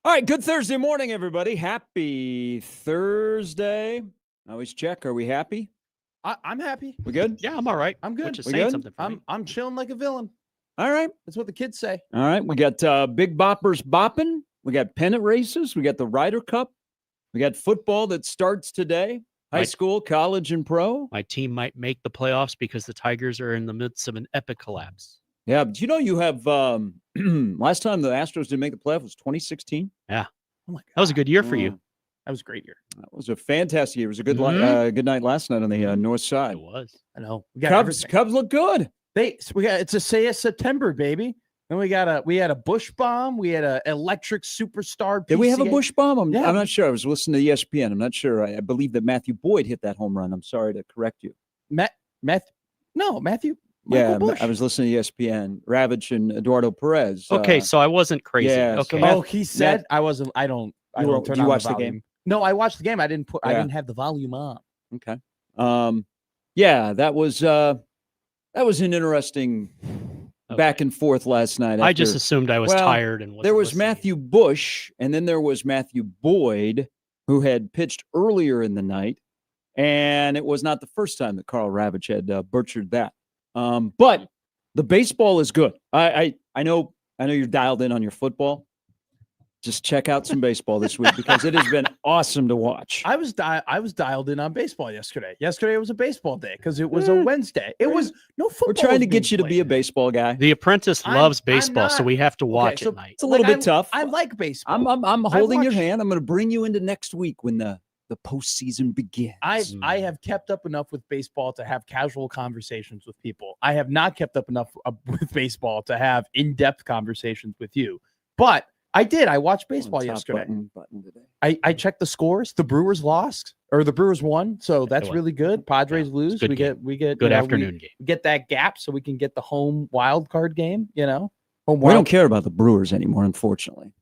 All right, good Thursday morning, everybody. Happy Thursday. I always check. Are we happy? I'm happy. We good? Yeah, I'm all right. I'm good. Which is We saying good? something for me. I'm chilling like a villain. All right. That's what the kids say. All right. We got Big Boppers bopping. We got pennant races. We got the Ryder Cup. We got football that starts today. High Right. school, college, and pro. My team might make the playoffs because the Tigers are in the midst of an epic collapse. Yeah, but you have last time the Astros didn't make the playoff was 2016. Yeah. Oh my god, That was a good year for you. That was a great year. That was a fantastic year. It was a good Mhm. good night last night on the north side. It was. I know. We got Cubs everything. Cubs look good. It's a say a September, baby. And we had a Bush bomb. We had a electric superstar. Did we have a PCA. Bush bomb? Yeah. I'm not sure. I was listening to ESPN. I'm not sure. I believe that Matthew Boyd hit that home run. I'm sorry to correct you. Matthew. Yeah, Michael Bush. I was listening to ESPN. Ravitch and Eduardo Perez. Okay, so I wasn't crazy. yeah, so okay. Matt- Oh, he said I wasn't. I don't. I You don't were- turn you on watched the volume. game? No, I watched the game. I didn't put. I Yeah. didn't have the volume on. Okay. Yeah, that was an interesting back Okay. and forth last night. I just after- assumed I was well, tired and wasn't there was listening. Matthew Bush, and then there was Matthew Boyd, who had pitched earlier in the night, and it was not the first time that Carl Ravitch had butchered that. But the baseball is good. I know you're dialed in on your football. Just check out some baseball this week because it has been awesome to watch. I was dialed in on baseball yesterday. Yesterday was a baseball day because it was a Wednesday. It was no football. We're trying was to get being you to be a played. basable guy. The Apprentice I'm- loves I'm baseball, so not- we have to Okay, watch so at night. It's a little bit I'm- tough. I like baseball. I'm holding your watched- hand. I'm going to bring you into next week when the postseason begins. I have kept up enough with baseball to have casual conversations with people. I have not kept up enough with baseball to have in-depth conversations with you. But I did. I watched baseball Top yesterday. button today. I checked the scores. The Brewers lost, or the Brewers won, so that's won. really good. Padres Yeah, lose. good We game. get Good you know, afternoon game. We get that gap so we can get the home wild card game. Home We wild. don't care about the Brewers anymore, unfortunately,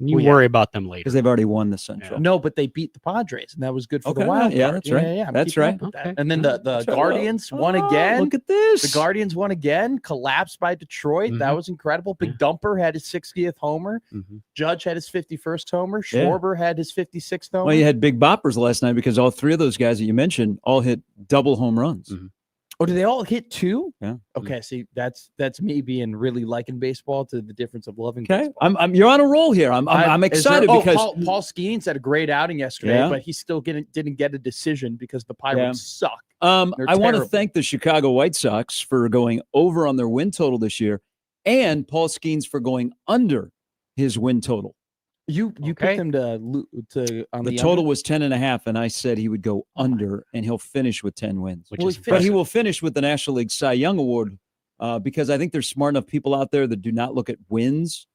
You Well, yeah. worry about them later. because they've already won the Central. No, but they beat the Padres, and that was good for Okay, the wild card. yeah, that's right. I'm That's keeping up right. with that. Okay. And then the That's right. Guardians won Oh, again. Look at this. The Guardians won again, collapsed by Detroit. That Mhm. was incredible. Big Dumper had his 60th homer. Mhm. Judge had his 51st homer. Yeah. Schwarber had his 56th homer. Well, you had big boppers last night because all three of those guys that you mentioned all hit double home runs. Mhm. Oh, did they all hit two? Yeah. Okay, see, that's me being really liking baseball to the difference of loving Okay, baseball. you're on a roll here. I'm Is there- excited oh, because Paul Skeens had a great outing yesterday, Yeah. but he still didn't get a decision because the Pirates suck. They're I want to terrible. thank the Chicago White Sox for going over on their win total this year, and Paul Skeens for going under his win total. You Okay. picked him to on The the total under? was 10.5, and I said he would go under, and he'll finish with 10 wins. Which Well, is he But he impressive. will finish with the National League Cy Young Award because I think there's smart enough people out there that do not look at wins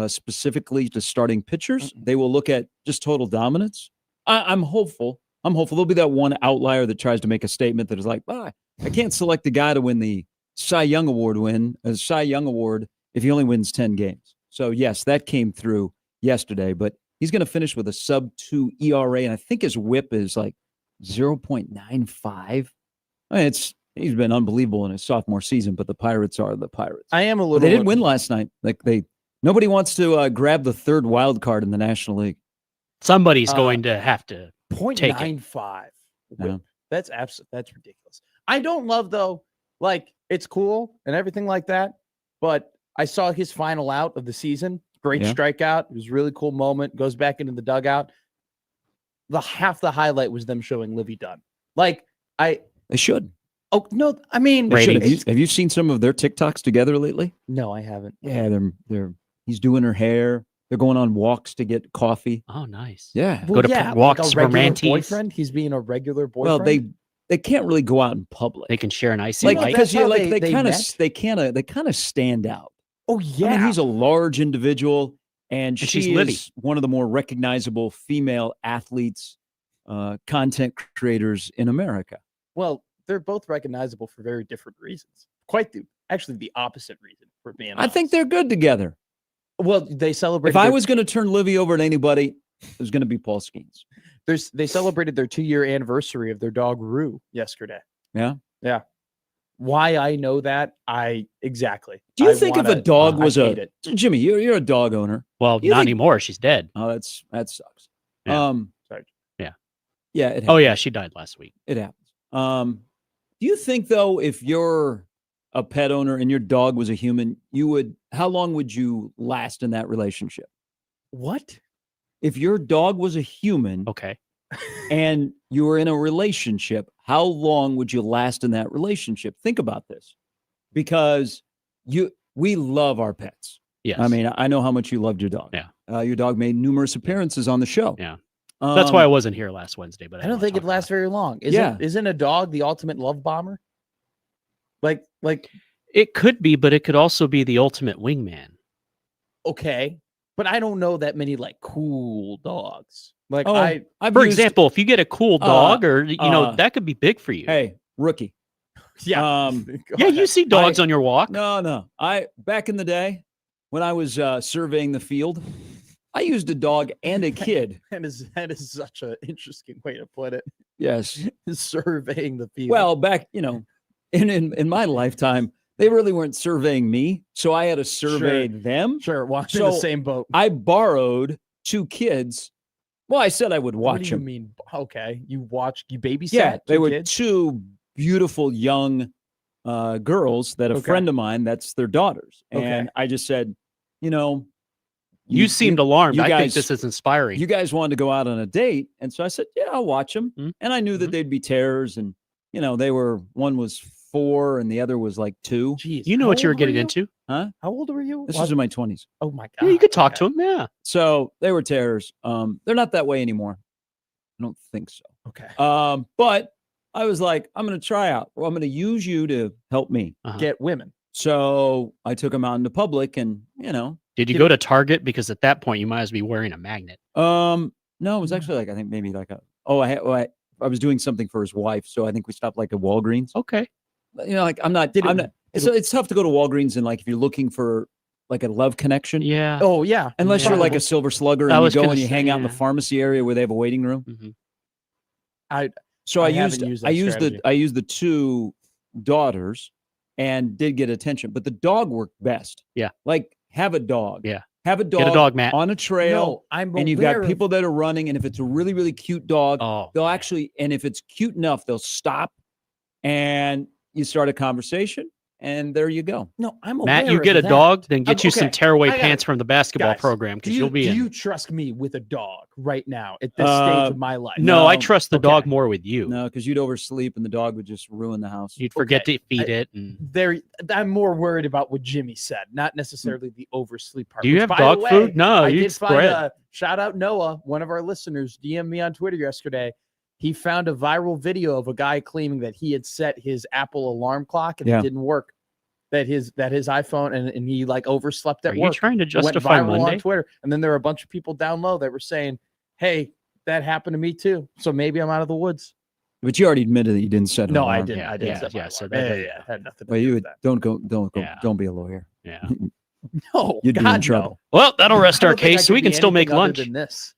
specifically to starting pitchers. They will look at just total dominance. I'm hopeful. There'll be that one outlier that tries to make a statement that is like, I can't select the guy to win the Cy Young Award if he only wins 10 games. So, yes, that came through yesterday, but he's going to finish with a sub-2 ERA, and I think his whip is like 0.95. I mean, he's been unbelievable in his sophomore season, but the Pirates are the Pirates. I am a But little. they didn't win last night. Nobody wants to grab the third wild card in the National League. Somebody's going to have to. Take it. 0.95. Yeah. That's ridiculous. I don't love though. Like it's cool and everything like that, but I saw his final out of the season. Great Yeah. strikeout. It was a really cool moment. Goes back into the dugout. Half the highlight was them showing Livy Dunn. Like They should. oh no, I mean They should. Ratings. Have you seen some of their TikToks together lately? no, I haven't. Yeah, he's doing her hair. They're going on walks to get coffee. Oh, nice. Yeah. Go to like walks a for regular Mantis. boyfriend. He's being a regular Well, boyfriend. they can't really go out in public. They can share an icy like know, light. because that's how they they kind of met? they kind of stand out. oh yeah, I mean, he's a large individual, and she's she Livy. is one of the more recognizable female athletes, content creators in America. well, they're both recognizable for very different reasons. Actually the opposite reason for being. I think honest. they're good together. Well, they celebrated. If I their- was going to turn Livy over to anybody, it was going to be Paul Skeens. they celebrated their 2-year anniversary of their dog Rue yesterday. Yeah? Yeah. Why I know that? Exactly. Do you I think if a wanna- dog I was hate a it. Jimmy? You're a dog owner. Well, You not think- anymore. She's dead. Oh, that sucks. Yeah. Sorry. Yeah. It Oh yeah, happens. she died last week. It happens. Do you think though, if you're a pet owner and your dog was a human, how long would you last in that relationship? What? If your dog was a human Okay. and you were in a relationship, how long would you last in that relationship? Think about this, because we love our pets. Yes. I mean, I know how much you loved your dog. Yeah. Your dog made numerous appearances on the show. Yeah. That's why I Um, wasn't here last Wednesday. But I don't think it lasts very long. Yeah. Isn't a dog the ultimate love bomber? Like It could be, but it could also be the ultimate wingman. okay, but I don't know that many like cool dogs. Like Oh, I I've For used- example, if you get a cool dog, or uh, that could be big for you. hey, rookie. yeah. Um, Go Yeah, you ahead. see dogs on your walk. No. Back in the day when I was surveying the field, I used a dog and a kid. that is such an interesting way to put it. Yes. Surveying the field. Well, back, in my lifetime, they really weren't surveying me, so I had to survey them. sure, watch in the so same boat. I borrowed 2 kids. Well, I said I would What watch do you them. mean? Okay, you babysat? Yeah, they two were kids? 2 beautiful young girls that a Okay. friend of mine, that's their daughters. Okay. And I just said, You seemed alarmed. you I think guys- this is inspiring. you guys wanted to go out on a date. And so I said, yeah, I'll watch them. Mhm. And I knew that Mhm. they'd be terrors. And, one was 4 and the other was like 2. Jeez, You know how what you were old getting you? into. How old were you? This What? was in my 20s. Oh my god. Yeah, you could talk okay. to him. Yeah. So they were terrors. They're not that way anymore. I don't think so. Okay. But I was like, I'm going to try out. Well, I'm going to use you to help me. Uh-huh. Get women. So I took them out into public and, Did you go to Target? Because at that point, you might as well be wearing a magnet. no, it was actually like, I think maybe like I was doing something for his wife. So I think we stopped like at Walgreens. Okay. Like I'm not, Did it- I'm not, it's tough to go to Walgreens and like, if you're looking for like a love connection, Yeah. Oh yeah. unless you're Yeah. like a silver slugger I and you was go gonna and you say, hang out in the yeah. pharmacy area where they have a waiting room. Mhm. So I I haven't used used that strategy. I used the 2 daughters and did get attention, but the dog worked best. Yeah. Like have a dog. Yeah. Have a dog, Get a dog, Matt. on a trail, No, I'm and you've aware got of- people that are running. And if it's a really, really cute dog, Oh, they'll actually, and if it's cute enough, they'll stop and you start a conversation and there you go. No, I'm Matt, aware you get of a that. dog, then get you some okay, tearaway I got pants it. from the basketball Guys, program Do because you, you'll be do in. you trust me with a dog right now at this stage of my life? No, I No, trust the okay. dog more with you. No, because you'd oversleep and the dog would just ruin the house. You'd forget Okay. to feed it. And I'm more worried about what Jimmy said, not necessarily the oversleep part. do you which, have by the dog way, food? No, I you did eat find bread. shout out Noah, one of our listeners, DM'd me on Twitter yesterday. He found a viral video of a guy claiming that he had set his Apple alarm clock and Yeah. it didn't work. That his iPhone and he like overslept at Are you work. trying to It justify went viral Monday? on Twitter, and then there were a bunch of people down low that were saying, "Hey, that happened to me too." So maybe I'm out of the woods. But you already admitted that you didn't set an No, I alarm. didn't. Yeah, I didn't. yeah, set my yeah, so alarm. that yeah, doesn't- yeah, it had nothing to Well, do you with would, that. don't go, Yeah. don't be a lawyer. Yeah. No, You'd be in God, trouble. Well, that'll no. rest I our don't think I case. could We be can still make anything other lunch. than this.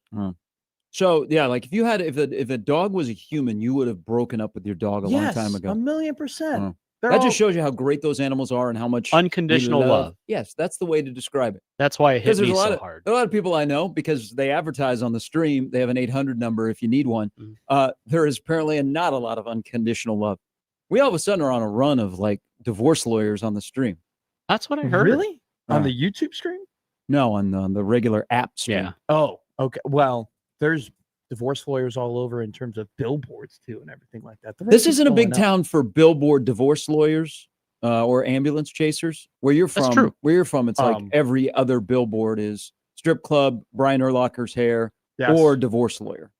So yeah, like if a dog was a human, you would have broken up with your dog a long Yes, time ago. 1,000,000%. Oh. They're That all- just shows you how great those animals are and how much we Unconditional love. Yes, that's the way to describe it. That's why it hit Because me there's a lot so of hard. there are a lot of people I know because they advertise on the stream. They have an 800 number if you need one. Mhm. There is apparently not a lot of unconditional love. We all of a sudden are on a run of like divorce lawyers on the stream. That's what I heard. Really? On Uh, the YouTube stream? No, on the regular app stream. Yeah. Oh, okay. Well, there's divorce lawyers all over in terms of billboards too and everything like that. The rate This keeps isn't a big going up. town for billboard divorce lawyers or ambulance chasers. Where you're from, That's true. where you're from, it's like Um, every other billboard is strip club, Brian Urlacher's hair, Yes. or divorce lawyer.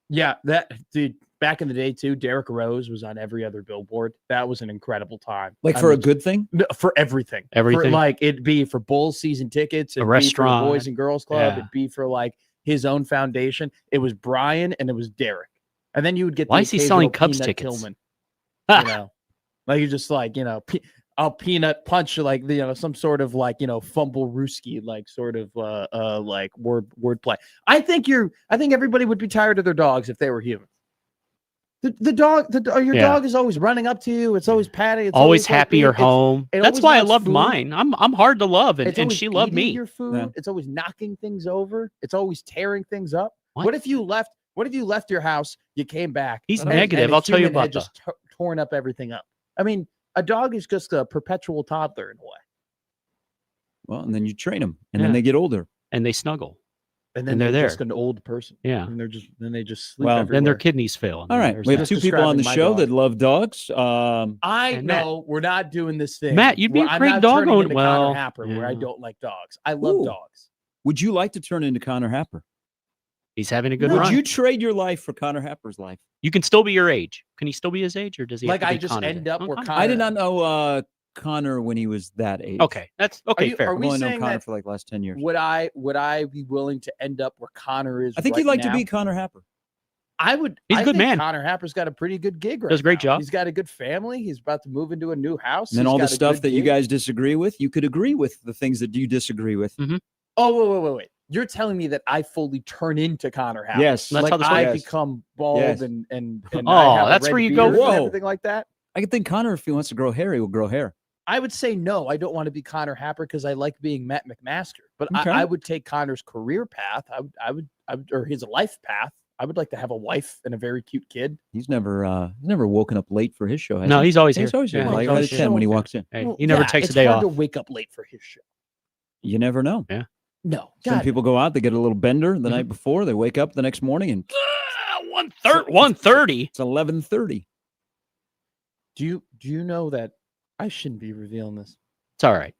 Yeah, that dude. Back in the day too, Derek Rose was on every other billboard. That was an incredible time. Like I for a mean, good thing. no, for everything. For, Everything. like it'd be for Bulls season tickets, it'd be for the restaurant. Boys and Girls Club, Yeah. it'd be for like his own foundation. It was Brian and it was Derek. And then you would get Why the is he selling occasional Cubs Peanut tickets? Tillman, you know, like you just like, you know, I'll peanut punch like some sort of like fumble Ruski like sort of like word play. I think everybody would be tired of their dogs if they were human. The dog, your Yeah. dog is always running up to you. It's always patting. It's always like, happy you're home. it That's always why I wants loved food. mine. I'm hard to love, It's and always she loved eating me. your food. Yeah. It's always knocking things over. It's always tearing things up. What? What if you left? What if you left your house? You came back. He's and- negative. and a I'll tell you human had about just torn up everything up. I mean, a dog is just a perpetual toddler in a way. Well, and then you train them, and Yeah. then they get older. And they snuggle. And then And they're they're just there. an old person. Yeah. And they just sleep Well, everywhere. Then their kidneys fail. and All then right, there's we have that. two Just people on the describing my show dog. that love dogs. I And Matt. know we're not doing this thing. Matt, you'd be a I'm great not dog turning owner. into Well, Connor Happer, where I yeah. don't like dogs. I love Ooh. dogs. Would you like to turn into Connor Happer? He's having a good Would run. you trade your life for Connor Happer's life? You can still be your age. Can he still be his age, or does he? Like, have to I be just Connor's end age? up Oh, where Connor. I did Connor- not know Connor when he was that age. Okay, that's okay. you- fair. are I've we only known saying Connor that- for like the last 10 years. Would I be willing to end up where Connor is? I think right you'd like now? to be Connor Happer. I would. He's a I good think man. Connor Happer's got a pretty good gig right Does a great now. job. He's got a good family. He's about to move into a new house. And then He's all the got a stuff good that you gig. guys disagree with, you could agree with the things that you disagree with. Oh, wait. You're telling me that I fully turn into Connor Happer? Yes. That's like how this I works. become bald Yes. and Oh, I have a that's red where you go. beard and Whoa. everything like that. I could think Connor, if he wants to grow hair, he will grow hair. I would say no. I don't want to be Connor Happer because I like being Matt McMaster. But Okay. I would take Connor's career path. I would, or his life path. I would like to have a wife and a very cute kid. He's never woken up late for his show. Has No, he? he's always here. He's always here. Yeah, Like he's right always at here. 10 when he here. walks in. Hey, Well, he never yeah, takes a it's day hard off. to wake up late for his show. You never know. No, Some God, people go out, they get a little bender the Mhm. night before, they wake up the next morning and 1:30. it's 11:30. do you know that I shouldn't be revealing this? It's all right.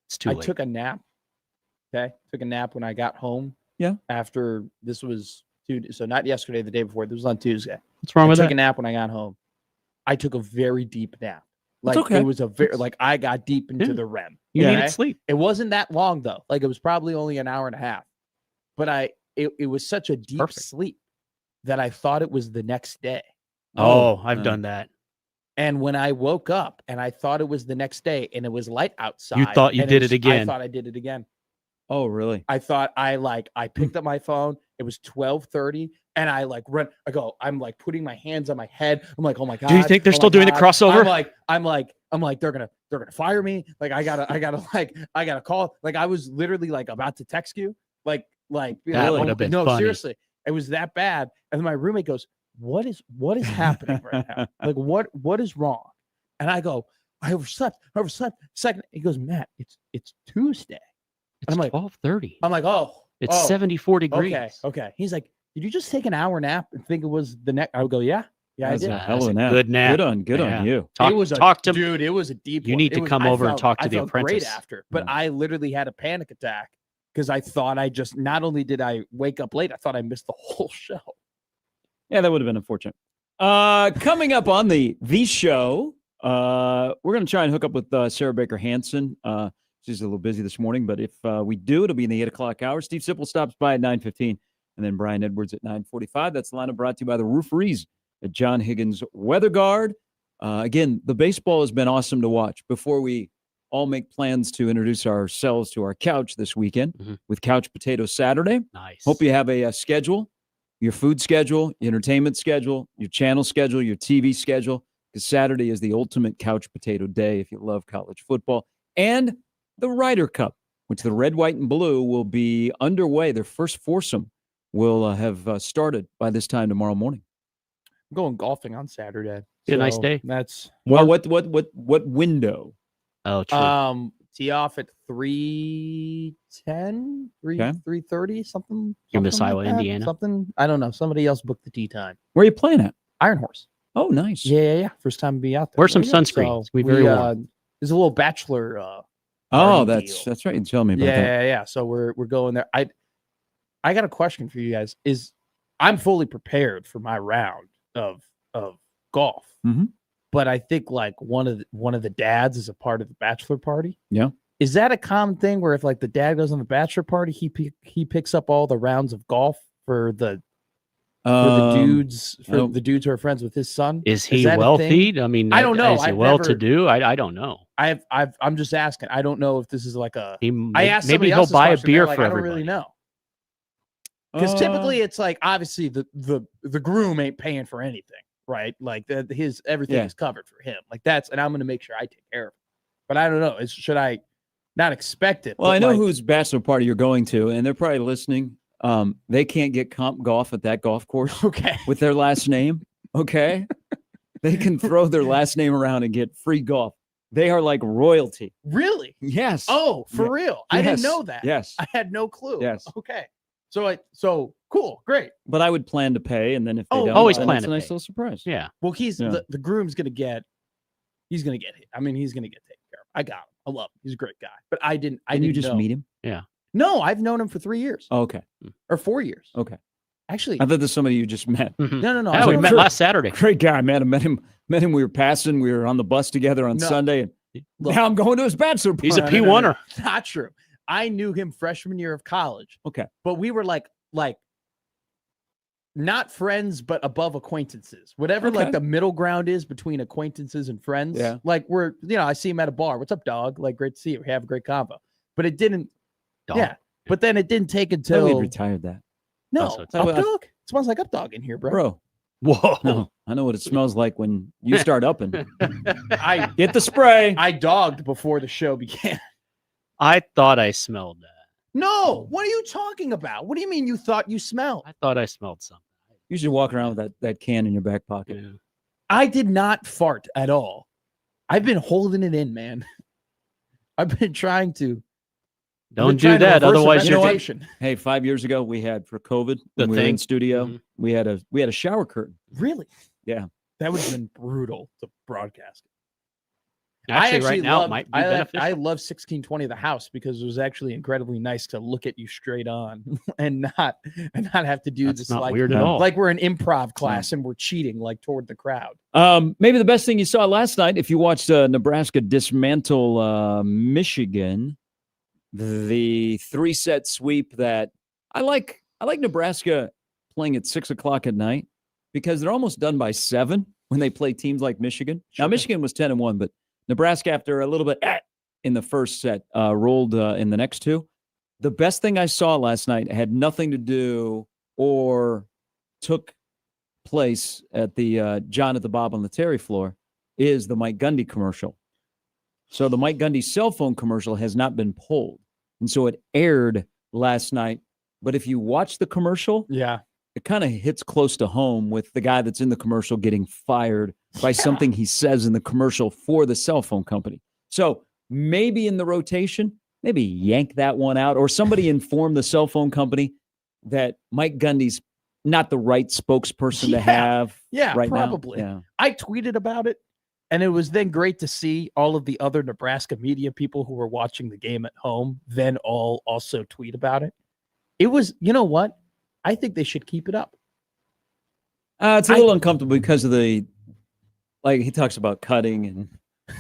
It's too I late. took a nap. Okay, took a nap when I got home. Yeah. After this was so not yesterday, the day before. This was on Tuesday. What's wrong I with took that? a nap when I got home. I took a very deep nap. It's Like okay. it was a very like I got deep into Yeah. the REM. You Yeah. needed sleep. It wasn't that long though. Like it was probably only an hour and a half. But it was such a deep Perfect. sleep that I thought it was the next day. Oh, I've uh, done that. And when I woke up and I thought it was the next day and it was light outside. thought you and did was- it again. I thought I did it again. Oh, really? I thought I picked up my phone. It was 12:30 and I like run. I'm like putting my hands on my head. I'm like, oh my God. Do you think they're oh still my doing the God. crossover? I'm like, they're gonna fire me. Like I gotta call. Like I was literally like about to text you. Like That would have been no, funny. seriously. It was that bad. And then my roommate goes, what is happening right now? Like what is wrong? And I go, I overslept. Second, he goes, Matt, it's Tuesday. It's I'm like- 12:30. I'm like, It's oh, 74 degrees. Okay. He's like, did you just take an hour nap and think it was the next? I would go, yeah, I That's did. a hell of That's a a nap. good nap. Good Yeah. on you. Talk, it was talk to dude. It was a deep. You one. need It to was- come I over and felt- talk to I the felt great apprentice. after, but Yeah. I literally had a panic attack because I thought I just not only did I wake up late, I thought I missed the whole show. Yeah, that would have been unfortunate. Coming up on the show, we're going to try and hook up with Sarah Baker Hansen. She's a little busy this morning, but if we do, it'll be in the 8 o'clock hour. Steve Sipple stops by at 9:15, and then Brian Edwards at 9:45. That's the lineup brought to you by the Rooferees at John Higgins Weather Guard. Again, the baseball has been awesome to watch. Before we all make plans to introduce ourselves to our couch this weekend Mhm. with Couch Potato Saturday, Nice. hope you have a schedule, your food schedule, your entertainment schedule, your channel schedule, your TV schedule, because Saturday is the ultimate couch potato day if you love college football. And the Ryder Cup, which the red, white, and blue will be underway. Their first foursome will have started by this time tomorrow morning. I'm going golfing on Saturday. Be a nice so day. That's Well, what window? Oh, true. tee off at 3:10, 3:30, something. You're Miss something Iowa, like that. Indiana. Something I don't know. Somebody else booked the tee time. Where are you playing at? Iron Horse. Oh, nice. Yeah. First time to be out there. Wear some There you go. sunscreen. It's gonna be very warm. There's a little bachelor. Oh, party that's deal. right. You tell me about that. Yeah. So we're going there. I got a question for you guys. I'm fully prepared for my round of golf. Mhm. But I think like one of the dads is a part of the bachelor party. Yeah. Is that a common thing where if like the dad goes on the bachelor party, he picks up all the rounds of golf for the dudes don't- the dudes who are friends with his son? Is he that a wealthy? I mean, I don't know. Is he I've well-to-do? I don't know. I'm just asking. I don't know if this is like a. He I asked maybe somebody he'll else this buy a question, they're beer like, for I don't everybody. really know. Because typically it's like obviously the groom ain't paying for anything. right? Like his everything Yeah. is covered for him. Like that's, and I'm going to make sure I take care of it. But I don't know. Should I not expect it? Well, but I know like, whose bachelor party you're going to, and they're probably listening. They can't get comp golf at that golf course Okay. with their last name. Okay. They can throw their last name around and get free golf. They are like royalty. Really? Yes. Oh, for Yeah. real? I didn't Yes. know that. Yes. I had no clue. Yes. Okay. So cool, great. But I would plan to pay, and then if they Oh, don't, always then plan it's to a nice pay. little surprise. Yeah. Well, Yeah. the groom's gonna get. He's gonna get hit. I mean, he's gonna get taken care of. I got him. I love him. He's a great guy. But I didn't. Didn't you just know. meet him? No, I've known him for 3 years Oh, okay. or 4 years. Okay. Actually, I thought there's somebody you just met. Mhm. no. Yeah, I've we known met him- last Saturday. Great guy, man. I met him. We were passing. We were on the bus together on No. Sunday. And Look, now I'm going to his bachelor party. He's a No, P1er. Not true. I knew him freshman year of college. Okay. But we were like not friends, but above acquaintances. Whatever Okay. like the middle ground is between acquaintances and friends. Yeah. Like we're, I see him at a bar. What's up, dog? Like, great to see you. We have a great convo. But it didn't. Dog. Yeah. But then it didn't take Tell until we retired that. no. Oh, so it's- Up dog. It smells like up dog in here, bro. Bro. Whoa. No, I know what it smells like when you start upping. I Get the spray. I dogged before the show began. I thought I smelled that. No, what are you talking about? What do you mean you thought you smelled? I thought I smelled something. You should walk around with that can in your back pocket. Yeah. I did not fart at all. I've been holding it in, man. I've been trying to. Don't do that. Otherwise, You know you're what? reputation. Hey, 5 years ago we had for COVID The when we were in thing? studio. Mhm. We had a shower curtain. Really? Yeah. That would have been brutal to broadcast. actually, right now love, it might be I beneficial. love 1620 the house because it was actually incredibly nice to look at you straight on and not have to do That's this not like weird at no. all. like we're in improv class and we're cheating like toward the crowd. Maybe the best thing you saw last night, if you watched Nebraska dismantle Michigan, the 3-set sweep that I like Nebraska playing at 6:00 at night because they're almost done by 7 when they play teams like Michigan. Now Sure. Michigan was 10-1, but Nebraska, after a little bit in the first set, rolled in the next 2. The best thing I saw last night had nothing to do or took place at the John at the Bob on the Terry floor is the Mike Gundy commercial. So the Mike Gundy cell phone commercial has not been pulled. And so it aired last night. But if you watch the commercial, Yeah. it kind of hits close to home with the guy that's in the commercial getting fired by something he says in the commercial for the cell phone company. So maybe in the rotation, maybe yank that one out, or somebody inform the cell phone company that Mike Gundy's not the right spokesperson to Yeah. have Yeah, right probably. now. Yeah. I tweeted about it, and it was then great to see all of the other Nebraska media people who were watching the game at home then all also tweet about it. It was, you know what? I think they should keep it up. It's a little uncomfortable because of the, like he talks about cutting and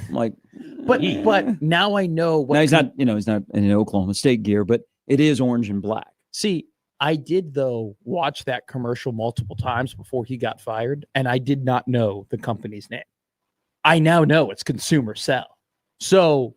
I'm like, But now I know what now he's not in Oklahoma State gear, but it is orange and black. See, I did though watch that commercial multiple times before he got fired, and I did not know the company's name. I now know it's Consumer Cell. So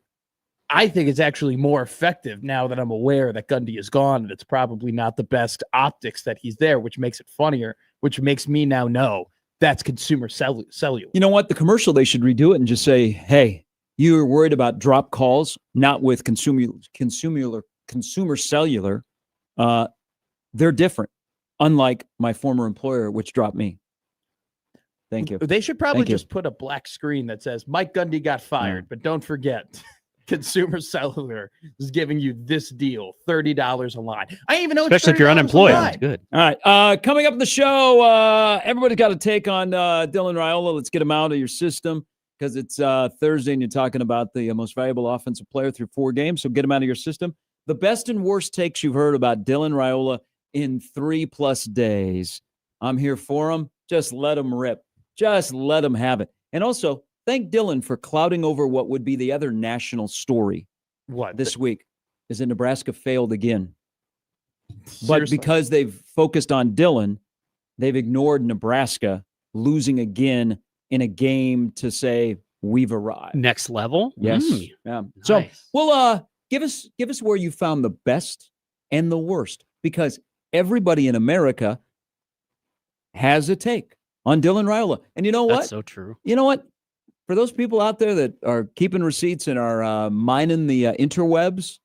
I think it's actually more effective now that I'm aware that Gundy is gone, and it's probably not the best optics that he's there, which makes it funnier, which makes me now know that's Consumer Cellular. You know what? The commercial, they should redo it and just say, hey, you're worried about drop calls, not with consumer cellular. They're different, unlike my former employer, which dropped me. Thank you. They should probably Thank you. just put a black screen that says Mike Gundy got fired, but don't forget, Consumer Cellular is giving you this deal, $30 a line. I didn't even know, Especially if you're $30 a unemployed. line. That's good. All right. Coming up in the show, everybody's got a take on Dylan Raiola. Let's get him out of your system because it's Thursday and you're talking about the most valuable offensive player through 4 games. So get him out of your system. The best and worst takes you've heard about Dylan Raiola in 3+ days. I'm here for him. Just let him rip. Just let him have it. And also, thank Dylan for clouding over what would be the other national story What? this week is that Nebraska failed again. But Seriously. because they've focused on Dylan, they've ignored Nebraska losing again in a game to say we've arrived. Next level. Yes. Mm, Yeah. So, nice. well, give us where you found the best and the worst, because everybody in America has a take on Dylan Raiola. And you know what? That's so true. You know what? For those people out there that are keeping receipts and are mining the interwebs,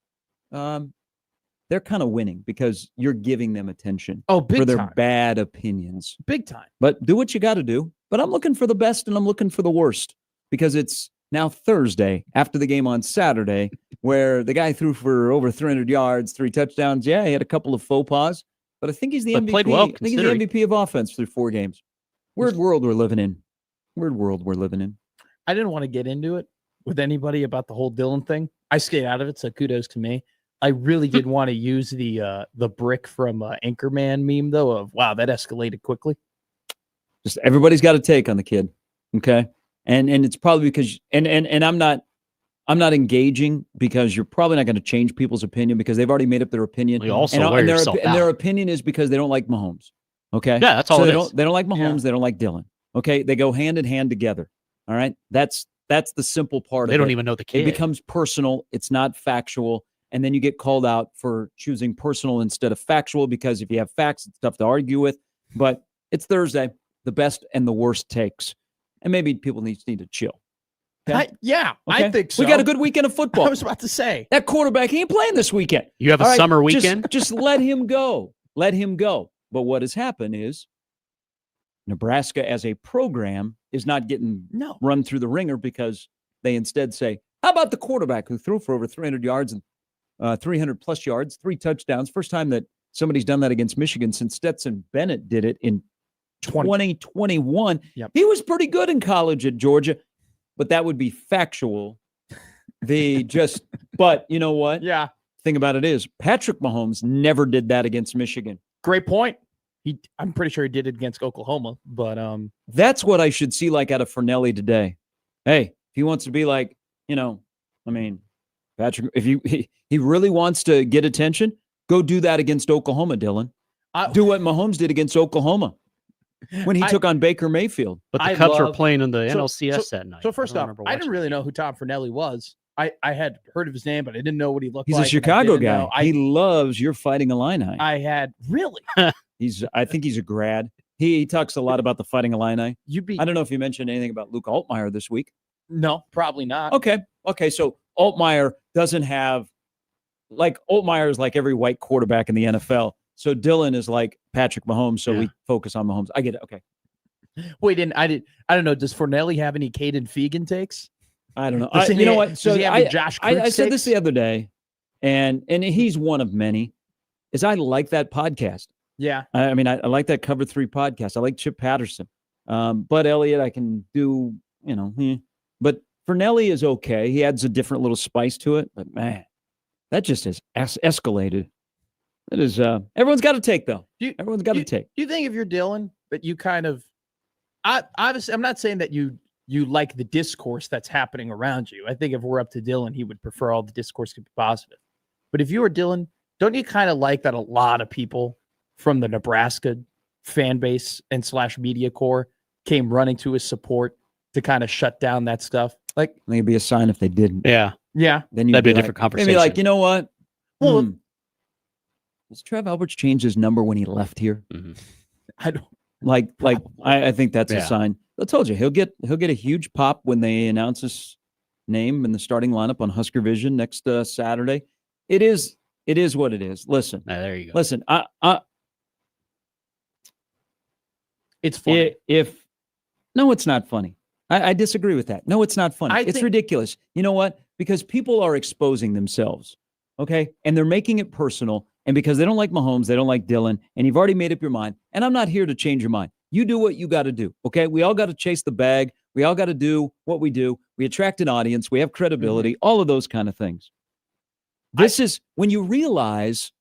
they're kind of winning because you're giving them attention Oh, big for their time. bad opinions. Big time. But do what you got to do. But I'm looking for the best and I'm looking for the worst because it's now Thursday after the game on Saturday where the guy threw for over 300 yards, 3 touchdowns. Yeah, he had a couple of faux pas, but I think he's the But MVP. played well, I think he's the considering. MVP of offense through 4 games. Weird world we're living in. Weird world we're living in. I didn't want to get into it with anybody about the whole Dylan thing. I stayed out of it, so kudos to me. I really did want to use the brick from Anchorman meme though of wow, that escalated quickly. Just everybody's got a take on the kid. Okay. And it's probably because and I'm not engaging because you're probably not going to change people's opinion because they've already made up their opinion. You also and, wear and their, yourself and their out. opinion is because they don't like Mahomes. Okay. Yeah, that's all so it they is. don't like Mahomes, Yeah. they don't like Dylan. Okay. They go hand in hand together. All right. That's the simple part They of it. don't even know the kid. It becomes personal. It's not factual. And then you get called out for choosing personal instead of factual because if you have facts, it's tough to argue with. But it's Thursday, the best and the worst takes. And maybe people need to chill. Okay? I Okay? think so. We got a good weekend of football. I was about to say. That quarterback, he ain't playing this weekend. You have a All right, summer just- weekend. Just let him go. Let him go. But what has happened is Nebraska as a program is not getting No. run through the ringer because they instead say, how about the quarterback who threw for over 300 yards and 300 plus yards, 3 touchdowns? First time that somebody's done that against Michigan since Stetson Bennett did it in 2021. Yep. He was pretty good in college at Georgia, but that would be factual. But you know what? Yeah. Thing about it is Patrick Mahomes never did that against Michigan. Great point. I'm pretty sure he did it against Oklahoma, but That's what I should see like out of Fernelli today. Hey, if he wants to be like, Patrick, if he really wants to get attention, go do that against Oklahoma, Dylan. Do what Mahomes did against Oklahoma when he took on Baker Mayfield. But the I Cubs were love- playing in the so- NLCS so- that night. So first don't off, remember I didn't watching really the know game. who Tom Fernelli was. I had heard of his name, but I didn't know what he looked He's like. a Chicago and I guy. didn't know- He loves your Fighting Illini. I had really. I think he's a grad. He talks a lot about the Fighting Illini. You'd be I don't know if you mentioned anything about Luke Altmaier this week. no, probably not. Okay. So Altmaier doesn't have Altmaier is like every white quarterback in the NFL. So Dylan is like Patrick Mahomes. So we focus on Mahomes. I get it. Okay. Wait, I don't know. Does Fernelli have any Caden Fegan takes? I don't know. Does he You know have- what? does So he have any Josh I Krutz said this takes? the other day, and he's one of many. Is I like that podcast. Yeah. I mean, I like that Cover 3 podcast. I like Chip Patterson. Bud Elliott, I can do, But Fernelli is okay. He adds a different little spice to it. But, man, that just has escalated. It is, everyone's got to take, though. Everyone's got to take. Do you think if you're Dylan that you kind of, obviously, I'm not saying that you like the discourse that's happening around you. I think if we're up to Dylan, he would prefer all the discourse to be positive. But if you were Dylan, don't you kind of like that a lot of people from the Nebraska fan base and / media core came running to his support to kind of shut down that stuff? Like, I think it'd be a sign if they didn't. Yeah. yeah, Then you'd That'd be a like- different Maybe like, conversation. you know what? Well, Has Trev Alberts changed his number when he left here? Mhm. I don't. I think that's a Yeah. sign. I told you he'll get a huge pop when they announce his name in the starting lineup on Husker Vision next Saturday. It is what it is. Listen, There you go. listen. It's funny. No, it's not funny. I disagree with that. No, it's not funny. I It's think- ridiculous. You know what? Because people are exposing themselves, okay? And they're making it personal. And because they don't like Mahomes, they don't like Dylan, and you've already made up your mind. And I'm not here to change your mind. You do what you got to do, okay? We all got to chase the bag. We all got to do what we do. We attract an audience. We have credibility, all of those kind of things. This is when you realize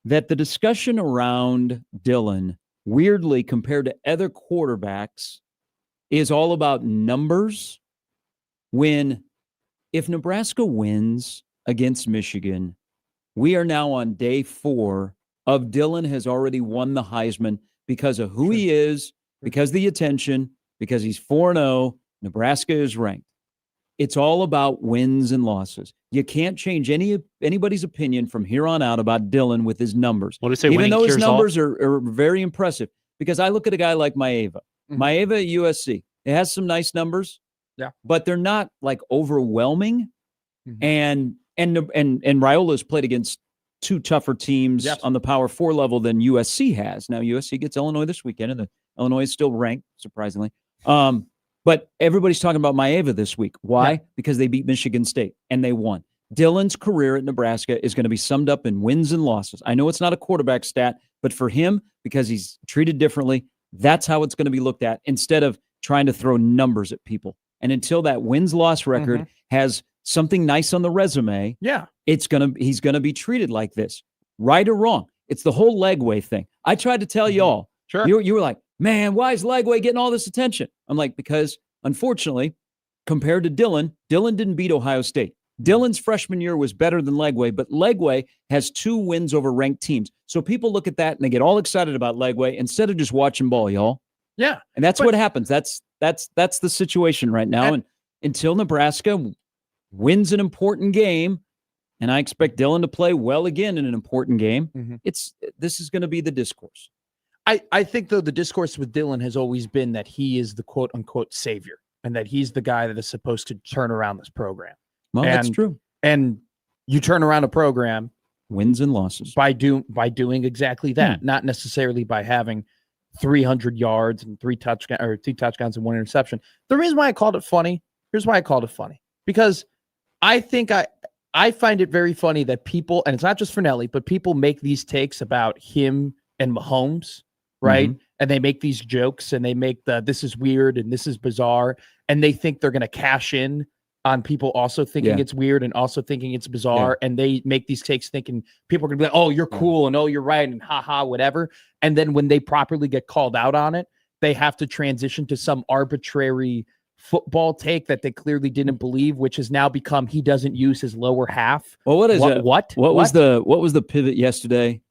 that the discussion around Dylan, weirdly compared to other quarterbacks, is all about numbers. When if Nebraska wins against Michigan, we are now on day 4 of Dylan has already won the Heisman because of who he is, because of the attention, because he's 4-0. Nebraska is ranked. It's all about wins and losses. You can't change anybody's opinion from here on out about Dylan with his numbers. What do you say? Even winning though his cures all? numbers are very impressive, because I look at a guy like Maeva, Maeva, USC. It has some nice numbers. Yeah. But they're not like overwhelming. Mhm. And Raiola's played against two tougher teams Yes. on the Power 4 level than USC has. Now USC gets Illinois this weekend, and Illinois is still ranked, surprisingly. But everybody's talking about Maeva this week. Why? Yeah. Because they beat Michigan State and they won. Dylan's career at Nebraska is going to be summed up in wins and losses. I know it's not a quarterback stat, but for him, because he's treated differently, that's how it's going to be looked at instead of trying to throw numbers at people. And until that wins-loss record has something nice on the resume, Yeah. he's going to be treated like this. Right or wrong. It's the whole Legway thing. I tried to tell y'all. Sure. You were like, man, why is Legway getting all this attention? I'm like, because unfortunately, compared to Dylan didn't beat Ohio State. Dylan's freshman year was better than Legway, but Legway has 2 wins over ranked teams. So people look at that and they get all excited about Legway instead of just watching ball, y'all. Yeah. And that's what happens. That's the situation right now. And until Nebraska wins an important game, and I expect Dylan to play well again in an important game, this is going to be the discourse. I think, though, the discourse with Dylan has always been that he is the quote-unquote savior and that he's the guy that is supposed to turn around this program. Well, that's true. And you turn around a program wins and losses by doing exactly that, not necessarily by having 300 yards and 2 touchdowns and 1 interception. The reason why I called it funny, here's why I called it funny. Because I think I find it very funny that people, and it's not just Fernelli, but people make these takes about him and Mahomes, right? And they make these jokes and they make this is weird and this is bizarre. And they think they're going to cash in on people also thinking it's weird and also thinking it's bizarre. And they make these takes thinking people are going to be like, oh, you're cool and oh, you're right and haha, whatever. And then when they properly get called out on it, they have to transition to some arbitrary football take that they clearly didn't believe, which has now become he doesn't use his lower half. Well, what is it? What was the pivot yesterday?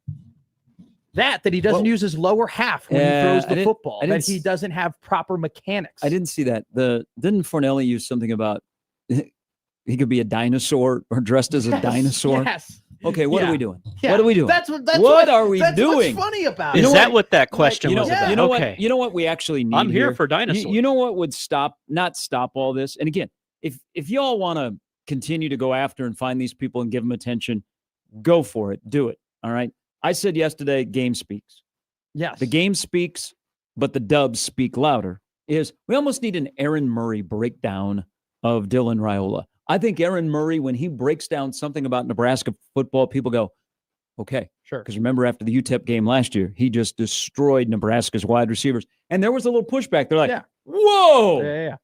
That he doesn't use his lower half when he throws the football. That he s- doesn't have proper mechanics. I didn't see that. Didn't Fornelli use something about he could be a dinosaur or dressed as a dinosaur? Yes. Okay, what Yeah. are we doing? Yeah. What are we doing? What are we doing? What's funny about Is it? that what that question You know, was about? you know Okay. what? You know what we actually need. I'm here for dinosaurs. You know what would not stop all this? And again, if y'all want to continue to go after and find these people and give them attention, go for it. Do it. All right. I said yesterday, game speaks. Yes. The game speaks, but the dubs speak louder. We almost need an Aaron Murray breakdown of Dylan Raiola. I think Aaron Murray, when he breaks down something about Nebraska football, people go, okay. Sure. Because remember, after the UTEP game last year, he just destroyed Nebraska's wide receivers. And there was a little pushback. They're like, whoa. Yeah.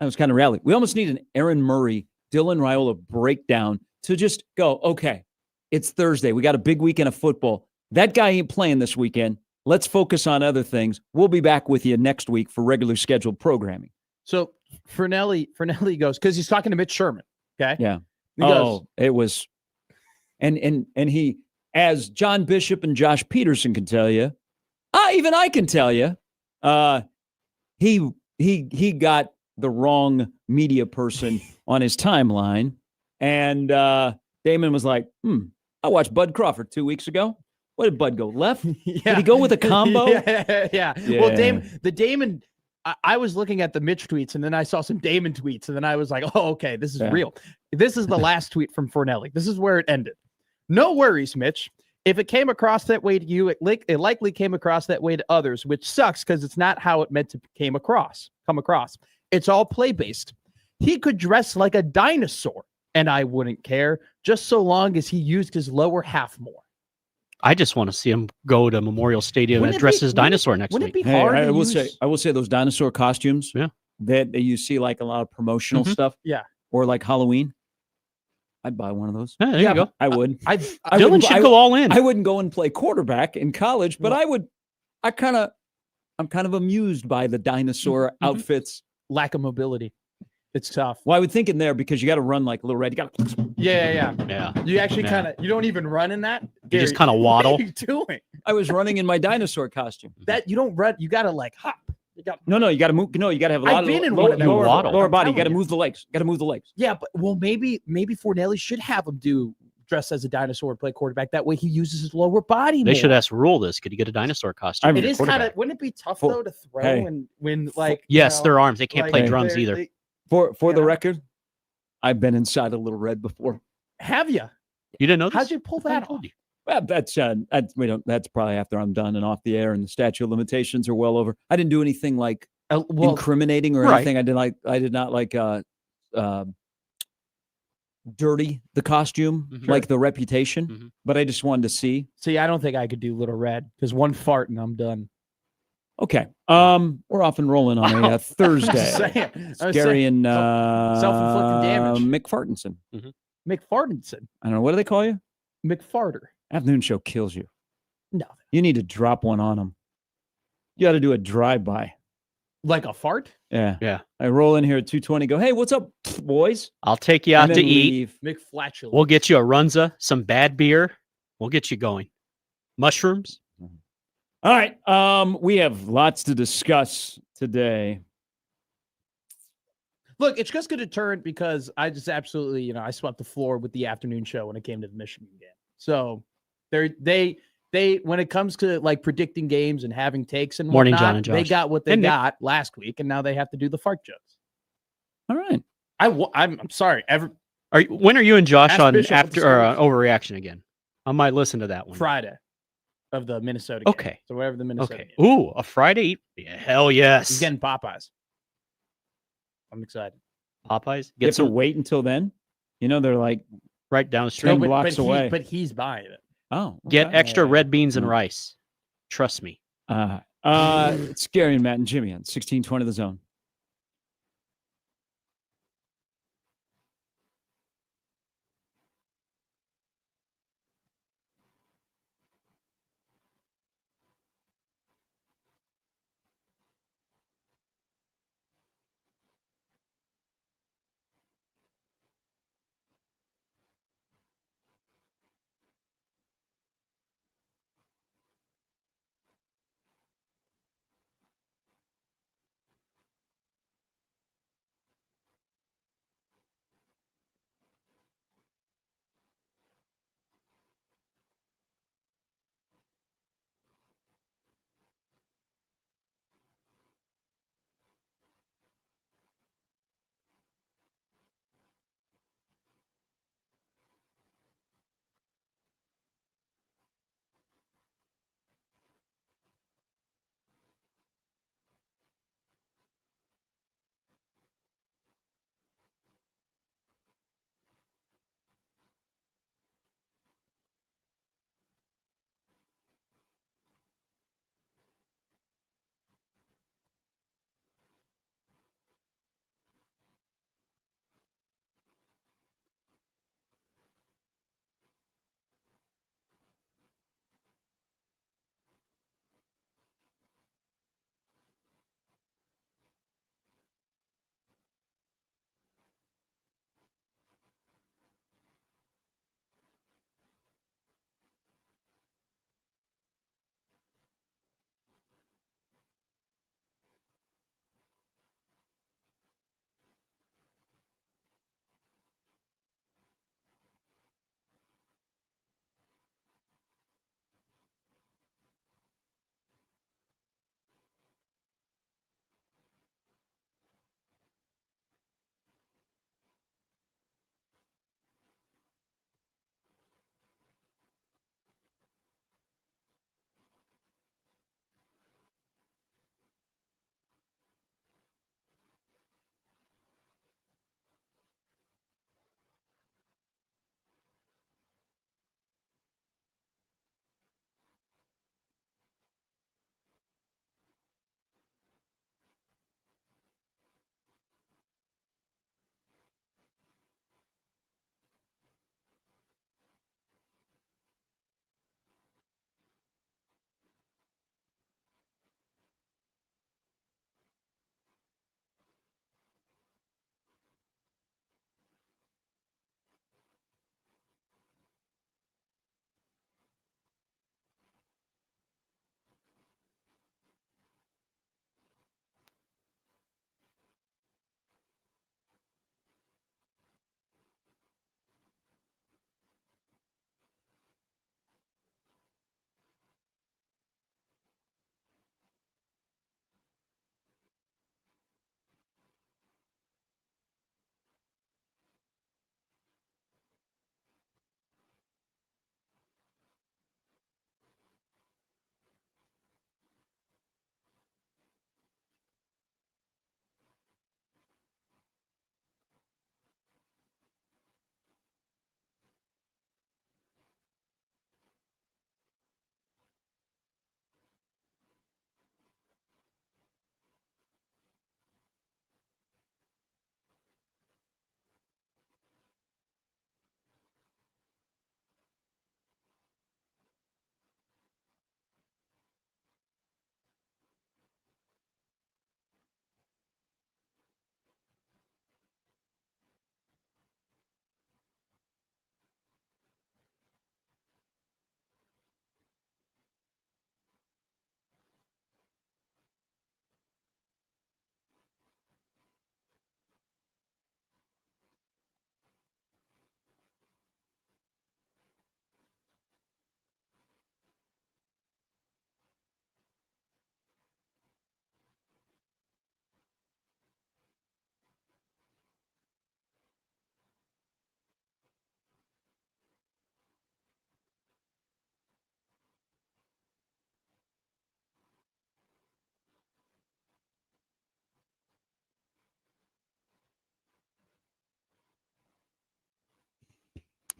That was kind of rally. We almost need an Aaron Murray, Dylan Raiola breakdown to just go, okay, it's Thursday. We got a big weekend of football. That guy ain't playing this weekend. Let's focus on other things. We'll be back with you next week for regular scheduled programming. So Fernelli goes, because he's talking to Mitch Sherman. Okay. Yeah. He goes, it was, and he, as John Bishop and Josh Peterson can tell you, even I can tell you, he got the wrong media person on his timeline, and Damon was like, I watched Bud Crawford 2 weeks ago. What did Bud go? Left? Yeah. Did he go with a combo? Yeah. Well, Damon, I was looking at the Mitch tweets, and then I saw some Damon tweets, and then I was like, oh, okay, this is real. This is the last tweet from Fornelli. This is where it ended. No worries, Mitch. If it came across that way to you, it likely came across that way to others, which sucks because it's not how it meant to come across. It's all play-based. He could dress like a dinosaur, and I wouldn't care, just so long as he used his lower half more. I just want to see him go to Memorial Stadium and dress as dinosaur next Wouldn't week. it be hard? I will say those dinosaur costumes. Yeah. That you see like a lot of promotional stuff. Yeah. Or like Halloween. I'd buy one of those. Yeah, there you go. I would. Dylan should go all in. I wouldn't go and play quarterback in college, but I'm kind of amused by the dinosaur outfits. Lack of mobility. It's tough. Well, I would think in there because you got to run like a little red. You got to. Yeah. You actually you don't even run in that. You just kind of waddle. What are you doing? I was running in my dinosaur costume. That you don't run. You got to like hop. You got. No, you got to move. No, you got to have a lot I've of been in lower, one of them. lower, Waddle. lower body. I'm You got to telling move the legs. Yeah, but maybe Fornelli should have him do dress as a dinosaur and play quarterback. That way he uses his lower body They more. should ask Rule this. Could you get a dinosaur costume? I'm- It for is kind quarterback? of, wouldn't it be tough For- though to throw hey. and when like, Yes, their arms. They can't like, play Hey. drums they're- either. they- For You the know? record, I've been inside a Little Red before. have you? You didn't know this? How'd you pull I thought I that told off? you. Well, that's probably after I'm done and off the air, and the statute of limitations are well over. I didn't do anything like Well, incriminating or Right. anything. I did not like dirty the costume, Mhm. like the reputation. Mhm. But I just wanted to see. see, I don't think I could do Little Red because one fart and I'm done. Okay, we're off and rolling on a I'm just Thursday. saying. It's I'm Gary saying, and self-inflicted damage. McFartinson. McFartinson, I don't know, what do they call you? McFarter. Afternoon show kills you. No, You need to drop one on them. You got to do a drive-by. like a fart. Yeah. Yeah. I roll in here at 2:20. Go, hey, what's up, boys? I'll take you out And to then eat. leave. McFlatulence. We'll get you a Runza, some bad beer. We'll get you going. Mushrooms. All right. We have lots to discuss today. Look, it's just going to turn because I just absolutely, I swept the floor with the afternoon show when it came to the Michigan game. So they when it comes to like predicting games and having takes and Morning, whatnot, John and they Josh. got what they And Nick. got last week, and now they have to do the fart jokes. All right. I'm sorry. When are you and Josh Ask on Bishop at the after or Steelers. overreaction again? I might listen to that one. Friday of the Minnesota game. Okay. So whatever the Minnesota Okay. game. Ooh, a Friday? Yeah, hell yes. He's getting Popeyes. I'm excited. Popeyes. You Get have to some wait until then. They're like, right down the street. 10 blocks away. But he's buying it. oh, Get okay. extra red beans and Mm. rice. Trust me. It's Gary and Matt and Jimmy on 1620 The Zone.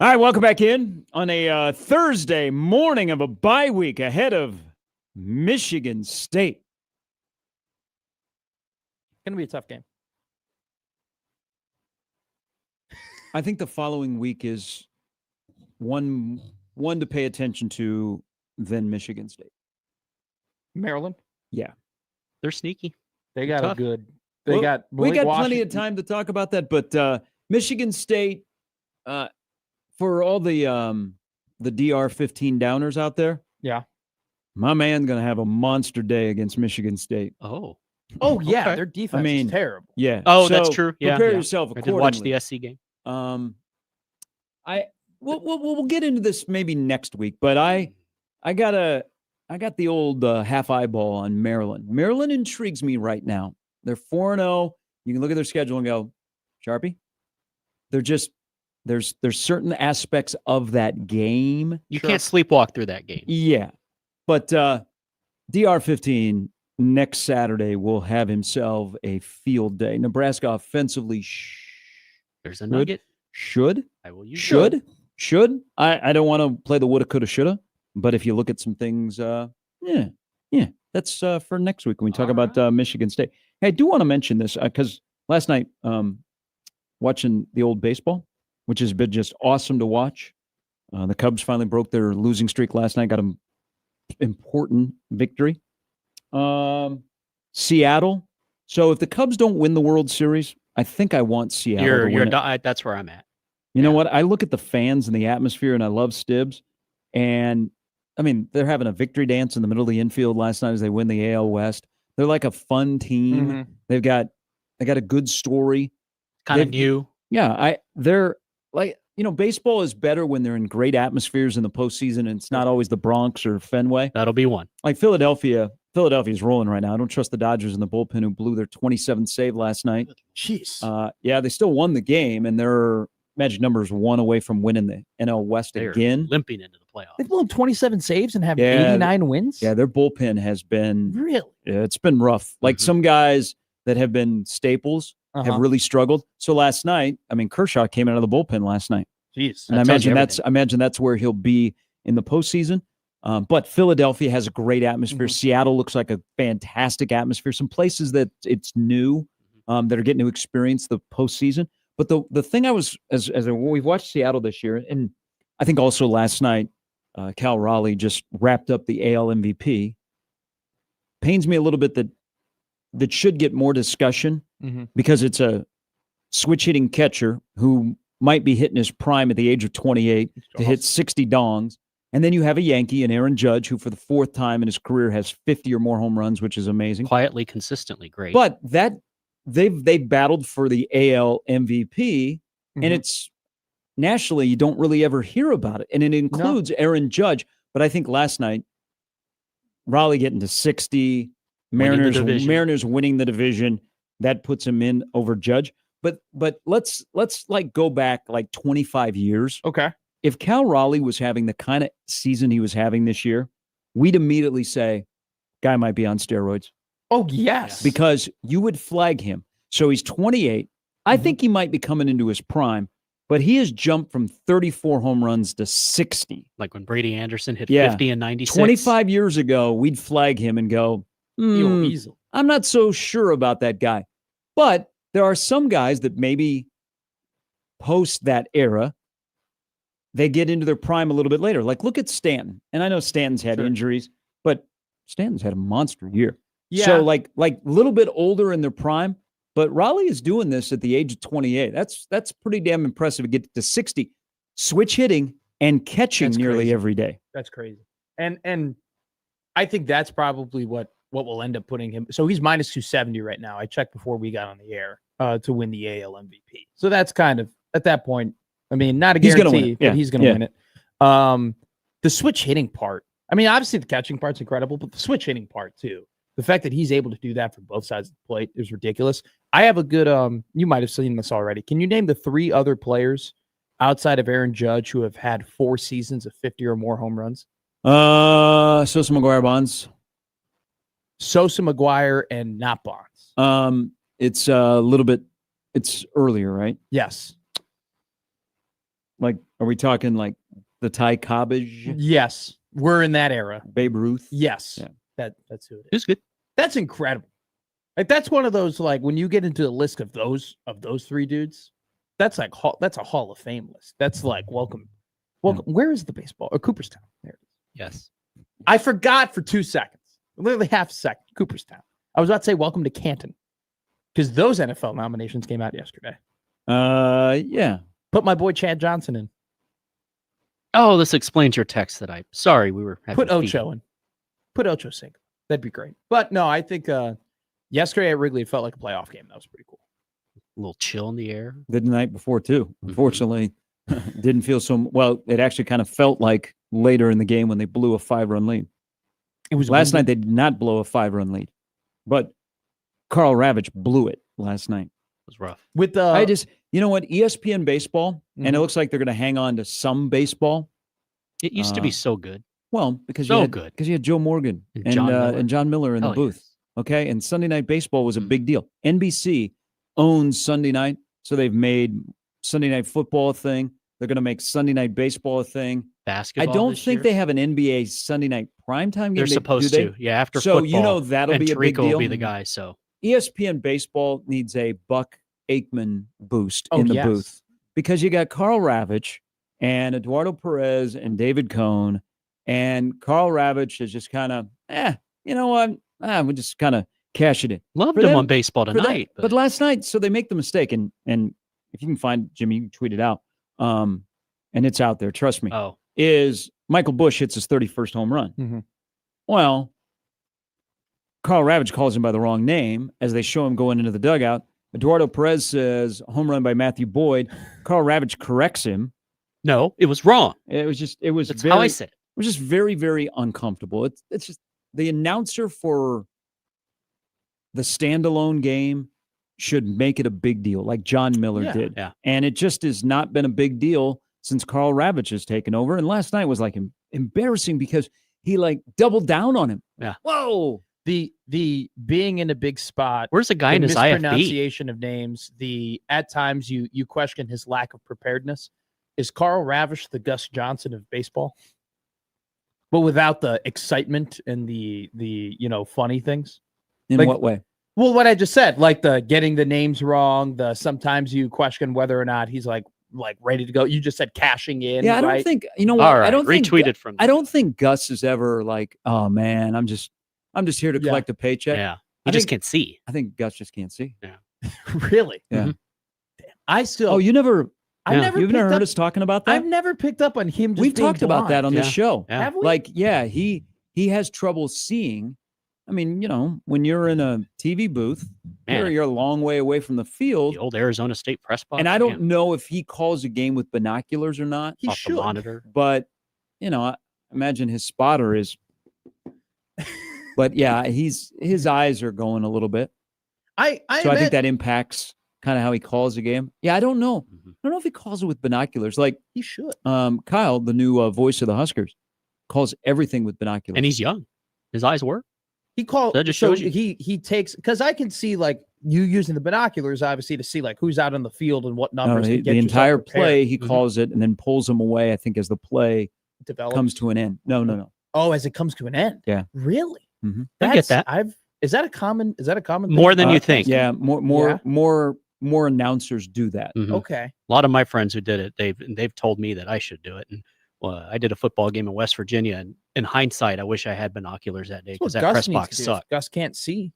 All right, welcome back in on a Thursday morning of a bye week ahead of Michigan State. Gonna be a tough game. I think the following week is one to pay attention to than Michigan State. Maryland, They're sneaky. they got Tough. a good. They Well, got. we got plenty of Washington- time to talk about that, but Michigan State, for all the DR15 downers out there, Yeah. my man's gonna have a monster day against Michigan State. Oh. Oh yeah, Okay. their defense mean, is terrible. Yeah. Oh, that's so true. Yeah. Prepare yeah. yourself I accordingly. did watch the SC game. We'll get into this maybe next week, but I got the old half eyeball on Maryland. Maryland intrigues me right now. They're 4-0. You can look at their schedule and go, Sharpie. They're just there's certain aspects of that game. You can't sleepwalk through that game. Yeah, but DR15 next Saturday will have himself a field day. Nebraska offensively There's a nugget. should. I will use Should. I don't want to play the woulda, coulda, shoulda, but if you look at some things, that's for next week when we talk All about Michigan State. Hey, I do want to mention this because last night, watching the old baseball, which has been just awesome to watch. The Cubs finally broke their losing streak last night, got an important victory. Seattle. So if the Cubs don't win the World Series, I think I want Seattle to win it. That's where I'm at. You know Yeah. what? I look at the fans and the atmosphere, and I love Stibbs. And I mean, they're having a victory dance in the middle of the infield last night as they win the AL West. They're like a fun team. Mhm. They got a good story. Kind of They've- new. Yeah, they're like, baseball is better when they're in great atmospheres in the postseason, and it's not always the Bronx or Fenway. That'll be one. Like Philadelphia's rolling right now. I don't trust the Dodgers in the bullpen who blew their 27th save last night. Jeez. Yeah, they still won the game, and their magic number is 1 away from winning the NL West They're again. limping into the playoffs. They've blown 27 saves and have Yeah, 89 wins. Yeah, their bullpen has been Really? it's been rough. Like Mhm. some guys that have been staples Uh-huh. have really struggled. So last night, I mean, Kershaw came out of the bullpen last night, Jeez. and That tells you I imagine that's where he'll be in the postseason. But Philadelphia has a great atmosphere. Mhm. Seattle looks like a fantastic atmosphere. Some places that it's new that are getting to experience the postseason. But the thing I was as we've watched Seattle this year, and I think also last night, Cal Raleigh just wrapped up the AL MVP. Pains me a little bit that should get more discussion Mhm. because it's a switch hitting catcher who might be hitting his prime at the age of 28 to hit 60 dongs. And then you have a Yankee and Aaron Judge, who for the 4th time in his career has 50 or more home runs, which is amazing. Quietly, consistently great. But that they've battled for the AL MVP, Mhm. and it's nationally you don't really ever hear about it, and it includes Aaron Judge. But I think last night, Raleigh getting to 60, Winning the division. Mariners winning the division, that puts him in over Judge. But let's like go back like 25 years. Okay. If Cal Raleigh was having the kind of season he was having this year, we'd immediately say, guy might be on steroids. Oh, yes. Because you would flag him. So he's 28. I Mhm. think he might be coming into his prime, but he has jumpped from 34 home runs to 60. like when Brady Anderson hit Yeah. 50 and 96. 25 years ago, we'd flag him and go, You'll easily. I'm not so sure about that guy. But there are some guys that maybe post that era, they get into their prime a little bit later. Like look at Stanton. And I know Stanton's had Sure. injuries, but Stanton's had a monster year. Yeah. So like a little bit older in their prime, but Raleigh is doing this at the age of 28. That's pretty damn impressive to get to 60, switch hitting and catching That's nearly crazy. every day. That's crazy. And I think that's probably what will end up putting him. So he's minus 270 right now. I checked before we got on the air to win the AL MVP. So that's kind of at that point. I mean, not a He's gonna win guarantee, it. Yeah. but he's going to Yeah. win it. The switch hitting part. I mean, obviously the catching part's incredible, but the switch hitting part too. The fact that he's able to do that from both sides of the plate is ridiculous. I have a good. You might have seen this already. Can you name the 3 other players outside of Aaron Judge who have had 4 seasons of 50 or more home runs? Sosa, McGuire, Bonds. Sosa, McGuire, and not Bonds. It's a little bit. It's earlier, right? Yes. Like, are we talking like the Ty Cobbage, Yes, we're in that era. Babe Ruth? Yes, Yeah. that's who it is. It was good. That's incredible. Like that's one of those like when you get into the list of those three dudes, that's like that's a Hall of Fame list. That's like welcome. Where is the baseball? Or Cooperstown. There it is. Yes. I forgot for 2 seconds, literally half a second. Cooperstown. I was about to say welcome to Canton because those NFL nominations came out yesterday. Yeah. Put my boy Chad Johnson in. Oh, this explains your text that sorry, we were having Put fever. Ocho in. Put Ocho Cinco. That'd be great. But no, I think yesterday at Wrigley it felt like a playoff game. That was pretty cool. A little chill in the air. The night before too. Unfortunately, didn't feel so well. It actually kind of felt like later in the game when they blew a 5-run lead. It was Last night windy. they did not blow a 5-run lead, but Carl Ravitch blew it last night. It was rough. with the I just, you know what, ESPN baseball, and it Mhm. looks like they're going to hang on to some baseball. It used to be so good. Well, because So you had, good. because you had Joe Morgan And and John Miller. and John Miller in Hell the booth. yes. Okay, and Sunday Night Baseball was a Mhm. big deal. NBC owns Sunday night, so they've made Sunday Night Football a thing. They're going to make Sunday Night Baseball a thing. I Basketball. don't this think year? they have an NBA Sunday Night primetime game. They're Do supposed they? to. Yeah, after So football. you know that'll and be a big Tirico will deal. be the guy. So ESPN Baseball needs a Buck Aikman boost Oh, in the yes. booth because you got Carl Ravitch and Eduardo Perez and David Cohn, and Carl Ravitch is just kind of, you know what? We'll just kind of cash it in. loved For him them- on baseball For that- tonight. but last night, so they make the mistake, and if you can find Jimmy, you can tweet it out, and it's out there. Trust me. oh, Is Michael Busch hits his 31st home run? Mhm. Well, Carl Ravitch calls him by the wrong name as they show him going into the dugout. Eduardo Perez says home run by Matthew Boyd. Carl Ravitch corrects him. no, it was wrong. It was That's very, how I said it. it was just very, very uncomfortable. It's just the announcer for the standalone game should make it a big deal, like John Miller Yeah. did. Yeah. And it just has not been a big deal since Carl Ravitch has taken over. And last night was like embarrassing because he like doubled down on him. Yeah. Whoa. the being in a big spot, Where's the guy the in his IFB? mispronunciation of names, the at times you question his lack of preparedness. Is Carl Ravitch the Gus Johnson of baseball? But without the excitement and the funny things. In Like- what way? Well, what I just said, like the getting the names wrong, the sometimes you question whether or not he's like ready to go. You just said cashing in. Yeah, I don't right? think, you know what? All right, I don't think retweeted from. I don't think Gus is ever like, oh man, I'm just here to Yeah. collect a paycheck. Yeah, I you just think- can't see. I think Gus just can't see. Really. Yeah. Mhm. I still. Oh, you've never Yeah. you've never picked heard up- us talking about that? I've never picked up on him. Just We've being talked about that blind. on this Yeah. show. Yeah. Have we? Like, yeah, he has trouble seeing. I mean, when you're in a TV booth, Man, you're a long way away from the field. the old Arizona State press box. And I don't man, know if he calls a game with binoculars or not, he off should. the monitor. but I imagine his spotter is. But yeah, his eyes are going a little bit. I So I think admit that impacts kind of how he calls a game. Yeah, I don't know. Mhm. I don't know if he calls it with binoculars. Like he should. Kyle, the new voice of the Huskers, calls everything with binoculars. And he's young. His eyes work. He called. That just so shows you. he takes because I can see like you using the binoculars obviously to see like who's out on the field and what No, numbers. to the get yourself entire prepared, play, he Mhm. calls it and then pulls them away. I think as the play develops. comes to an end. No. Oh, as it comes to an end. Yeah. Really? Mhm. I get that. Is that a common? thing? More than you think. Yeah, Yeah. more announcers do that. Mhm. Okay. A lot of my friends who did it, they've told me that I should do it. And I did a football game in West Virginia, and in hindsight, I wish I had binoculars that day That's because what that Gus press needs box to do. sucked. Gus can't see.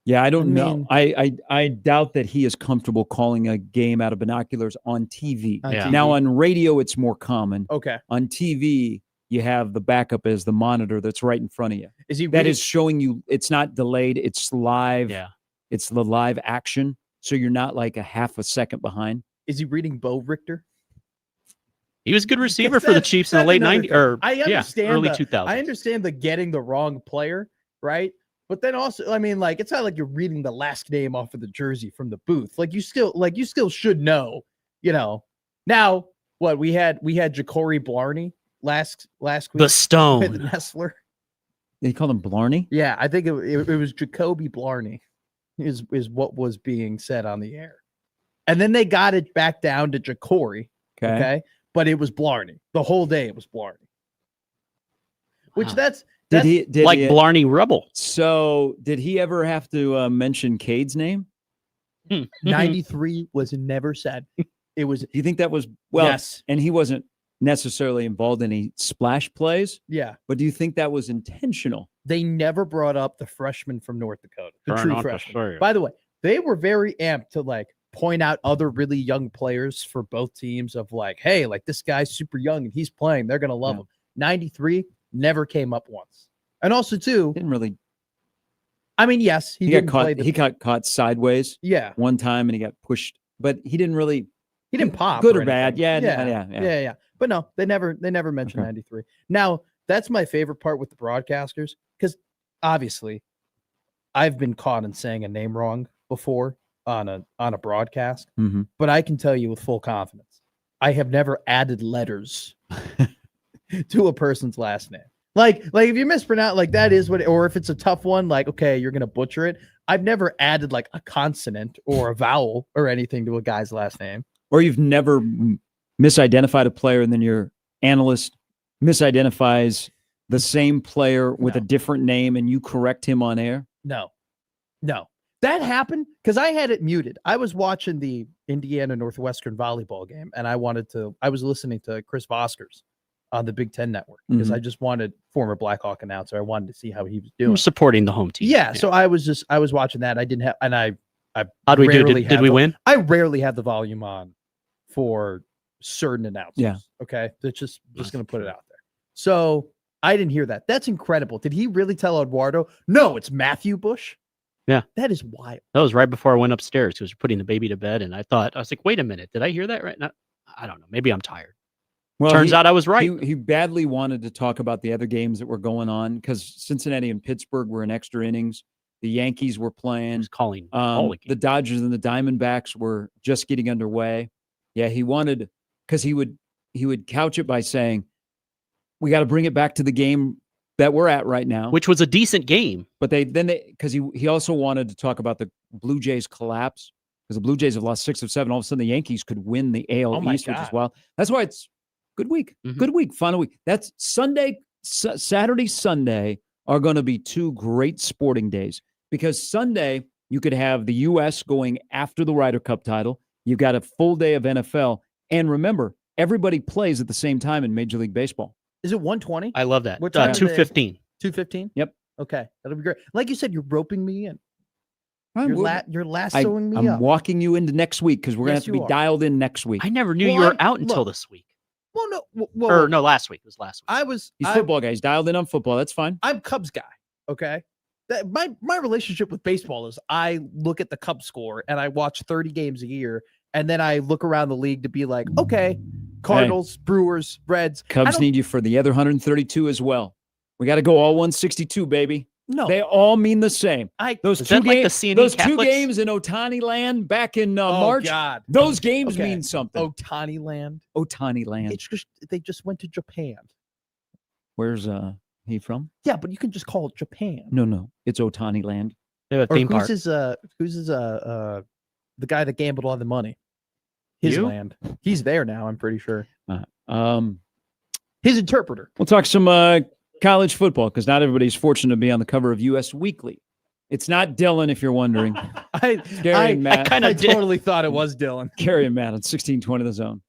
Yeah, I don't I know. mean- I doubt that he is comfortable calling a game out of binoculars on TV. On Yeah. TV. Now on radio, it's more common. Okay. On TV, you have the backup as the monitor that's right in front of you. Is he? That reading- is showing you. It's not delayed. It's live. Yeah. It's the live action. So you're not like a half a second behind. Is he reading Bo Richter? He was a good receiver for the That's- Chiefs in the that's late another 90s thing. or I understand early the- 2000s. I understand the getting the wrong player, right? But then also, I mean, like it's not like you're reading the last name off of the jersey from the booth. Like you still should know, Now, what we had Ja'Cory Blarney last week The with Stone. Nestler. They call him Blarney. Yeah, I think it was Jacoby Blarney is what was being said on the air. And then they got it back down to Ja'Cory. Okay. But it was Blarney. The whole day it was Blarney. Which Wow. that's Did like he, Blarney Rubble. So did he ever have to mention Cade's name? 93 was never said. It was Do you think that was well? yes. And he wasn't necessarily involved in any splash plays, Yeah. but do you think that was intentional? They never brought up the freshman from North Dakota, the Try true not to freshman. say it. By the way, they were very amped to like point out other really young players for both teams of like, hey, like this guy's super young and he's playing. They're gonna love Yeah. him. 93 never came up once. And also too, Didn't really. I mean, yes, He didn't got caught. play the He got caught sideways yeah, one time, and he got pushed. But he didn't really. he didn't pop. Good or or bad? anything. Yeah. But no, they never mentioned Okay. 93. Now, that's my favorite part with the broadcasters, because obviously I've been caught in saying a name wrong before on a broadcast, Mm-hmm. but I can tell you with full confidence, I have never added letters to a person's last name. Like if you mispronounce, like that is what, or if it's a tough one, like, okay, you're gonna butcher it. I've never added like a consonant or a vowel or anything to a guy's last name. Or you've never misidentified a player, and then your analyst misidentifies the same player with a No. different name, and you correct him on air. No. That happened because I had it muted. I was watching the Indiana Northwestern volleyball game, and I was listening to Chris Voskers on the Big Ten Network because I just wanted, former Blackhawk announcer, I wanted to see how he was doing. I'm supporting the home team. Yeah, so I was watching that. I didn't have, and I How'd we do? rarely Did have we the- win? I rarely have the volume on for certain announcers. Yeah. Okay. That's just going to put it out there. So I didn't hear that. That's incredible. Did he really tell Eduardo? No, it's Matthew Bush. Yeah. That is wild. That was right before I went upstairs. He was putting the baby to bed, and I was like, wait a minute, did I hear that right now? I don't know. Maybe I'm tired. Well, Turns out I was right. He badly wanted to talk about the other games that were going on because Cincinnati and Pittsburgh were in extra innings. The Yankees were I playing. was calling all the The games. Dodgers and the Diamondbacks were just getting underway. Yeah, he wanted, because he would couch it by saying, "We got to bring it back to the game that we're at right now." Which was a decent game. But because he also wanted to talk about the Blue Jays collapse, because the Blue Jays have lost 6 of 7. All of a sudden, the Yankees could win the AL Oh my East, which is God. wild. That's why it's good week. Mhm. Good week, final week. That's Sunday, Saturday, Sunday are going to be 2 great sporting days, because Sunday you could have the U.S. going after the Ryder Cup title. You've got a full day of NFL, and remember, everybody plays at the same time in Major League Baseball. Is it 120? I love that. What time is it? 2:15. 215? Yep. Okay. That'll be great. Like you said, you're roping me in. We'll- You're lassoing me I'm up. walking you into next week because we're going Yes, to have to you be are. dialed in next week. I never knew Well, you were I- out until look. this week. Well, no. Or no, last week. It was last week. I was. He's a I'm- football guy. He's dialed in on football. That's fine. I'm Cubs guy. Okay. My relationship with baseball is I look at the Cubs score and I watch 30 games a year, and then I look around the league to be like, okay, Cardinals, Brewers, Reds. I Cubs don't- need you for the other 132 as well. We got to go all 162, baby. no. They all mean the same. Those Is two that like the games, C&E those two Catholics? games in Otani Land back in oh March. God, Those games Okay. mean something. Otani Land. Otani Land. It's just they just went to Japan. Where's he from? Yeah, but you can just call it Japan. No, it's Otani Land. They have a Or theme park. who's his the guy that gambled all the money? His You? land. He's there now. I'm pretty sure. We'll His interpreter. talk some college football because not everybody's fortunate to be on the cover of U.S. Weekly. It's not Dylan, if you're wondering. Gary and Matt. kinda I did. totally thought it was Dylan. Gary and Matt on 1620 The Zone.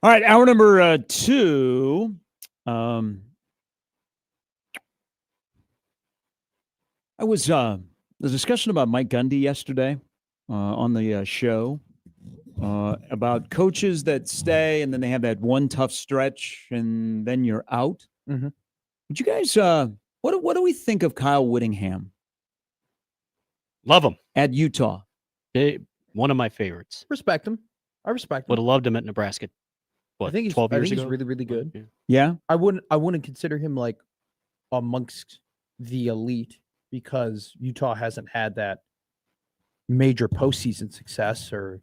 All right, hour number 2. I was the discussion about Mike Gundy yesterday on the show about coaches that stay and then they have that one tough stretch and then you're out. Mhm. Would you guys what do we think of Kyle Whittingham Love him. at Utah? One of my favorites. Respect him. I respect him. Would have loved him at Nebraska. What, I think he's 12 I years think ago? he's really, really good. Yeah. Yeah. I wouldn't consider him like amongst the elite because Utah hasn't had that major postseason success or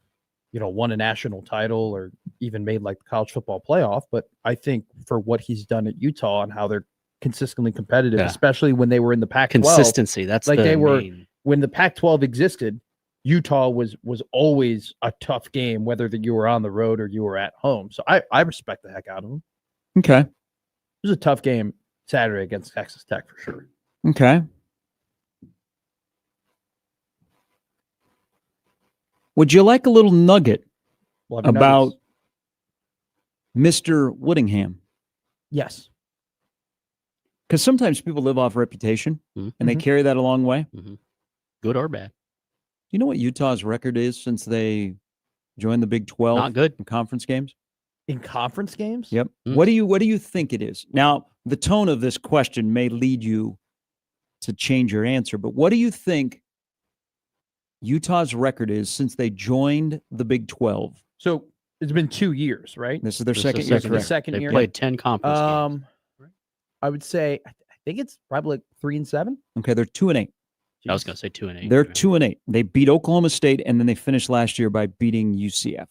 won a national title or even made like the college football playoff. But I think for what he's done at Utah and how they're consistently competitive, Yeah. especially when they were in the Pac-12, Consistency. That's like the they were- main- when the Pac-12 existed, Utah was always a tough game, whether that you were on the road or you were at home. So I respect the heck out of him. Okay. It was a tough game Saturday against Texas Tech for sure. Okay. Would you like a little nugget Love your about nuggets. Mr. Whittingham? Yes. Because sometimes people live off reputation Mhm. and they Mhm. carry that a long way. Good or bad. You know what Utah's record is since they joined the Big 12 Not good. in conference games? In conference games? Yep. Mm. What do you think it is? Now, the tone of this question may lead you to change your answer, but what do you think Utah's record is since they joined the Big 12? So it's been 2 years, right? This is their This is second the year. second correct? year. Second They year. played 10 conference games. Um, I would say I think it's probably like 3-7. Okay, they're 2-8. I was going to say 2-8. They're 2-8. They beat Oklahoma State, and then they finished last year by beating UCF.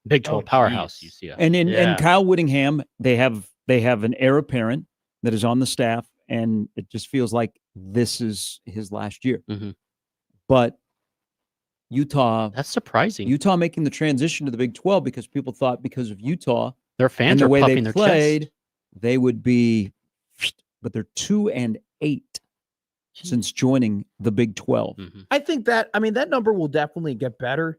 Big 12 Oh, powerhouse, geez. UCF. And Yeah. Kyle Whittingham, they have an heir apparent that is on the staff, and it just feels like this is his last year. Mhm. But Utah That's surprising. Utah making the transition to the Big 12 because people thought because of Utah Their and fans the are way puffing they their played, chest. they would be, but they're 2-8 since joining the Big 12. Mhm. I think that that number will definitely get better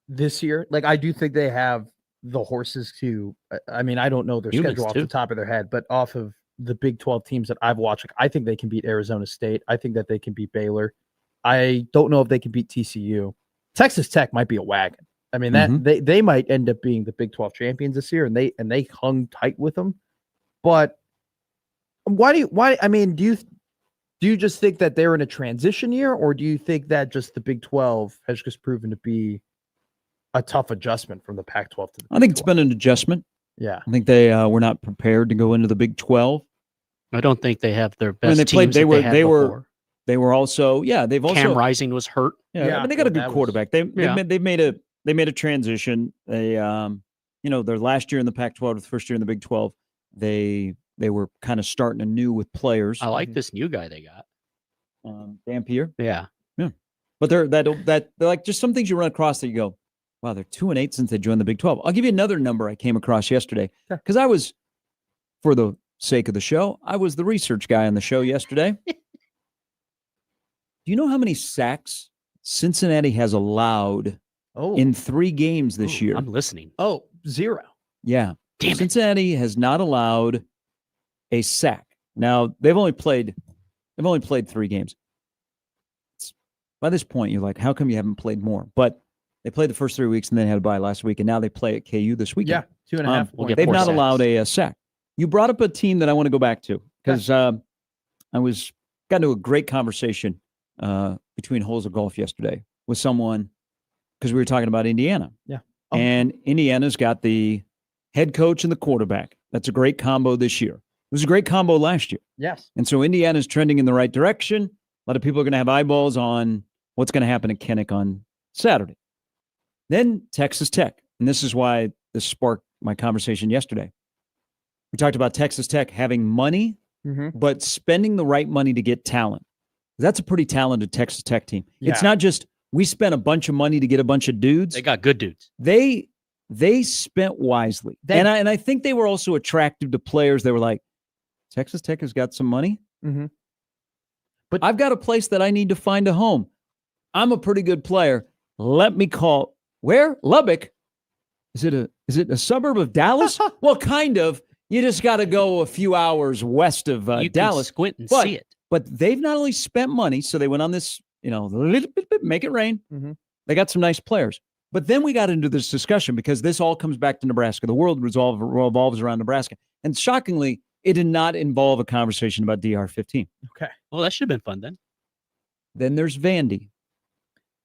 this year. Like I do think they have the horses to I don't know their Humans, schedule off too. the top of their head, but off of the Big 12 teams that I've watched, like, I think they can beat Arizona State. I think that they can beat Baylor. I don't know if they can beat TCU. Texas Tech might be a wagon. I mean that they might end up being the Big 12 champions this year, and they hung tight with them. But do you just think that they're in a transition year, or do you think that just the Big 12 has just proven to be a tough adjustment from the Pac-12 to the Big I think it's 12? been an adjustment. Yeah. I think they were not prepared to go into the Big 12. I don't think they have their best I mean, they played. teams They that were. had They were. before. They were also. Yeah, they've also. Cam Rising was hurt. Yeah, I Yeah, mean, they got a that good was- quarterback. They Yeah. made a transition. They their last year in the Pac-12, the first year in the Big 12, they were kind of starting anew with players. I like this new guy they got. Dampier, Yeah. but they're like just some things you run across that you go, wow, they're 2-8 since they joined the Big 12. I'll give you another number I came across yesterday Sure. because I was, for the sake of the show, I was the research guy on the show yesterday. Do you know how many sacks Cincinnati has allowed Oh, in 3 games this Ooh, year? I'm listening. 0. Yeah. Damn it. Cincinnati has not allowed a sack. Now, they've only played 3 games. By this point, you're like, how come you haven't played more? But they played the first 3 weeks and then had a bye last week, and now they play at KU this weekend. Yeah, 2.5 we'll points. get They've 4 not sacks. allowed a sack. You brought up a team that I want to go back to because I got into a great conversation between holes of golf yesterday with someone because we were talking about Indiana. Yeah. Oh. And Indiana's got the head coach and the quarterback. That's a great combo this year. It was a great combo last year. Yes. And so Indiana's trending in the right direction. A lot of people are going to have eyeballs on what's going to happen at Kinnick on Saturday. Then Texas Tech. And this is why this sparked my conversation yesterday. We talked about Texas Tech having money, Mm-hmm. but spending the right money to get talent. That's a pretty talented Texas Tech team. It's Yeah. not just we spent a bunch of money to get a bunch of dudes. They got good dudes. They spent wisely. And I think they were also attractive to players that were like, Texas Tech has got some money. Mm-hmm. But I've got a place that I need to find a home. I'm a pretty good player. Let me call where? Lubbock. Is it a suburb of Dallas? Well, kind of. You just got to go a few hours west of you can Dallas. squint and but- see it. But they've not only spent money, so they went on this, little bit, make it rain. Mhm. They got some nice players. But then we got into this discussion because this all comes back to Nebraska. The world revolves around Nebraska. And shockingly, it did not involve a conversation about DR15. Okay. Well, that should have been fun then. Then there's Vandy.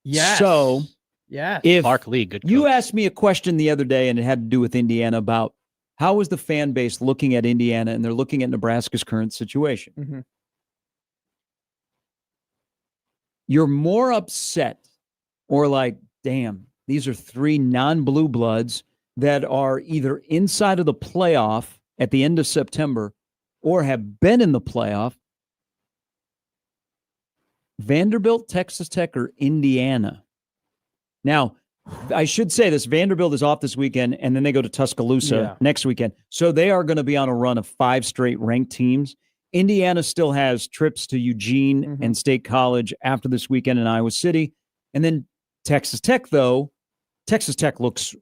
Yes. So, yes. If Clark Lee, good. you coach. asked me a question the other day, and it had to do with Indiana about how is the fan base looking at Indiana, and they're looking at Nebraska's current situation. Mhm. You're more upset or like, damn, these are three non-blue bloods that are either inside of the playoff at the end of September or have been in the playoff. Vanderbilt, Texas Tech, or Indiana. Now, I should say this, Vanderbilt is off this weekend, and then they go to Tuscaloosa next weekend. So they are going to be on a run of 5 straight ranked teams. Indiana still has trips to Eugene and State College after this weekend in Iowa City. And then Texas Tech, though, Texas Tech looks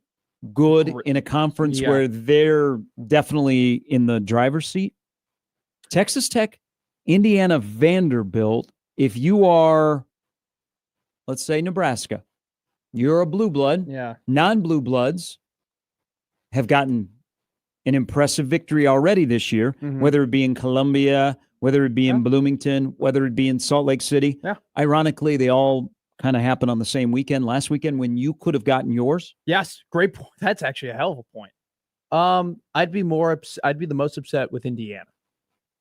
good in a conference where they're definitely in the driver's seat. Texas Tech, Indiana, Vanderbilt. If you are, let's say, Nebraska, you're a blue blood. Yeah. Non-blue bloods have gotten an impressive victory already this year, whether it be in Columbia, whether it be in Bloomington, whether it be in Salt Lake City. Yeah. Ironically, they all kind of happened on the same weekend, last weekend, when you could have gotten yours. Yes. Great point. That's actually a hell of a point. I'd be the most upset with Indiana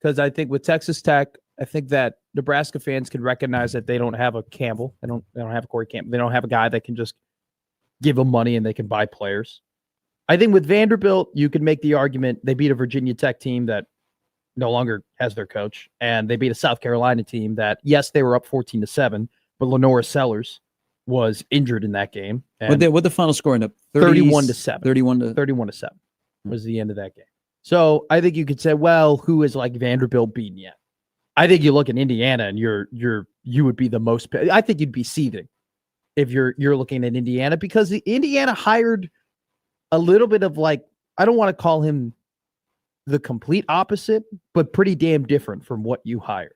because I think with Texas Tech, I think that Nebraska fans can recognize that they don't have a Campbell. They don't have a Corey Campbell. They don't have a guy that can just give them money and they can buy players. I think with Vanderbilt, you can make the argument they beat a Virginia Tech team that no longer has their coach, and they beat a South Carolina team that, yes, they were up 14-7, but Lenora Sellers was injured in that game. What the final score end up? 31-7. 31-7 was the end of that game. So I think you could say, well, who is like Vanderbilt beaten yet? I think you look at Indiana and you would be the most. I think you'd be seething if you're looking at Indiana because the Indiana hired a little bit of like, I don't want to call him the complete opposite, but pretty damn different from what you hired.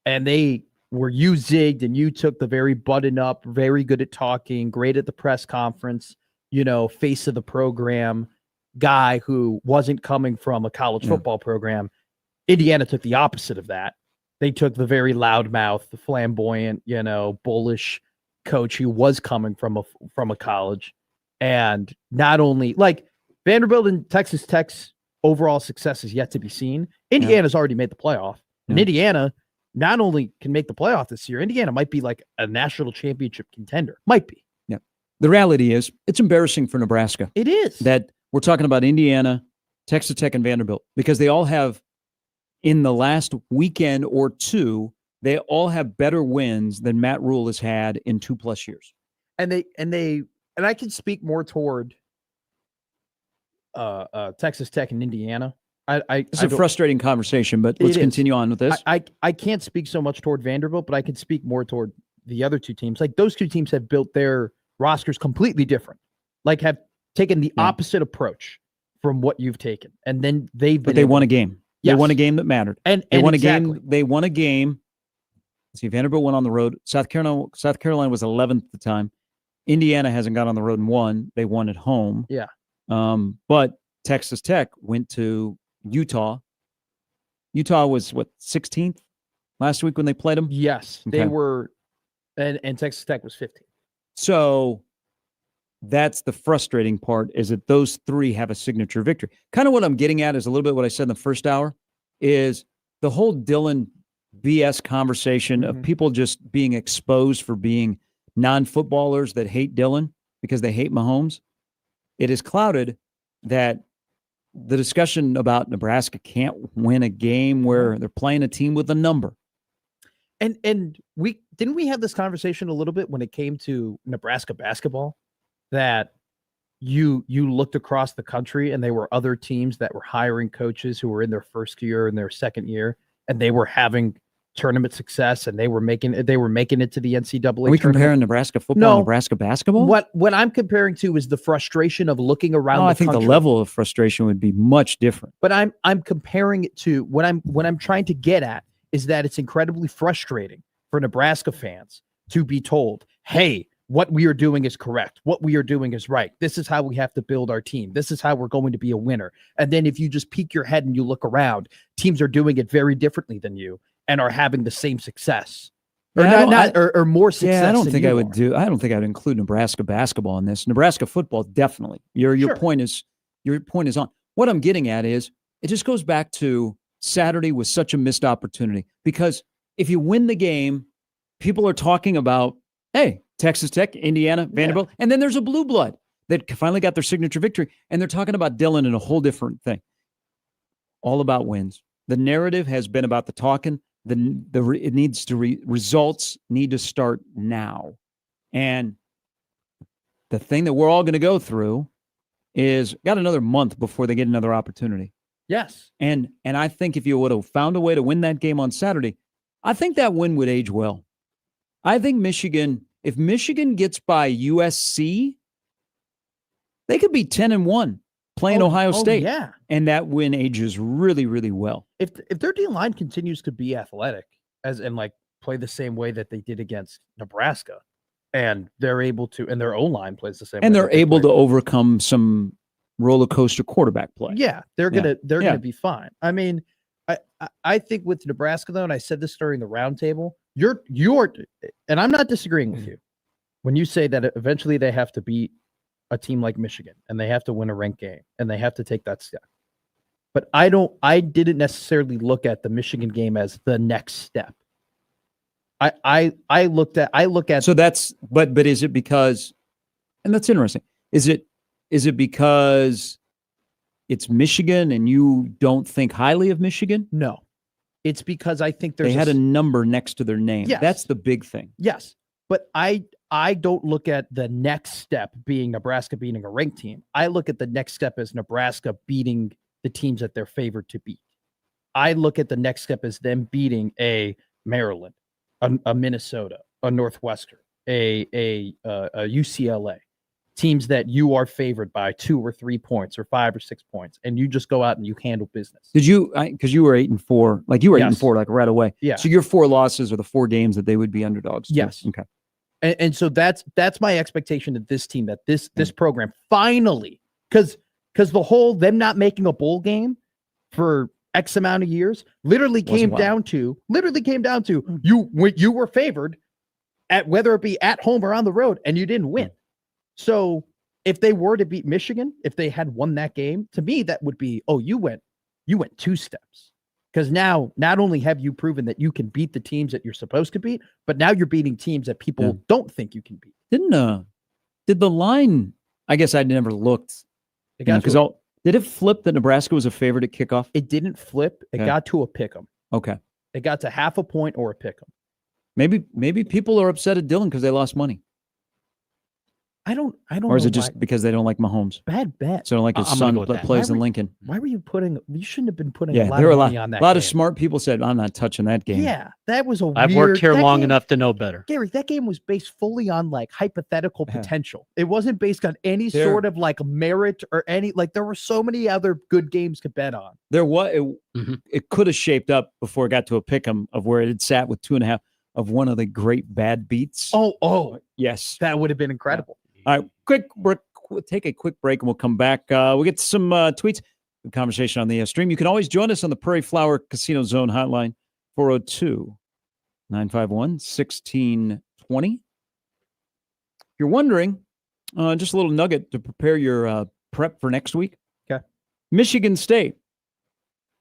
And you zigged and you took the very button up, very good at talking, great at the press conference, face of the program guy who wasn't coming from a college football program. Indiana took the opposite of that. They took the very loudmouth, the flamboyant, bullish coach who was coming from a college. And not only like Vanderbilt and Texas Tech's overall success is yet to be seen. Indiana's already made the playoff. And Indiana not only can make the playoff this year, Indiana might be like a national championship contender. Might be. Yeah. The reality is it's embarrassing for Nebraska. It is. That we're talking about Indiana, Texas Tech, and Vanderbilt because they all have, in the last weekend or two, they all have better wins than Matt Rule has had in 2+ years. And I can speak more toward Texas Tech and Indiana. It's a frustrating conversation, but let's continue on with this. I can't speak so much toward Vanderbilt, but I can speak more toward the other two teams. Like those two teams have built their rosters completely different, like have taken the opposite approach from what you've taken. And then they won a game. They won a game that mattered. And they won exactly. a game. They won a game. Let's see, Vanderbilt went on the road. South Carolina was 11th at the time. Indiana hasn't gone on the road and won. They won at home. Yeah. But Texas Tech went to Utah. Utah was 16th last week when they played them? Yes. Okay. They were, and Texas Tech was 15th. So that's the frustrating part, is that those three have a signature victory. Kind of what I'm getting at is a little bit what I said in the first hour, is the whole Dylan BS conversation of people just being exposed for being non-footballers that hate Dylan because they hate Mahomes. It is clouded that the discussion about Nebraska can't win a game where they're playing a team with a number. And we have this conversation a little bit when it came to Nebraska basketball, that you looked across the country and there were other teams that were hiring coaches who were in their first year and their second year, and they were having tournament success and they were making it to the NCAA Are we tournament. comparing Nebraska football No. and Nebraska basketball? What I'm comparing to is the frustration of looking around Oh, the I think country. the level of frustration would be much different. But I'm comparing it to what I'm trying to get at is that it's incredibly frustrating for Nebraska fans to be told, hey, what we are doing is correct. What we are doing is right. This is how we have to build our team. This is how we're going to be a winner. And then if you just peek your head and you look around, teams are doing it very differently than you and are having the same success. Or Yeah, I don't- not, or more success. Yeah, I don't than think you I would are. do. I don't think I would include Nebraska basketball in this. Nebraska football, definitely. Your Sure. point is on. What I'm getting at is it just goes back to Saturday was such a missed opportunity because if you win the game, people are talking about, hey, Texas Tech, Indiana, Vanderbilt, and then there's a blue blood that finally got their signature victory, and they're talking about Dillon in a whole different thing. All about wins. The narrative has been about the talking. It needs to results need to start now, and the thing that we're all going to go through is got another month before they get another opportunity. Yes. And I think if you would have found a way to win that game on Saturday, I think that win would age well. I think Michigan, if Michigan gets by USC, they could be 10-1 playing Ohio State. Yeah. And that win ages really, really well. If their D line continues to be athletic and like play the same way that they did against Nebraska, and they're able to, and their O line plays the same, And way they're that they able played. to overcome some roller coaster quarterback play. Yeah, they're Yeah. gonna be fine. I mean, I think with Nebraska though, and I said this during the roundtable, you're, and I'm not disagreeing with you when you say that eventually they have to beat a team like Michigan and they have to win a ranked game and they have to take that step. But I didn't necessarily look at the Michigan game as the next step. I look at So that's but is it because, and that's interesting. Is it because it's Michigan and you don't think highly of Michigan? no. It's because I think there's They had a number next to their name. Yes. That's the big thing. yes, but I don't look at the next step being Nebraska beating a ranked team. I look at the next step as Nebraska beating the teams that they're favored to beat. I look at the next step as them beating a Maryland, a Minnesota, a Northwestern, a UCLA, teams that you are favored by 2 or 3 points or 5 or 6 points, and you just go out and you handle business. Did you? Because you were 8-4, like you were Yes. 8-4, like right away. Yeah. So your 4 losses are the 4 games that they would be underdogs. to. Yes. Okay. And so that's my expectation of this team, that this program finally, because the whole them not making a bowl game for X amount of years literally Wasn't came well. down to you were favored at whether it be at home or on the road, and you didn't win. So if they were to beat Michigan, if they had won that game, to me that would be, oh, you went 2 steps. Because now not only have you proven that you can beat the teams that you're supposed to beat, but now you're beating teams that people Yeah. don't think you can beat. Did the line? I guess I never looked. It got Because to did it flip that Nebraska was a favorite at kickoff? it didn't flip. It Okay. got to a pick 'em. Okay. It got to half a point or a pick 'em. Maybe people are upset at Dillon because they lost money, I don't or is know it just because they don't like Mahomes? bad bet. So like his I'm gonna son go with that. plays Why in were- Lincoln. Why were you putting? You shouldn't have been putting Yeah, a lot there were of a money lot. on that. A lot of game. smart people said, "I'm not touching that game." Yeah, that was a. I've weird, worked here that long game- enough to know better. Gary, that game was based fully on like hypothetical Yeah. potential. It wasn't based on any There- sort of like merit or any like. There were so many other good games to bet on. There was Mhm. it could have shaped up before it got to a pick'em of where it had sat with 2.5 of one of the great bad beats. Oh, yes. that would have been incredible. All right, take a quick break and we'll come back. We'll get some tweets, good conversation on the stream. You can always join us on the Prairie Flower Casino Zone hotline, 402-951-1620. If you're wondering, just a little nugget to prepare your prep for next week. Okay. Michigan State,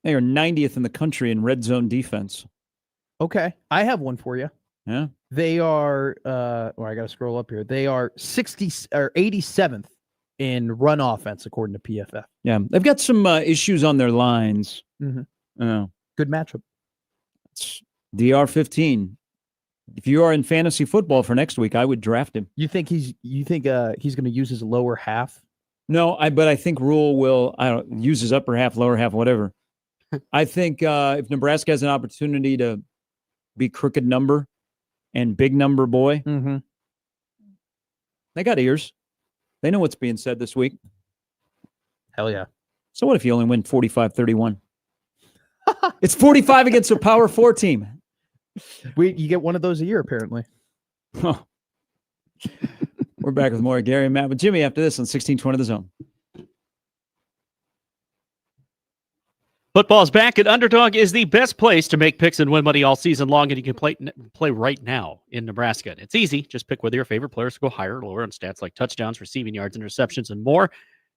they are 90th in the country in red zone defense. Okay, I have one for you. Yeah. They are. I got to scroll up here. They are 87th in run offense according to PFF. Yeah. They've got some issues on their lines. Mhm. Good Good matchup. It's DR15. If you are in fantasy football for next week, I would draft him. You think he's going to use his lower half? No, but I think Rule will use his upper half, lower half, whatever. I think if Nebraska has an opportunity to be crooked number and big number boy. Mm-hmm. They got ears. They know what's being said this week. Hell yeah. So what if you only win 45-31? It's 45 against a Power 4 team. You get one of those a year, apparently. Huh. We're back with more Gary and Matt with Jimmy after this on 1620 The Zone. Football's back, and Underdog is the best place to make picks and win money all season long, and you can play right now in Nebraska. It's easy. Just pick whether your favorite players go higher or lower on stats like touchdowns, receiving yards, interceptions, and more.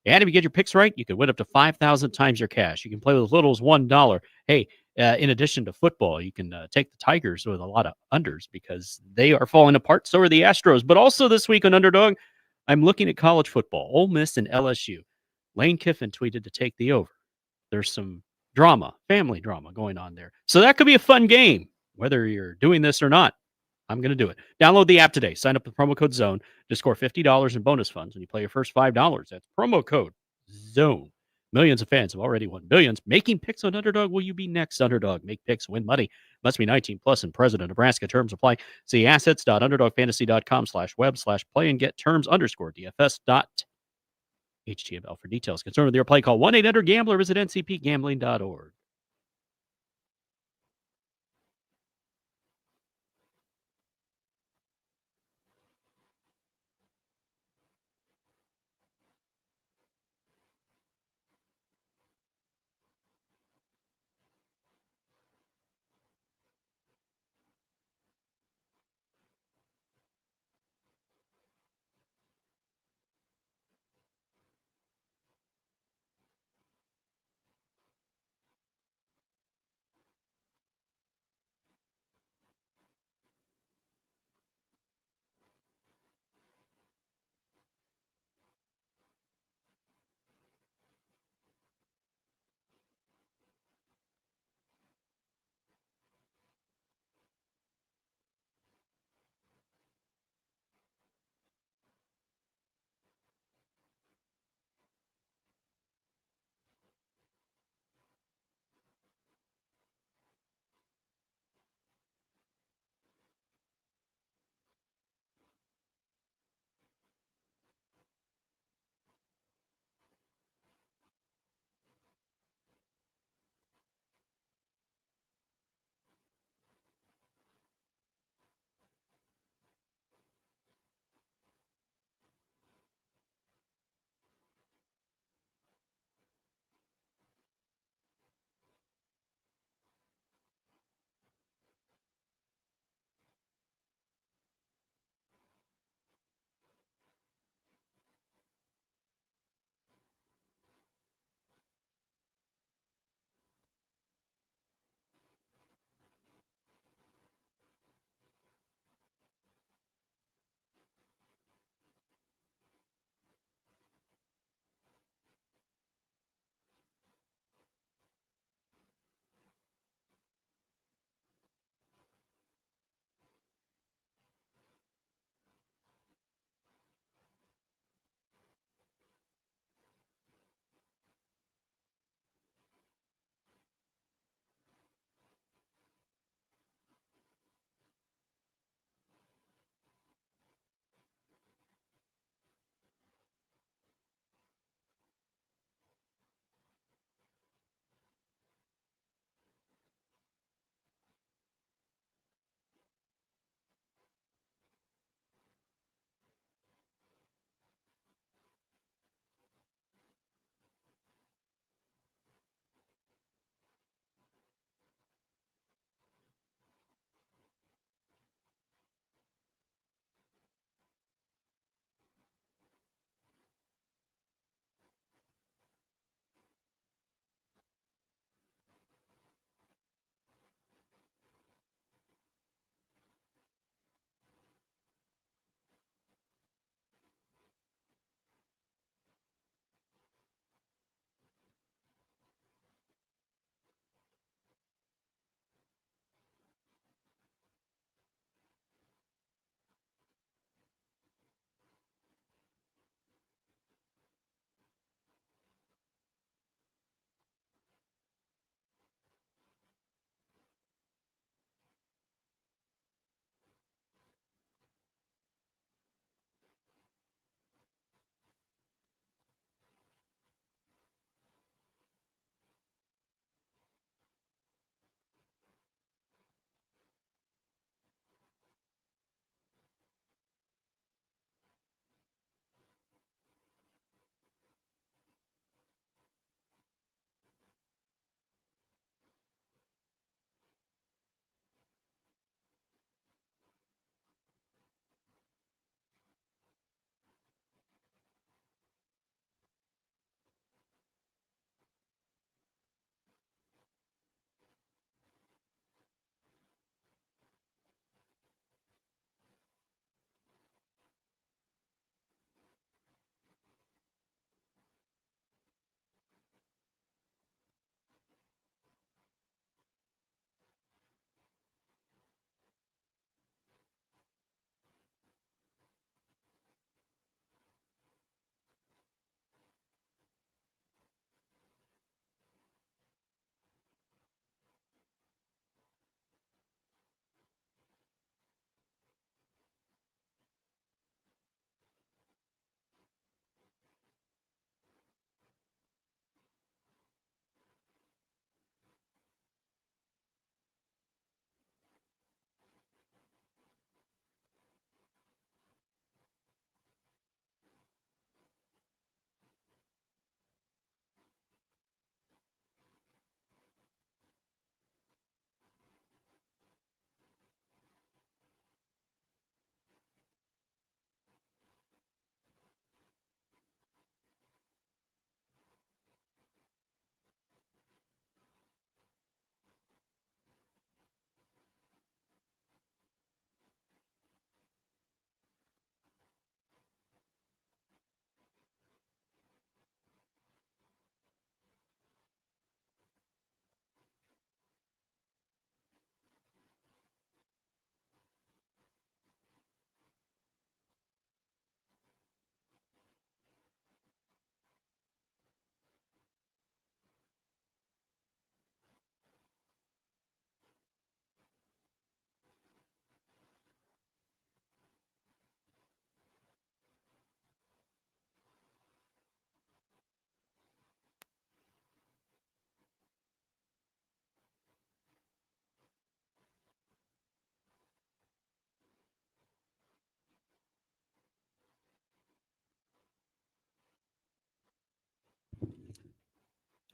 And if you get your picks right, you can win up to 5,000 times your cash. You can play with as little as $1. Hey, in addition to football, you can take the Tigers with a lot of unders because they are falling apart. So are the Astros. But also this week on Underdog, I'm looking at college football, Ole Miss and LSU. Lane Kiffin tweeted to take the over. There's some drama, family drama going on there. So that could be a fun game, whether you're doing this or not. I'm going to do it. Download the app today. Sign up with promo code ZONE to score $50 in bonus funds when you play your first $5. That's promo code ZONE. Millions of fans have already won billions. Making picks on Underdog. Will you be next? Underdog. Make picks, win money. Must be 19 plus and present in Nebraska. Terms apply. See assets.underdogfantasy.com/web/play and get terms _DFS.html for details. Concerned with your play, call 1-800-GAMBLER. Visit ncpgambling.org.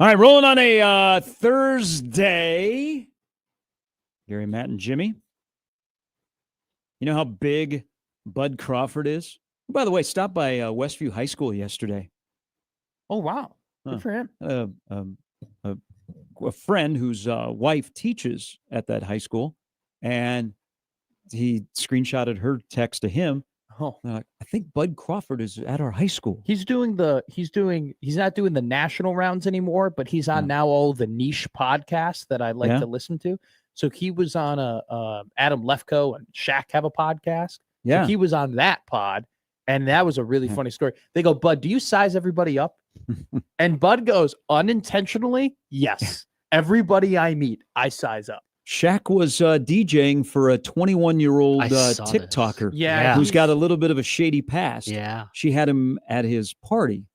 All right, rolling on a Thursday. Gary, Matt, and Jimmy. You know how big Bud Crawford is? By the way, stopped by Westview High School yesterday. Oh, wow. Huh. Good for him. A friend whose wife teaches at that high school, and he screenshotted her text to him. Oh, I think Bud Crawford is at our high school. he's not doing the national rounds anymore, but he's on now all the niche podcasts that I like Yeah. to listen to. So he was on Adam Lefko and Shaq have a podcast. Yeah. So he was on that pod, and that was a really funny story. They go, Bud, do you size everybody up? And Bud goes, unintentionally, yes. Everybody I meet, I size up. Shaq was DJing for a 21-year-old I saw this. TikToker Yeah, who's he's- got a little bit of a shady past. Yeah. She had him at his party.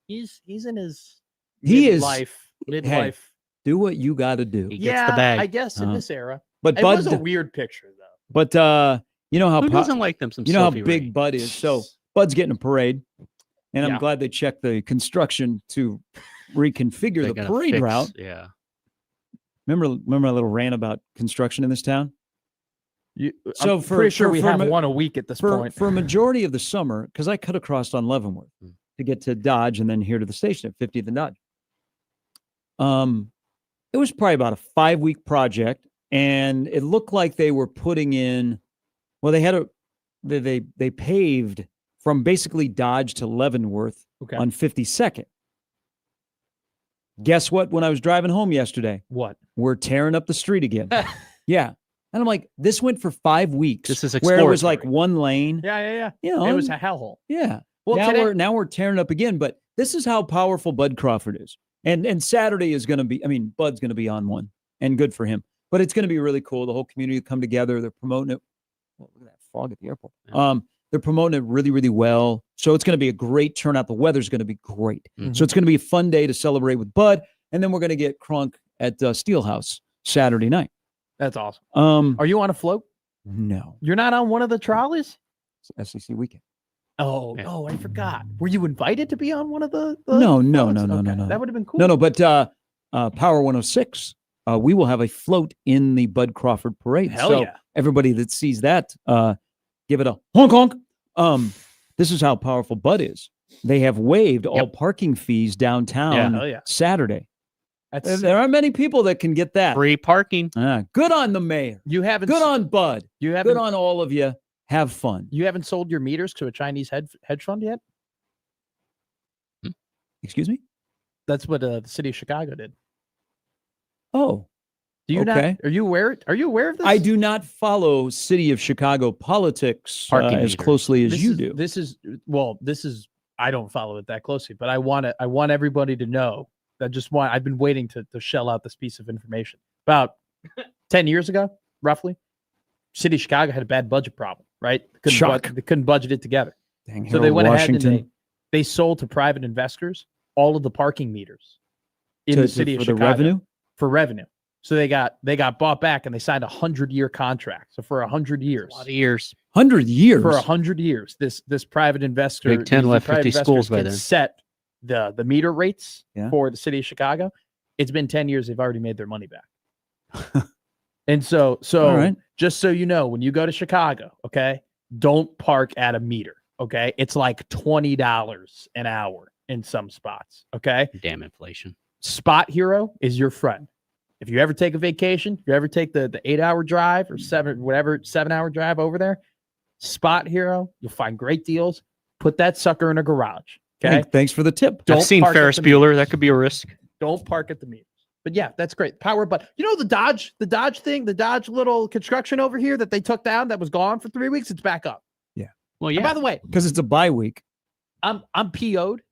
He's in his He is- midlife. Do what you got to do. He gets the bag. I guess in Uh-huh. this era. But It Bud, was a weird picture though. but you know how Who doesn't like them? Some you know how Sophie big Ray? Bud is. So Bud's getting a parade, and I'm Yeah. glad they checked the construction to reconfigure They the gotta parade fix- route. Yeah. Remember my little rant about construction in this town? So I'm for- pretty sure for- we for have ma- one a week at this point. For a majority of the summer, because I cut across on Leavenworth to get to Dodge and then here to the station at 50th and Dodge. It was probably about a 5-week project, and it looked like they were putting in. Well, they paved from basically Dodge to Leavenworth Okay. on 52nd. Guess what? When I was driving home yesterday, What? we're tearing up the street again. Yeah. And I'm like, this went for 5 weeks. This is where it was like exploratory. one lane. Yeah. You know, It was and- a hellhole. yeah. Well, now today, we're tearing up again, but this is how powerful Bud Crawford is. And Saturday is going to be, I mean, Bud's going to be on one, and good for him. But it's going to be really cool. The whole community will come together. They're promoting it. Oh, look at that fog at the airport. Yeah. They're promoting it really, really well. So it's going to be a great turnout. The weather's going to be great. Mhm. So it's going to be a fun day to celebrate with Bud. And then we're going to get crunk at Steelhouse Saturday night. that's awesome. Um, Are you on a float? no, You're not on one of the trolleys? it's SEC weekend. Oh, Yeah. no, I forgot. Were you invited to be on one of the No, no, floats? no, no, Okay, no, no. That would have been cool. No, but Power 106, we will have a float in the Bud Crawford parade. Hell so yeah. everybody that sees that, give it a honk honk. This is how powerful Bud is. They have waived all parking fees downtown Hell yeah. Saturday. That's There aren't many people that can get that. Free parking. Good on the mayor. you haven't Good on Bud. you Good haven't on all of you. Have fun. you haven't sold your meters to a Chinese hedge fund yet? Excuse me? That's what the city of Chicago did. Oh, Do you Okay. not? Are you aware of this? I do not follow city of Chicago politics Parking as meters. closely as This you is- do. This is I don't follow it that closely, but I want everybody to know that I've been waiting to shell out this piece of information. About 10 years ago, roughly, City of Chicago had a bad budget problem, right? Shock. They couldn't budget it together. Dang, So they Harold went Washington. ahead and they sold to private investors all of the parking meters in the city of for Chicago the revenue. for revenue. So they got bought back and they signed a 100-year contract. So for 100 years, A lot of years. 100 years. for 100 years, this private investor, Big Ten these left private 50 investors schools by can then. set the meter rates Yeah. for the city of Chicago. It's been 10 years. They've already made their money back. And so All right. just so you know, when you go to Chicago, okay, don't park at a meter. Okay. It's like $20 an hour in some spots. Okay. Damn inflation. Spot Hero is your friend. If you ever take a vacation, if you ever take the 8-hour drive or 7-hour drive over there, Spot Hero, you'll find great deals. Put that sucker in a garage. Okay. Thanks for the tip. Don't I've seen park at Ferris the Bueller. That could be a risk. Don't park at the meters. But yeah, that's great. Power, but you know the Dodge thing, the Dodge little construction over here that they took down that was gone for 3 weeks, it's back up. Well, And yeah. by the way, Because it's a bye week. I'm PO'd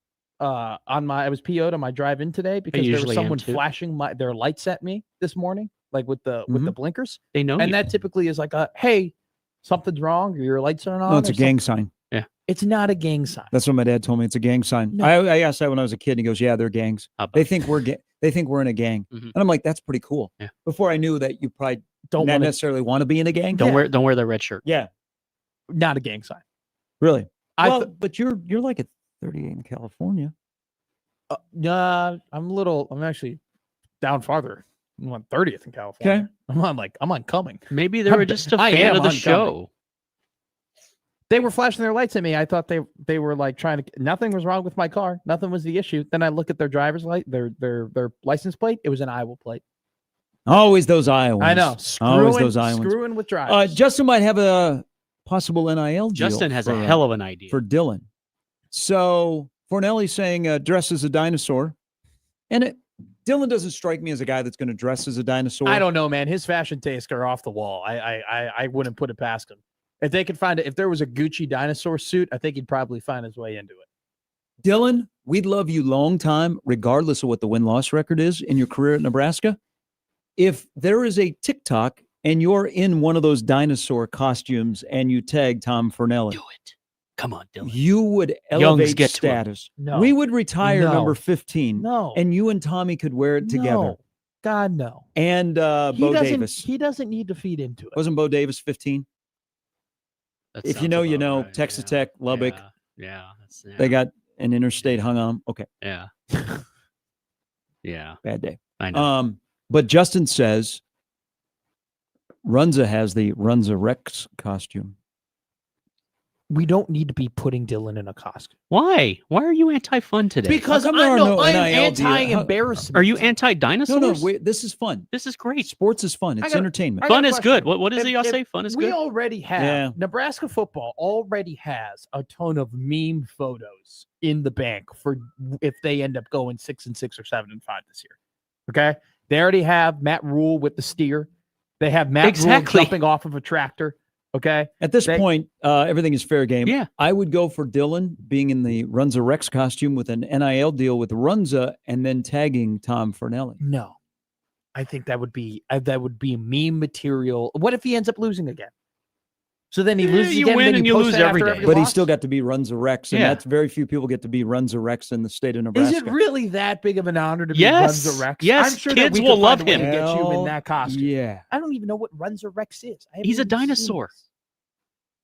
I was PO'd on my drive in today because there was usually am someone too. flashing their lights at me this morning, like with the blinkers. They know And you. that typically is like hey, something's wrong, or your lights aren't on. No, it's or a gang sign. It's not a gang sign. That's what my dad told me. It's a gang sign. No. I asked that when I was a kid. And he goes, "Yeah, they're gangs. How about They think we're they think we're in a gang." Mhm. And I'm like, "That's pretty cool." Yeah. Before I knew that you probably Don't not want to, necessarily want to be in a gang. Don't Yeah. wear the red shirt. Yeah, not a gang sign. really. I Well, th- but you're like at 38 in California. I'm actually down farther. I'm on 30th in California. Okay. I'm on coming. Maybe they were just a I fan am of the oncoming. show. They were flashing their lights at me. I thought they were like trying to. Nothing was wrong with my car. Nothing was the issue. Then I look at their driver's light, their license plate. It was an Iowa plate. Always those Iowans. I know. Always those Iowans. Screwing with drivers. Justin might have a possible NIL deal. Justin has for, a hell of an idea. for Dylan. So Fornelli's saying dress as a dinosaur, and Dylan doesn't strike me as a guy that's going to dress as a dinosaur. I don't know, man. His fashion tastes are off the wall. I wouldn't put it past him. If they could find it, if there was a Gucci dinosaur suit, I think he'd probably find his way into it. Dylan, we'd love you long time, regardless of what the win-loss record is in your career at Nebraska. If there is a TikTok and you're in one of those dinosaur costumes and you tag Tom Fornelli, Do it. Come on, Dylan. you would Youngs elevate get to him. status. No. We would retire No. number 15, No. and you and Tommy could wear it together. No. God, no. And Bo Davis. He doesn't need to feed into it. Wasn't Bo Davis 15? That If you sounds know, you about know. right. Texas Yeah. Tech, Lubbock. Yeah. That's, yeah. They got an interstate hung on. Okay, Yeah. Yeah. bad day. I know. But Justin says Runza has the Runza Rex costume. We don't need to be putting Dylan in a costume. Why? Why are you anti-fun today? Because How come there are no I'm NIL deal? anti-embarrassment. Are you anti-dinosaurs? This is fun. This is great. Sports is fun. I It's got- entertainment. I got Fun a is question. good. What is it y'all say? Fun is We good? already have Yeah. Nebraska football already has a ton of meme photos in the bank for if they end up going 6-6 or 7-5 this year. Okay, they already have Matt Rule with the steer. They have Matt Rule Exactly. jumping off of a tractor. Okay, At this They- point, everything is fair game. Yeah. I would go for Dylan being in the Runza Rex costume with an NIL deal with Runza and then tagging Tom Fornelli. no, I think that would be meme material. What if he ends up losing again? So then he Yeah, loses you again, win then and you you post lose that every after day. But loss? he's still got to be Runza Rex, and Yeah. that's very few people get to be Runza Rex in the state of Is Nebraska. it really that big of an honor to be Yes. Runza Rex? Yes. I'm sure Kids that we will could love find a way him. to get you in Hell, that costume. Yeah. I don't even know what Runza Rex is. I haven't He's a even seen dinosaur. this.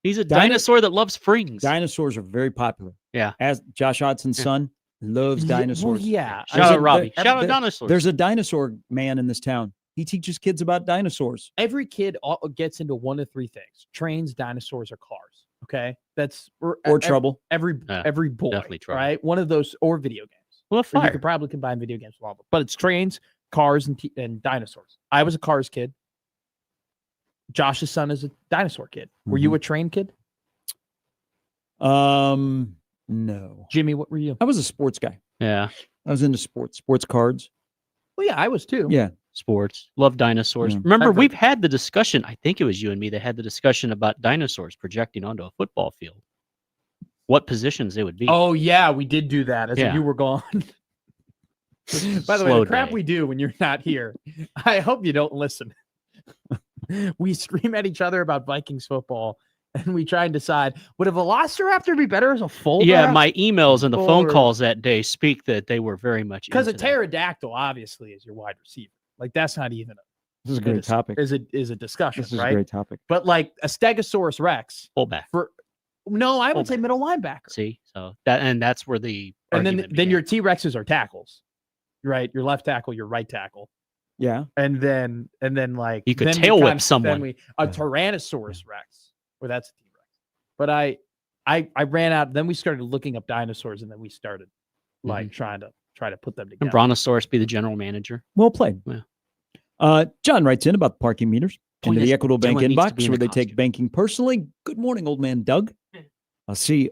He's a Dino- dinosaur that loves springs. Dinosaurs are very popular. Yeah. As Josh Hodson's Yeah. son loves Yeah, well, dinosaurs. yeah. Shout out There's a- Robbie. there- Shout out there- dinosaurs. There's a dinosaur man in this town. He teaches kids about dinosaurs. Every kid gets into one of three things: trains, dinosaurs, or cars. Okay, that's Or ev- trouble. Every Yeah, every boy, definitely trouble. right? One of those, or video games. well, Or you fire. could probably combine video games with all of them, but it's trains, cars, and dinosaurs. I was a cars kid. Josh's son is a dinosaur kid. Were you a train kid? No. Jimmy, what were you? I was a sports guy. Yeah. I was into sports cards. Well, yeah, I was too. Yeah. Sports. Love dinosaurs. Yeah. Remember, I've we've had the discussion. I think it was you and me that had the discussion about dinosaurs projecting onto a football field. What positions they would be. Oh yeah, we did do that as Yeah. you were gone. By the way, Slow the crap day. we do when you're not here, I hope you don't listen. We scream at each other about Vikings football, and we try and decide would a Velociraptor be better as a fullback? Yeah, my emails and the phone Or- calls that day speak that they were very much because a into that. pterodactyl obviously is your wide receiver. Like that's not even This is a great topic. is a discussion, This is right? a great topic. But like a Stegosaurus Rex fullback. for no, I would Fullback. say middle linebacker. See, so that's where the And then argument then your began. T-Rexes are tackles, right? Your left tackle, your right tackle. Yeah. And then like You could then we tail whip kind- someone. Then we a Tyrannosaurus Rex, or that's a T-Rex. But I ran out. Then we started looking up dinosaurs, and then we started like trying to put them and together. Brontosaurus be the general manager. Well played. Yeah. John writes in about the parking meters Point into is, the Equitable Bank Dylan needs to be inbox in where a they take costume. banking personally. Good morning, old man Doug. I'll see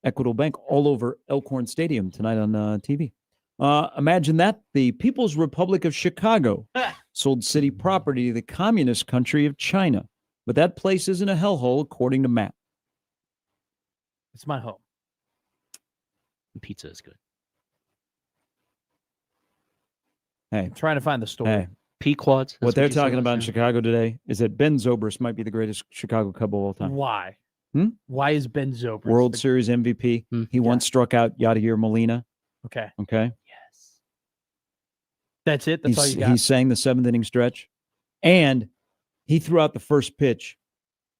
Equitable Bank all over Elkhorn Stadium tonight on TV. Imagine that the People's Republic of Chicago sold city property to the communist country of China. But that place isn't a hellhole, according to Matt. It's my home. Pizza is good. Hey, I'm trying to find the story. hey, Pequods. what that's they're you said talking last about in time? Chicago today is that Ben Zobrist might be the greatest Chicago Cub of all time. Why? Hmm? Why is Ben Zobrist World the- Series MVP. Hmm. He once struck out Yadier Molina. Okay, Okay. Yes. that's it. That's all you got. He sang the seventh inning stretch, and he threw out the first pitch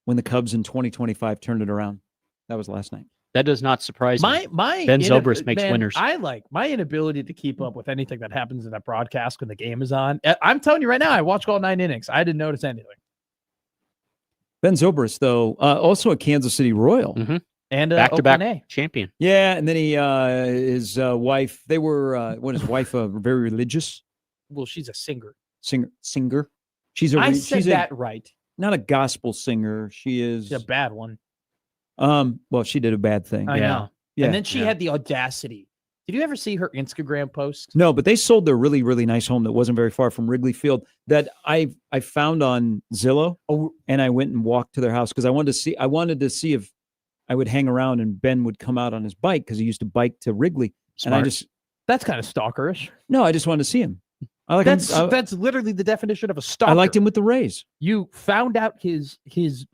when the Cubs in 2025 turned it around. That was last night. That does not surprise me. My Ben Zobrist makes man, winners. I like my inability to keep up with anything that happens in that broadcast when the game is on. I'm telling you right now, I watched all 9 innings. I didn't notice anything. Ben Zobrist, though, also a Kansas City Royal. Mhm. And Back-to-back Oakland A. champion. Yeah, and then his wife, they were, his wife, very religious Well, she's a singer. singer. She's a, I said she's that right. not a gospel singer. She is, She's a bad one. well, she did a bad thing. I Yeah. know. Yeah. And then she Yeah. had the audacity. Did you ever see her Instagram post? No, but they sold their really, really nice home that wasn't very far from Wrigley Field that I found on Zillow. Oh, And I went and walked to their house because I wanted to see if I would hang around and Ben would come out on his bike because he used to bike to Wrigley. And I Smart. just that's kind of stalkerish. I just wanted to see him. I like him. That's literally the definition of a stalker. I liked him with the Rays. You found out his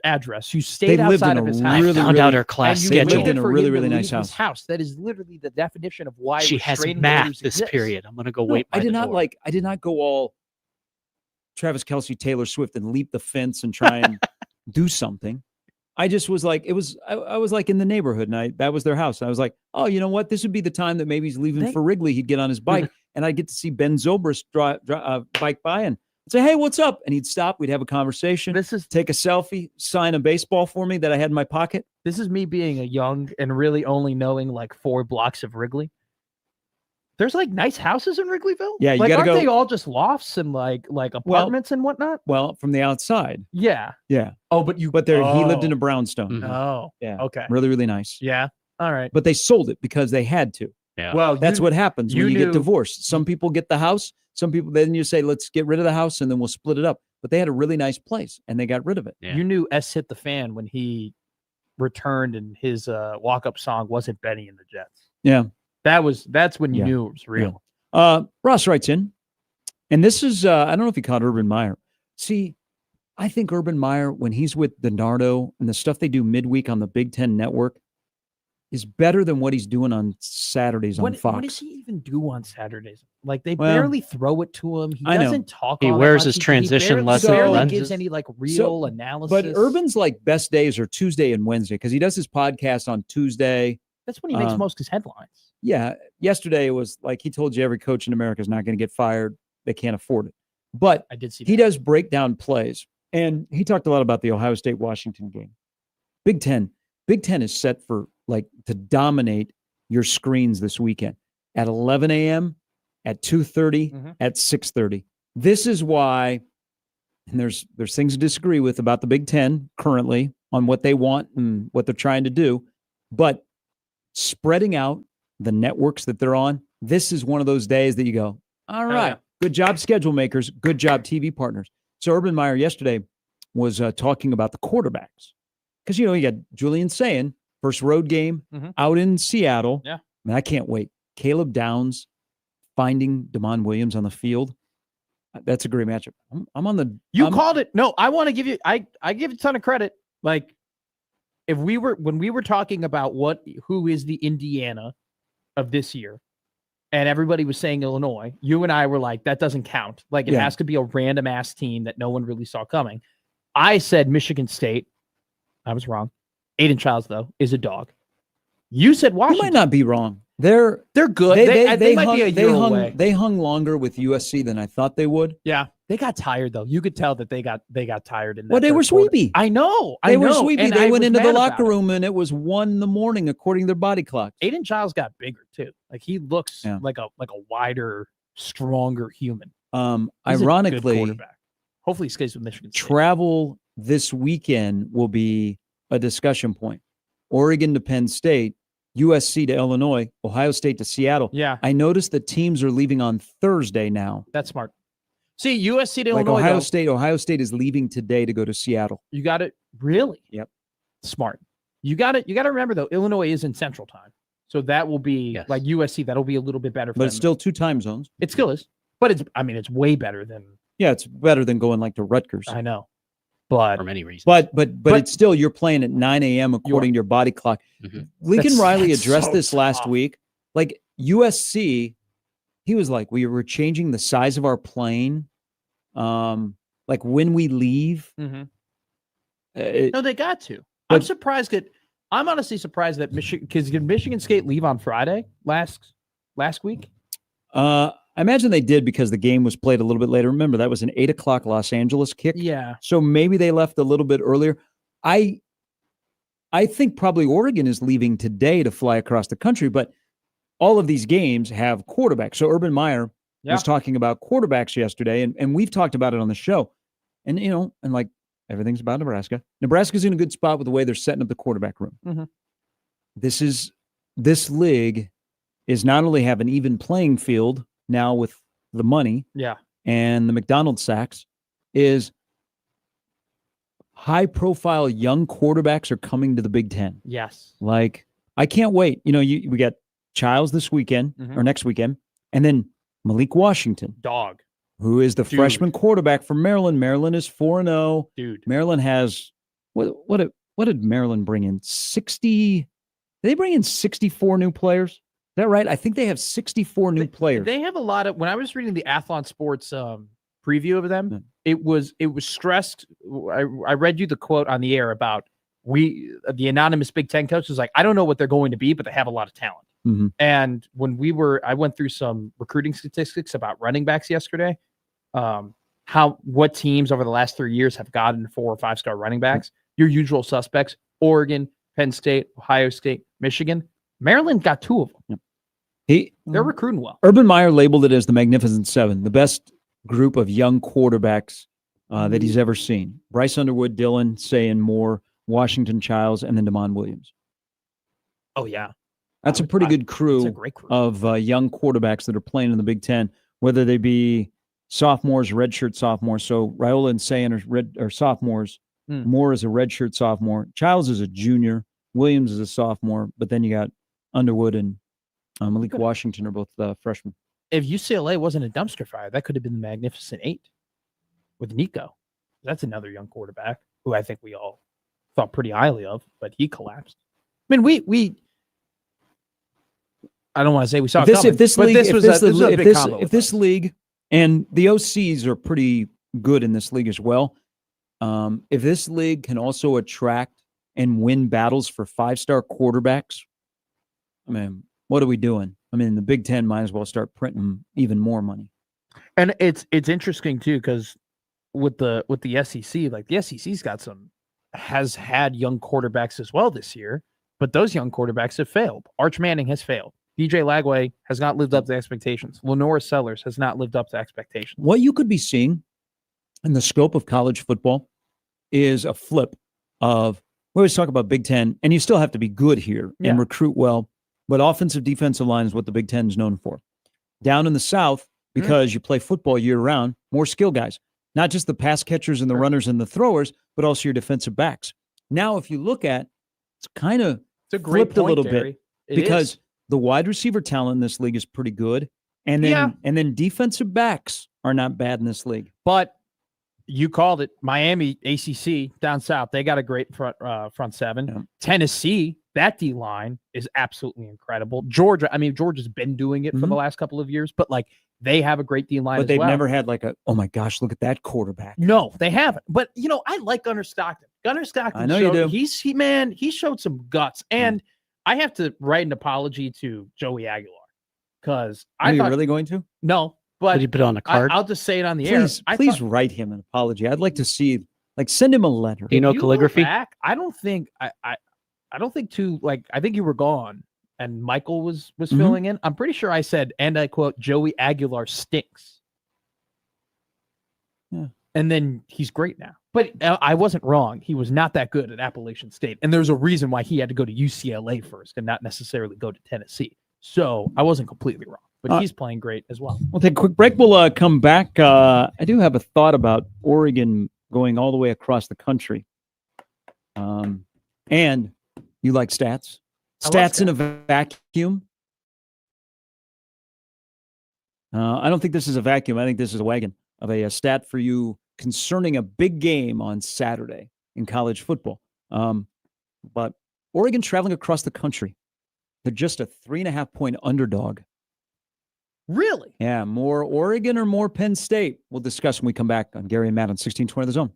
address. You They stayed lived outside in of a his I house. really, found out her class and you They lived schedule. waited in a for really, him to really leave nice his house. That is literally the definition of why She has restraining math orders this exist. period. I'm going to go No, wait. I by did the not door. like. I did not go all Travis Kelce, Taylor Swift, and leap the fence and try and do something. I just was like, I was like in the neighborhood, and that was their house. And I was like, oh, you know what? This would be the time that maybe he's leaving They- for Wrigley. He'd get on his bike, and I'd get to see Ben Zobrist bike by and say, hey, what's up? And he'd stop. We'd have a conversation, This is take a selfie, sign a baseball for me that I had in my pocket. me being a young and really only knowing like 4 blocks of Wrigley. There's like nice houses in Wrigleyville. Yeah, you like gotta aren't go- they all just lofts and like apartments and whatnot? Well, from the outside, Yeah. yeah. Oh, but He lived in a brownstone. Mhm. Oh, Yeah, okay. really, really nice. Yeah. All right. But they sold it because they had to. Yeah. Well, That's what happens when you you get knew- divorced. Some people get the house. Some people, then you say, let's get rid of the house and then we'll split it up. But they had a really nice place and they got rid of it. Yeah. You knew S hit the fan when he returned and his walk-up song wasn't Benny and the Jets. Yeah. That's when you Yeah. knew it was real. Ross writes in, and this is, I don't know if he caught Urban Meyer. See, I think Urban Meyer, when he's with Donardo and the stuff they do midweek on the Big Ten Network, is better than what he's doing on Saturdays on What Fox. does he even do on Saturdays? Like they Well, barely throw it to him. He I know. doesn't talk. He all that wears much. his He transition barely, lesson barely lenses. gives any like real analysis. But Urban's like best days are Tuesday and Wednesday because he does his podcast on Tuesday. that's when he makes um, most of his headlines. Yeah, yesterday it was like he told you every coach in America is not going to get fired. They can't afford it. But I did see he that. does break down plays. And he talked a lot about the Ohio State Washington game. Big Ten is set for like to dominate your screens this weekend at 11 a.m., at 2:30, Mhm. at 6:30. This is why, and there's things to disagree with about the Big Ten currently on what they want and what they're trying to do. But spreading out the networks that they're on, this is one of those days that you go, all right, yeah. good job, schedule makers, good job, TV partners. So Urban Meyer yesterday was talking about the quarterbacks because, you got Julian Sayin, first road game Mhm. out in Seattle. Yeah. Man, I can't wait. Caleb Downs finding Damon Williams on the field. That's a great matchup. I'm on the. You I'm- called it. No, I want to give you. I give you a ton of credit. Like, when we were talking about who is the Indiana of this year, and everybody was saying Illinois, you and I were like, that doesn't count. Like, it Yeah. has to be a random ass team that no one really saw coming. I said Michigan State. I was wrong. Aiden Childs though is a dog. You said You Washington. might not be wrong. They're good. They might be a year away. They hung longer with USC than I thought they would. Yeah, they got tired though. You could tell that they got tired in that. Well, they third were quarter. sweepy. I know. They I were know, sweepy. and They I went was into the mad locker about it. room and it was 1 a.m. according to their body clocks. Aiden Giles got bigger too. Like he looks Yeah. like a wider, stronger human. He's a good Ironically, quarterback. Hopefully he stays with Michigan State. travel this weekend will be a discussion point. Oregon to Penn State, USC to Illinois, Ohio State to Seattle. Yeah, I noticed that teams are leaving on Thursday now. that's smart. See, USC to Like Illinois, Ohio State is leaving today to go to Seattle. you got it. Really? Yep. Smart. You got it. You got to remember though, Illinois is in Central Time, so that will be Yes. like USC. That'll be a little bit better. For But it's them. still 2 time zones. It still is, but it's way better than Yeah, it's better than going like to Rutgers. I know. But for many reasons. But But- it's still you're playing at 9 a.m. according to your body clock. Mhm. Lincoln That's- Riley that's addressed so this last tough. week. Like USC, he was like, we were changing the size of our plane. Like when we leave. no, it- they got to. I'm But- surprised that I'm honestly surprised that Michigan, because did Michigan State leave on Friday last week? I imagine they did because the game was played a little bit later. Remember, that was an 8:00 Los Angeles kick. Yeah. So maybe they left a little bit earlier. I think probably Oregon is leaving today to fly across the country, but all of these games have quarterbacks. So Urban Meyer was talking about quarterbacks yesterday, and we've talked about it on the show. And, and like everything's about Nebraska. Nebraska's in a good spot with the way they're setting up the quarterback room. Mm-hmm. This league is not only have an even playing field now with the money and the McDonald's sacks, is high-profile young quarterbacks are coming to the Big Ten. Yes. Like, I can't wait. We got Childs this weekend or next weekend, and then Malik Washington. Dog. Who is the freshman quarterback from Maryland. Maryland is 4-0. Dude. Maryland has, what did Maryland bring in? 60, did they bring in 64 new players? Is that right? I think they have 64 new players. They have a lot of, when I was reading the Athlon Sports preview of them, it was stressed. I read you the quote on the air about the anonymous Big Ten coach was like, I don't know what they're going to be, but they have a lot of talent. Mm-hmm. And when I went through some recruiting statistics about running backs yesterday, what teams over the last 3 years have gotten 4- or 5-star running backs, your usual suspects: Oregon, Penn State, Ohio State, Michigan. Maryland got 2 of them. They're recruiting well. Urban Meyer labeled it as the Magnificent Seven, the best group of young quarterbacks that he's ever seen. Bryce Underwood, Dylan Sayin, Moore, Washington Childs, and then DeMond Williams. Oh, yeah. That's a pretty good crew, a great crew of young quarterbacks that are playing in the Big Ten, whether they be sophomores, redshirt sophomores. So Raiola and Sayin are sophomores. Moore is a redshirt sophomore. Childs is a junior. Williams is a sophomore. But then you got Underwood and Malik Washington are both freshmen. If UCLA wasn't a dumpster fire, that could have been the Magnificent Eight with Nico. That's another young quarterback who I think we all thought pretty highly of, but he collapsed. I mean, I don't want to say we saw if this league, and the OCs are pretty good in this league as well. If this league can also attract and win battles for 5-star quarterbacks, I mean, what are we doing? I mean, the Big Ten might as well start printing even more money. And it's interesting too, because with the SEC, like the SEC's has had young quarterbacks as well this year, but those young quarterbacks have failed. Arch Manning has failed. DJ Lagway has not lived up to expectations. Lenora Sellers has not lived up to expectations. What you could be seeing in the scope of college football is a flip of, we always talk about Big Ten, and you still have to be good here and recruit well, but offensive defensive line is what the Big Ten is known for. Down in the South, because you play football year round, more skill guys, not just the pass catchers and the runners and the throwers, but also your defensive backs. Now, if you look at, it's kind of flipped a little bit because the wide receiver talent in this league is pretty good. And then defensive backs are not bad in this league. But you called it. Miami, ACC, down south, they got a great front seven. Yeah. Tennessee, that D-line is absolutely incredible. Georgia's been doing it for the last couple of years, but like they have a great D-line but they've never had like oh my gosh, look at that quarterback. No, they haven't. But, I like Gunnar Stockton. Gunnar Stockton, I know you do. He showed some guts. And I have to write an apology to Joey Aguilar because Are you really going to? No, but did you put it on a card? I'll just say it on the air. Please write him an apology. I'd like to see, send him a letter. Do you know calligraphy? I don't think I think you were gone and Michael was filling in. I'm pretty sure I said, and I quote, Joey Aguilar stinks. Yeah. And then he's great now. But I wasn't wrong. He was not that good at Appalachian State. And there's a reason why he had to go to UCLA first and not necessarily go to Tennessee. So I wasn't completely wrong. But he's playing great as well. We'll take a quick break. We'll come back. I do have a thought about Oregon going all the way across the country. And you like stats? Stats in a vacuum? I don't think this is a vacuum. I think this is a wagon of a stat for you concerning a big game on Saturday in college football. But Oregon traveling across the country. They're just a 3.5-point underdog. Really? Yeah, more Oregon or more Penn State? We'll discuss when we come back on Gary and Matt on 1620 The Zone.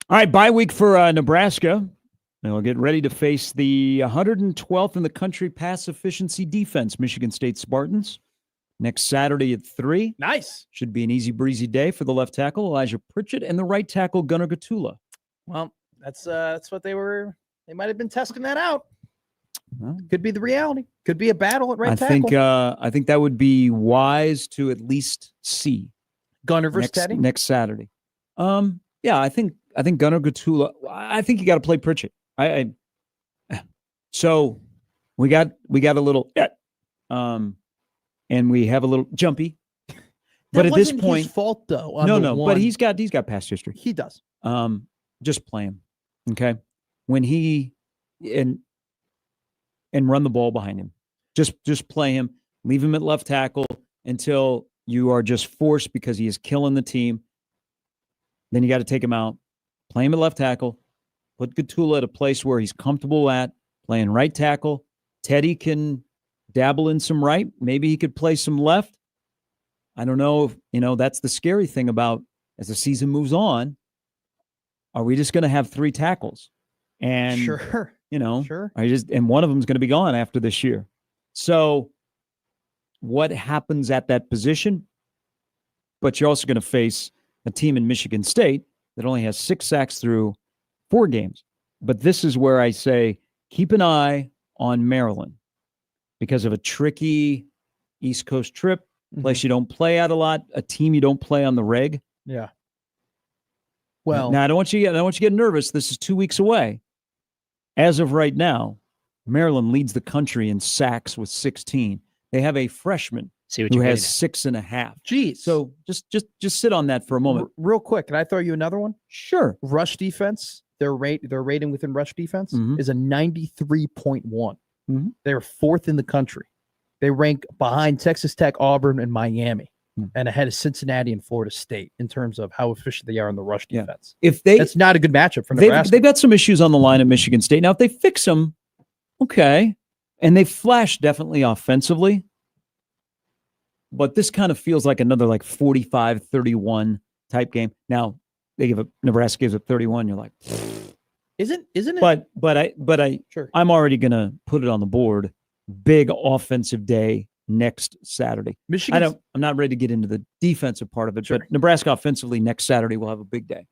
All right, bye week for Nebraska. They'll get ready to face the 112th in the country pass efficiency defense, Michigan State Spartans, next Saturday at 3. Nice. Should be an easy breezy day for the left tackle, Elijah Pritchett, and the right tackle, Gunnar Gatula. Well, that's what they might have been testing that out. Well, Could be the reality. Could be a battle at right I tackle. I think that would be wise to at least see Gunner versus Teddy. next Saturday. Yeah, I think Gunnar Gatula. I think you got to play Pritchett. So we got a little and we have a little jumpy. But at this point, his fault though. No, but he's got past history. He does. Just play him, okay? When he and run the ball behind him. Just play him. Leave him at left tackle until you are just forced because he is killing the team. Then you got to take him out. Play him at left tackle. Put Gatula at a place where he's comfortable at playing right tackle. Teddy can dabble in some right. Maybe he could play some left. I don't know. That's the scary thing about as the season moves on. Are we just going to have 3 tackles? And sure. Sure. And one of them is going to be gone after this year. So what happens at that position? But you're also going to face a team in Michigan State that only has 6 sacks through 4 games. But this is where I say, keep an eye on Maryland because of a tricky East Coast trip, place you don't play at a lot, a team you don't play on the reg. Yeah. Well, now I don't want you to get nervous. This is 2 weeks away. As of right now, Maryland leads the country in sacks with 16. They have a freshman who has 6.5. Geez. So just sit on that for a moment. Real quick, can I throw you another one? Sure. Rush defense. Their rating within rush defense Mhm. is a 93.1. Mhm. They're 4th in the country. They rank behind Texas Tech, Auburn, and Miami, and ahead of Cincinnati and Florida State in terms of how efficient they are in the rush Yeah. defense. That's not a good matchup for Nebraska. They've got some issues on the line at Michigan State. Now, if they fix them, okay, and they flash definitely offensively, but this kind of feels like another 45-31 type game. Now, Nebraska gives up 31. You're like, Isn't it? But Sure. I'm already gonna put it on the board. Big offensive day next Saturday. Michigan. I'm not ready to get into the defensive part of it, Sure. but Nebraska offensively next Saturday will have a big day.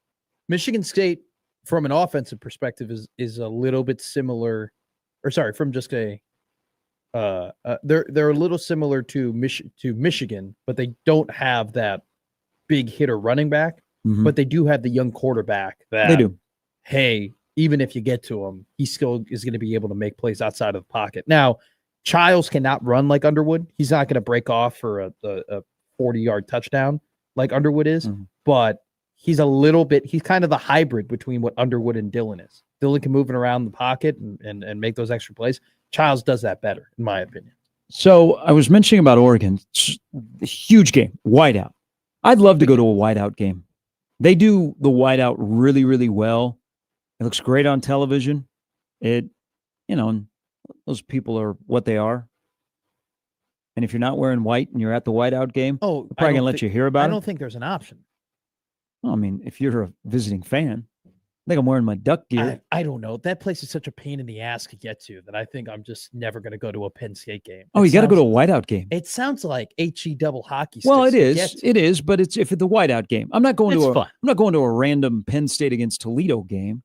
Michigan State, from an offensive perspective, is a little bit similar, or sorry, from just a they're a little similar to Michigan, but they don't have that big hitter running back, Mhm. but they do have the young quarterback that They do. Hey, even if you get to him, he still is going to be able to make plays outside of the pocket. Now, Childs cannot run like Underwood. He's not going to break off for a 40-yard touchdown like Underwood is, Mhm. but he's kind of the hybrid between what Underwood and Dillon is. Dillon can move it around the pocket and make those extra plays. Childs does that better, in my opinion. So I was mentioning about Oregon, a huge game, whiteout. I'd love to go to a whiteout game. They do the whiteout really, really well. It looks great on television. And those people are what they are. And if you're not wearing white and you're at the whiteout game, Oh, they're probably going to let you hear about I it. don't think there's an option. Well, I mean, if you're a visiting fan, I think I'm wearing my Duck gear. I don't know. That place is such a pain in the ass to get to that I think I'm just never going to go to a Penn State game. Oh, you got to go to a whiteout game. It sounds like HE double hockey. Well, sticks it to get is. to. It is, but it's if it's the whiteout game. I'm not going It's to fun. I'm not going to a random Penn State against Toledo game.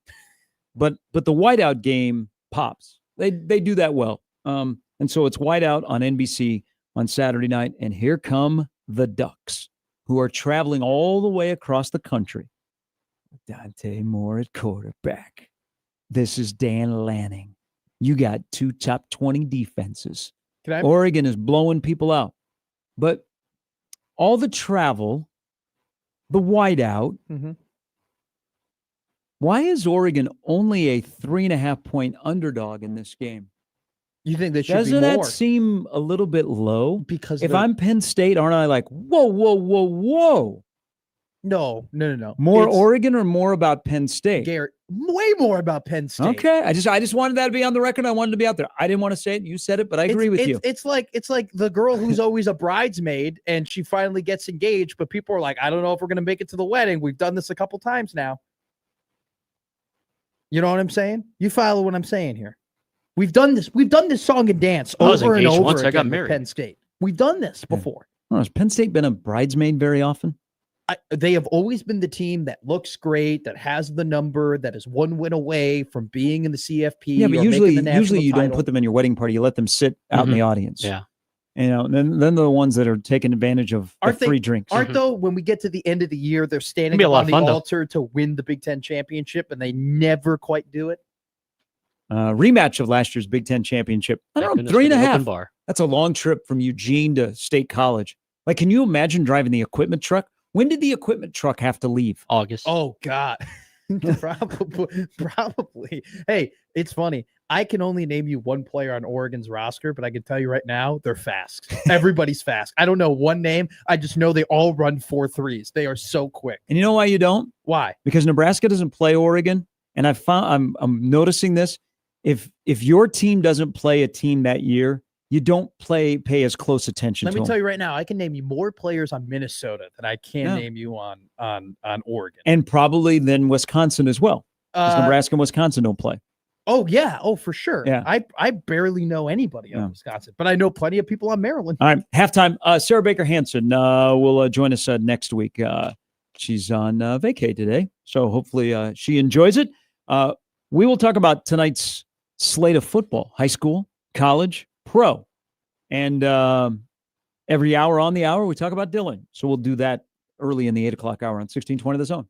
But the whiteout game pops. They do that well. And so it's whiteout on NBC on Saturday night, and here come the Ducks, who are traveling all the way across the country. Dante Moore at quarterback. This is Dan Lanning. You got 2 top 20 defenses. Oregon is blowing people out. But all the travel, the whiteout, Mhm. why is Oregon only a 3.5-point underdog in this game? You think they should Doesn't be that more? seem a little bit low? Because If they're- I'm Penn State, aren't I like, whoa? no. More It's Oregon or more about Penn State? Garrett, way more about Penn State. Okay. I just wanted that to be on the record. I wanted to be out there. I didn't want to say it. You said it, but I agree with you. It's like the girl who's always a bridesmaid and she finally gets engaged, but people are like, I don't know if we're going to make it to the wedding. We've done this a couple times now. You know what I'm saying? You follow what I'm saying here. We've done this. We've done this song and dance I was over and engaged over once I got again with married. Penn State. We've done this Yeah. before. Oh, has Penn State been a bridesmaid very often? They have always been the team that looks great, that has the number, that is one win away from being in the CFP. Yeah, but or making the usually national you don't title. put them in your wedding party. You let them sit out in the audience. Yeah. You know, and then they're the ones that are taking advantage of the Aren't they- free drinks. Aren't though when we get to the end of the year, they're standing be a up lot on of the fun, though. altar to win the Big Ten championship, and they never quite do it. Rematch of last year's Big Ten championship. I Thank don't know, goodness 3 for and a the open half. bar. That's a long trip from Eugene to State College. Like, can you imagine driving the equipment truck? When did the equipment truck have to leave? August. Oh God, probably. Hey, it's funny. I can only name you one player on Oregon's roster, but I can tell you right now, they're fast. Everybody's fast. I don't know one name. I just know they all run 4.3s. They are so quick. And you know why you don't? Why? Because Nebraska doesn't play Oregon. And I'm noticing this. If your team doesn't play a team that year, you don't pay as close attention Let to me them. tell you right now, I can name you more players on Minnesota than I can Yeah. name you on Oregon. And probably then Wisconsin as well. Because Nebraska and Wisconsin don't play. Oh yeah, oh for sure. Yeah. I barely know anybody on Yeah. Wisconsin, but I know plenty of people on Maryland. All right, halftime. Sarah Baker Hansen will join us next week. She's on vacay today, so hopefully she enjoys it. We will talk about tonight's slate of football: high school, college, pro, and every hour on the hour we talk about Dillon. So we'll do that early in the 8 o'clock hour on 1620 The Zone.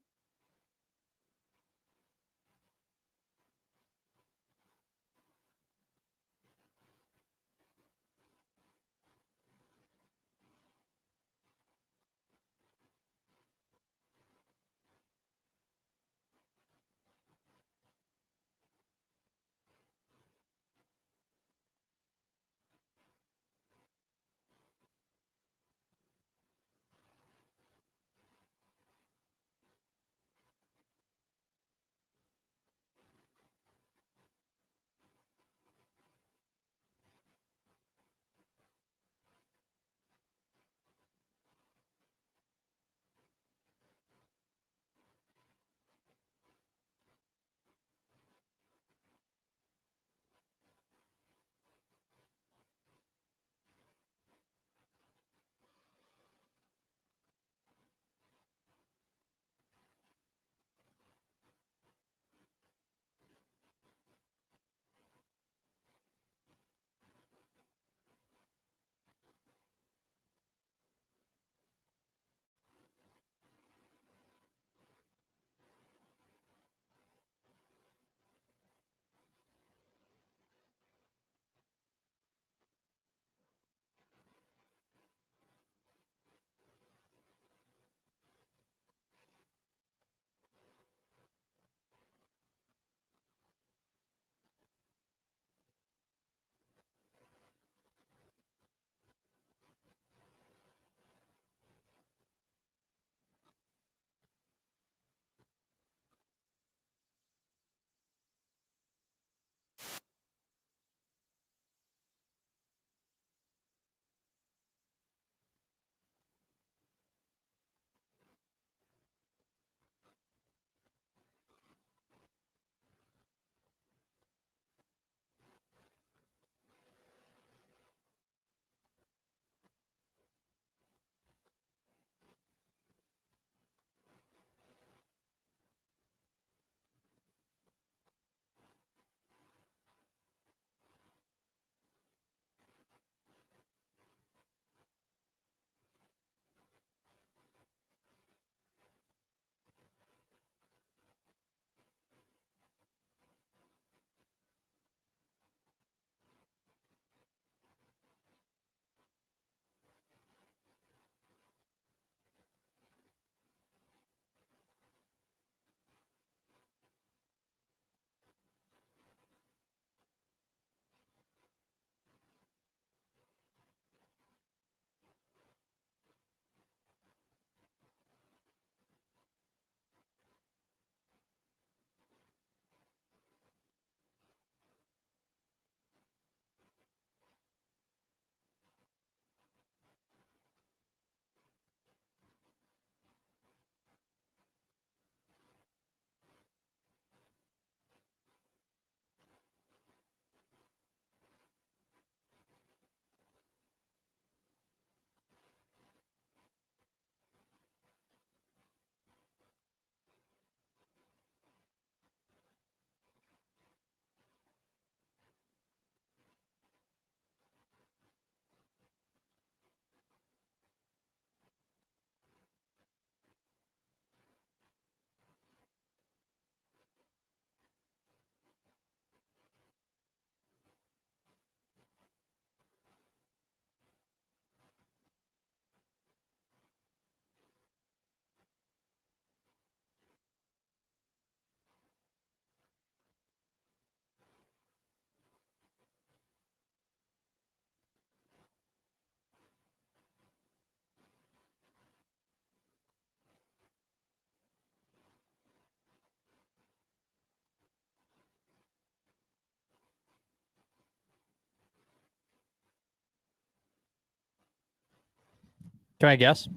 Can I guess?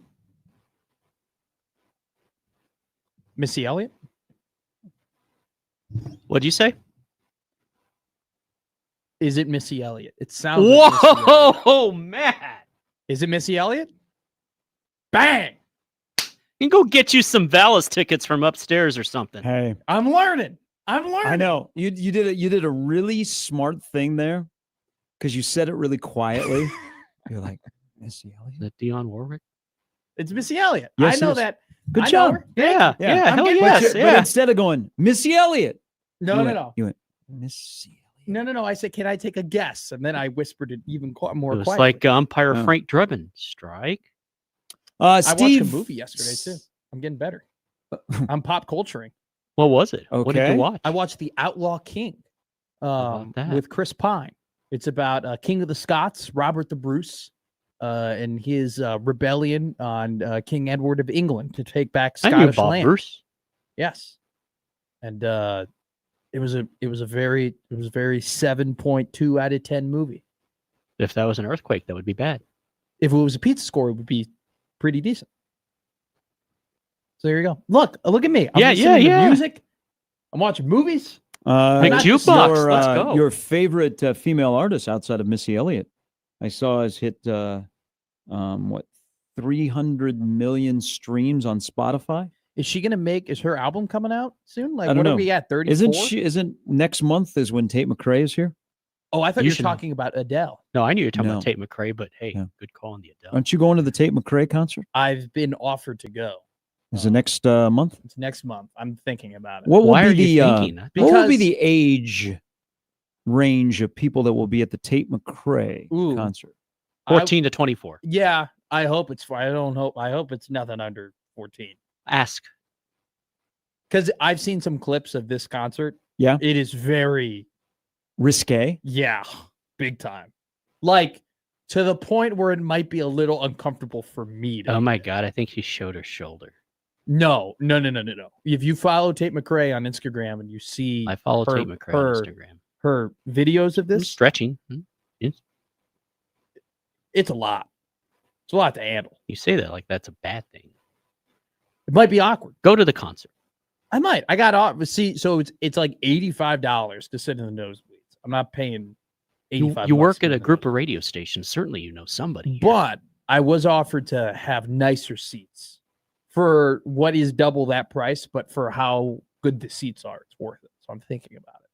Missy Elliott? What'd you say? Is it Missy Elliott? It sounds like Missy Elliott. Whoa, Matt! Is it Missy Elliott? Bang! You can go get you some Valis tickets from upstairs or something. Hey, I'm learning. I know you did a really smart thing there because you said it really quietly. You're like, Missy Is Elliott. that Dionne Warwick? It's Missy Elliott. Yes, I know it is. that. Good I know job. her. Thank Yeah, you. yeah, I'm hell getting yes, it. But yeah. instead of going Missy Elliott, No, you no, went- no. You went Missy Elliott. No. I said, can I take a guess? And then I whispered it even more It was quietly. like umpire Oh. Frank Drebin. Strike. I watched a Steve, movie yesterday too. I'm getting better. I'm pop culturing. What was it? What did Okay. you watch? I watched The Outlaw King about that? with Chris Pine. It's about King of the Scots, Robert the Bruce, and his rebellion on King Edward of England to take back I knew Scottish Bob land. Bruce. Yes, and it was a very 7.2 out of 10 movie. If that was an earthquake, that would be bad. If it was a pizza score, it would be pretty decent. So there you go. Look at me. I'm Yeah, listening to yeah. music. I'm watching movies. Big not just jukebox. Let's go. Your favorite female artist outside of Missy Elliott, I saw has hit 300 million streams on Spotify. Is she gonna make? Is her album coming out soon? Like, I don't what know. are we at? 34? Isn't next month is when Tate McRae is here? Oh, I thought You you were should know. talking about Adele. No, I knew you were talking No. about Tate McRae, but hey, Yeah. good call on the Adele. Aren't you going to the Tate McRae concert? I've been offered to go. Is it next month? It's next month. I'm thinking about it. What will Why are be you the thinking? what will be Because- the age range of people that will be at the Tate McRae Ooh. concert? 14 to 24. Yeah, I hope it's fine. I hope it's nothing under 14. Ask. Because I've seen some clips of this concert. Yeah. It is very, Risque. yeah, big time. Like to the point where it might be a little uncomfortable for me to Oh my hear. God, I think she showed her shoulder. No. If you follow Tate McRae on Instagram and you see I follow her- Tate McRae her- on Instagram. her videos of I'm this, stretching. it's a lot. It's a lot to handle. You say that like that's a bad thing. It might be awkward. Go to the concert. I might. I got off. See, so it's like $85 to sit in the nosebleeds. I'm not paying You, 85. you bucks work to at be a in the group of radio stations. Certainly, you know somebody. here. But I was offered to have nicer seats for what is double that price, but for how good the seats are, it's worth it. So I'm thinking about it.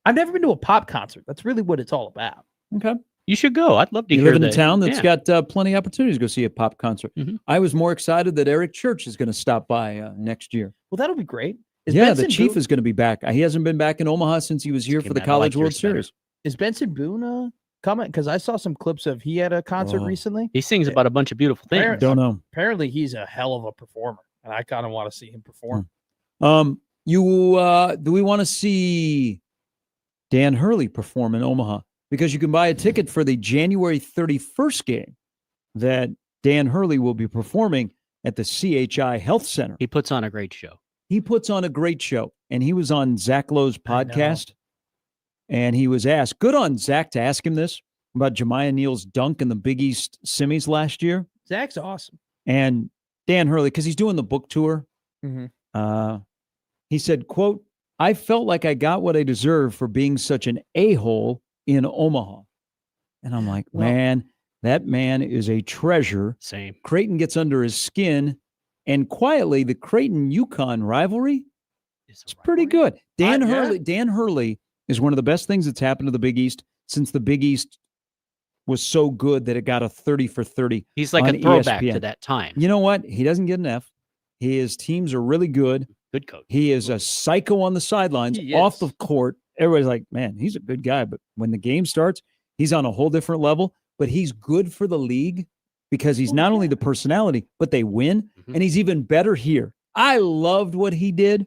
I've never been to a pop concert. That's really what it's all about. Okay. You should go. I'd love to You hear live in a that. town that's Yeah. got plenty of opportunities to go see a pop concert. Mhm. I was more excited that Eric Church is going to stop by next year. Well, that'll be great. Is Yeah, Benson the Chief Boone, is going to be back. He hasn't been back in Omaha since he was here for the I like College World yours better. Series. is Benson Boone coming? Because I saw some clips of he had a concert Oh. recently. He sings about a bunch of beautiful things. Apparently- Don't know. Apparently, he's a hell of a performer, and I kind of want to see him perform. Do we want to see Dan Hurley perform in Omaha? Because you can buy a ticket for the January 31st game that Dan Hurley will be performing at the CHI Health Center. He puts on a great show. He puts on a great show, and he was on Zach Lowe's I know. podcast, and he was asked, good on Zach to ask him this about Jemiah Neal's dunk in the Big East semis last year. Zach's awesome. And Dan Hurley, because he's doing the book tour, Mhm. he said, quote, I felt like I got what I deserve for being such an a-hole in Omaha. And I'm like, Well- man, that man is a treasure. Same. Creighton gets under his skin, and quietly the Creighton-UConn rivalry, it's pretty good. Dan Hurley is one of the best things that's happened to the Big East since the Big East was so good that it got a 30 for 30. He's like on a throwback ESPN. to that time. You know what? He doesn't get an F. His teams are really good. Good coach. He is a psycho on the sidelines, He off is. the court. Everybody's like, man, he's a good guy. But when the game starts, he's on a whole different level. But he's good for the league because he's Oh, not only yeah. the personality, but they win. Mhm. And he's even better here. I loved what he did.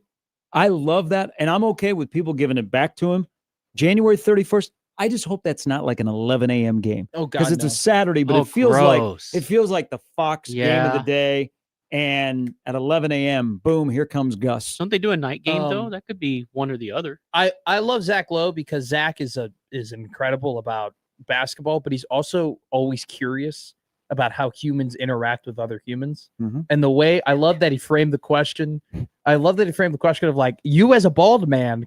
I love that. And I'm okay with people giving it back to him. January 31st. I just hope that's not like an 11 a.m. game Oh God, because it's no. a Saturday, but Oh, it feels gross. like the Fox game of the Yeah. day. And at 11 a.m., boom, here comes Gus. Don't they do a night game though? Um, That could be one or the other. I love Zach Lowe because Zach is incredible about basketball, but he's also always curious about how humans interact with other humans. Mhm. And the way I love that he framed the question. I love that he framed the question of like, you as a bald man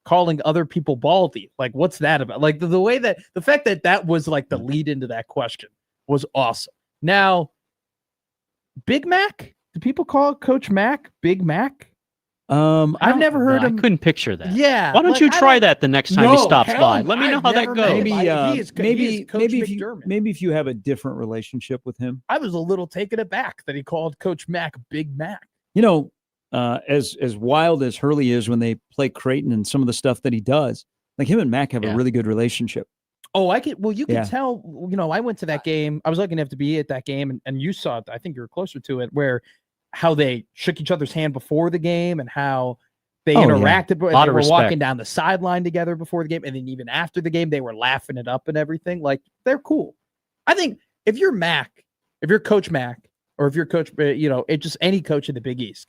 calling other people baldy. Like, what's that about? Like the way that the fact that that was like the lead into that question was awesome. Now, Big Mac, do people call Coach Mac Big Mac? I've never heard I him. couldn't picture that. Yeah. Why don't like, you I try that the next time he No, stops hell by? no. Let me know I've how that never goes. met him. Maybe, He is Coach McDermott. maybe if you have a different relationship with him. I was a little taken aback that he called Coach Mac Big Mac. You know, as wild as Hurley is when they play Creighton and some of the stuff that he does, like him and Mac have a Yeah. really good relationship. Oh, I could. Well, you can Yeah. tell. You know, I went to that game. I was lucky enough to be at that game, and you saw it. I think you were closer to it, where how they shook each other's hand before the game and how they Oh, yeah. interacted. But Lot they of were respect. walking down the sideline together before the game, and then even after the game, they were laughing it up and everything. Like they're cool. I think if you're Mac, if you're Coach Mac, or if you're Coach, it just any coach in the Big East,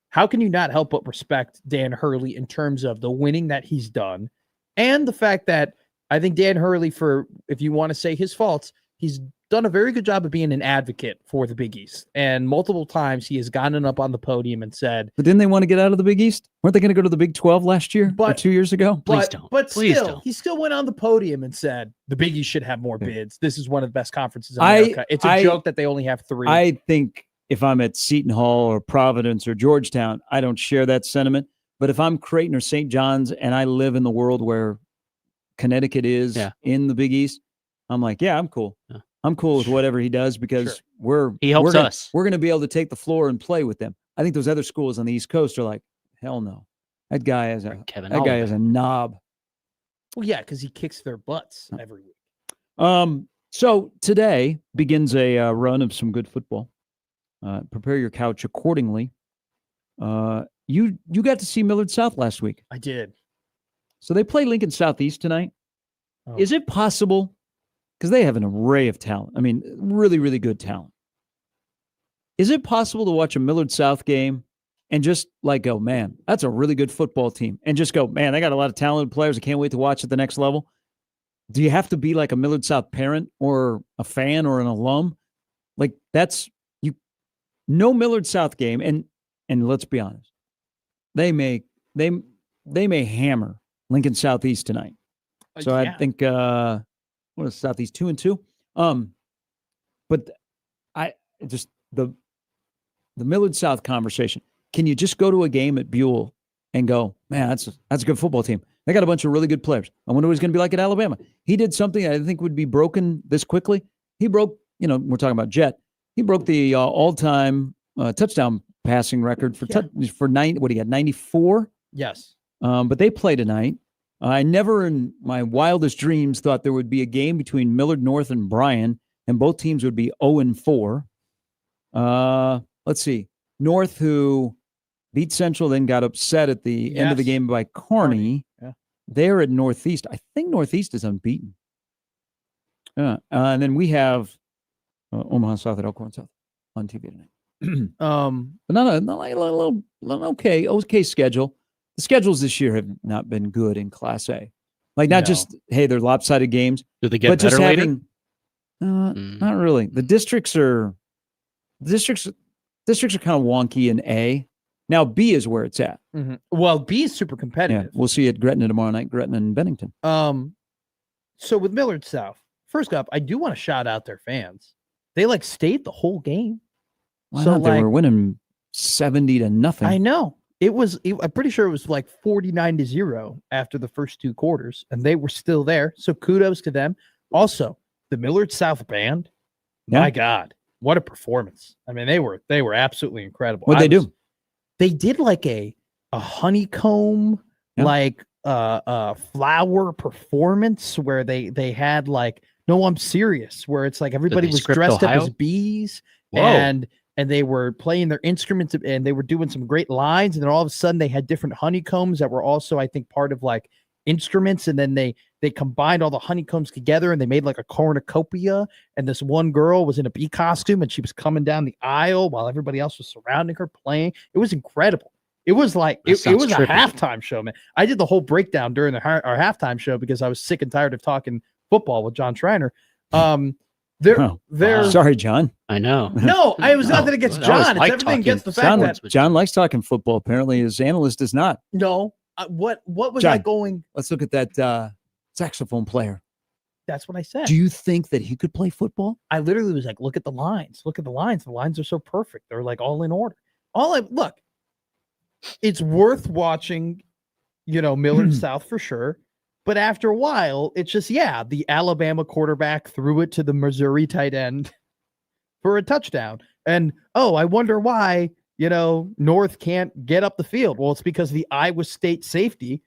how can you not help but respect Dan Hurley in terms of the winning that he's done, and the fact that I think Dan Hurley, for if you want to say his faults, he's done a very good job of being an advocate for the Big East. And multiple times he has gotten up on the podium and said, But didn't they want to get out of the Big East? Weren't they going to go to the Big 12 last year or But- 2 years ago? Please but, don't. but Please still, don't. he still went on the podium and said the Big East should have more Yeah. bids. This is one of the best conferences in I- America. It's a I- joke that they only have 3. I think if I'm at Seton Hall or Providence or Georgetown, I don't share that sentiment. But if I'm Creighton or St. John's and I live in the world where Connecticut is Yeah. in the Big East, I'm like, yeah, I'm cool. Yeah. I'm cool with whatever he does because He helps we're gonna, us. We're going to be able to take the floor and play with them. I think those other schools on the East Coast are like, hell no. That guy is Kevin that guy Oliver. is a knob. well, yeah, because he kicks their butts every week. So today begins a run of some good football. Prepare your couch accordingly. You got to see Millard South last week. I did. So they play Lincoln Southeast tonight. Oh. Is it possible? Because they have an array of talent. I mean, really, really good talent. Is it possible to watch a Millard South game and just like go, man, that's a really good football team, and just go, man, they got a lot of talented players. I can't wait to watch at the next level. Do you have to be like a Millard South parent or a fan or an alum? Like that's you. No Millard South game, and let's be honest, they may hammer Lincoln Southeast tonight. So I Yeah. think what is Southeast 2-2? But I just the Millard South conversation. Can you just go to a game at Buell and go, man, that's a good football team. They got a bunch of really good players. I wonder what he's going to be like at Alabama. He did something I didn't think would be broken this quickly. He broke, we're talking about Jet. He broke the all-time touchdown passing record for for 94. Yes. But they play tonight. I never in my wildest dreams thought there would be a game between Millard North and Bryan, and both teams would be 0-4. Let's see. North, who beat Central, then got upset at the end of the Yes. game by Kearney. Yeah. They're at Northeast. I think Northeast is unbeaten. And then we have Omaha South at Elkhorn South on TV tonight. But not like a little okay schedule. The schedules this year have not been good in Class A. Like not No. just hey, they're lopsided games, Do they get but just better later? having Mm. not really. The districts are kind of wonky in A. Now B is where it's at. Mhm. Well, B is super Yeah, competitive. we'll see at Gretna tomorrow night. Gretna and Bennington. So with Millard South, first up, I do want to shout out their fans. They like stayed the whole game. Why So, not? They like- were winning 70-0. I know. I'm pretty sure it was like 49-0 after the first 2 quarters, and they were still there. So kudos to them. Also, the Millard South band, Yeah. my God, what a performance. I mean, they were absolutely incredible. What'd they do? They did like a honeycomb, Yeah. like flower performance where they had like, no, I'm serious, where it's like everybody was script dressed up Ohio? as bees Whoa. and they were playing their instruments and they were doing some great lines. And then all of a sudden they had different honeycombs that were also, I think, part of like instruments. And then they combined all the honeycombs together and they made like a cornucopia. And this one girl was in a bee costume and she was coming down the aisle while everybody else was surrounding her playing. It was incredible. It was like, That it sounds was a trippy. halftime show, man. I did the whole breakdown during our halftime show because I was sick and tired of talking football with John Schreiner. They're Sorry, John. I know. no, I was No, nothing against I always John. It's like everything talking against the fact John, that John likes talking football. Apparently, his analyst does not. no. What was I John. going? Let's look at that saxophone player. That's what I said. Do you think that he could play football? I literally was like, look at the lines. Look at the lines. The lines are so perfect. They're like all in order. Look, it's worth watching, Millard South for sure. But after a while, it's just, the Alabama quarterback threw it to the Missouri tight end for a touchdown. And, I wonder why, North can't get up the field. Well, it's because the Iowa State safety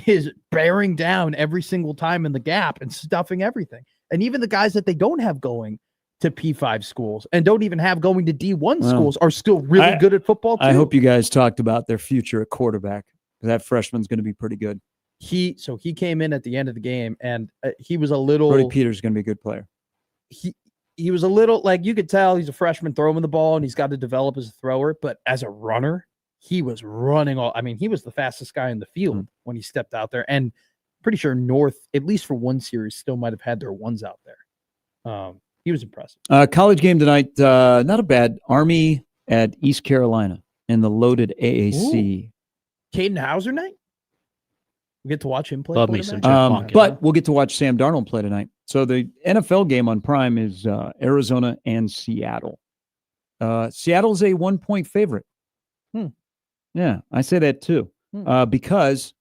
is bearing down every single time in the gap and stuffing everything. And even the guys that they don't have going to P5 schools and don't even have going to D1 schools are still really good at football too. I hope you guys talked about their future at quarterback. That freshman's going to be pretty good. He came in at the end of the game and he was a little. Brody Peters is going to be a good player. He was a little, like, you could tell he's a freshman throwing the ball and he's got to develop as a thrower, but as a runner, he was running he was the fastest guy in the field when he stepped out there. And pretty sure North, at least for one series, still might have had their ones out there. He was impressive. College game tonight, not a bad Army at East Carolina in the loaded AAC. Caden Hauser night? We get to watch him play. Love me some quarterback? Jeff Monken. But we'll get to watch Sam Darnold play tonight. So the NFL game on Prime is Arizona and Seattle. Seattle's a 1-point favorite. Yeah, I say that too. Because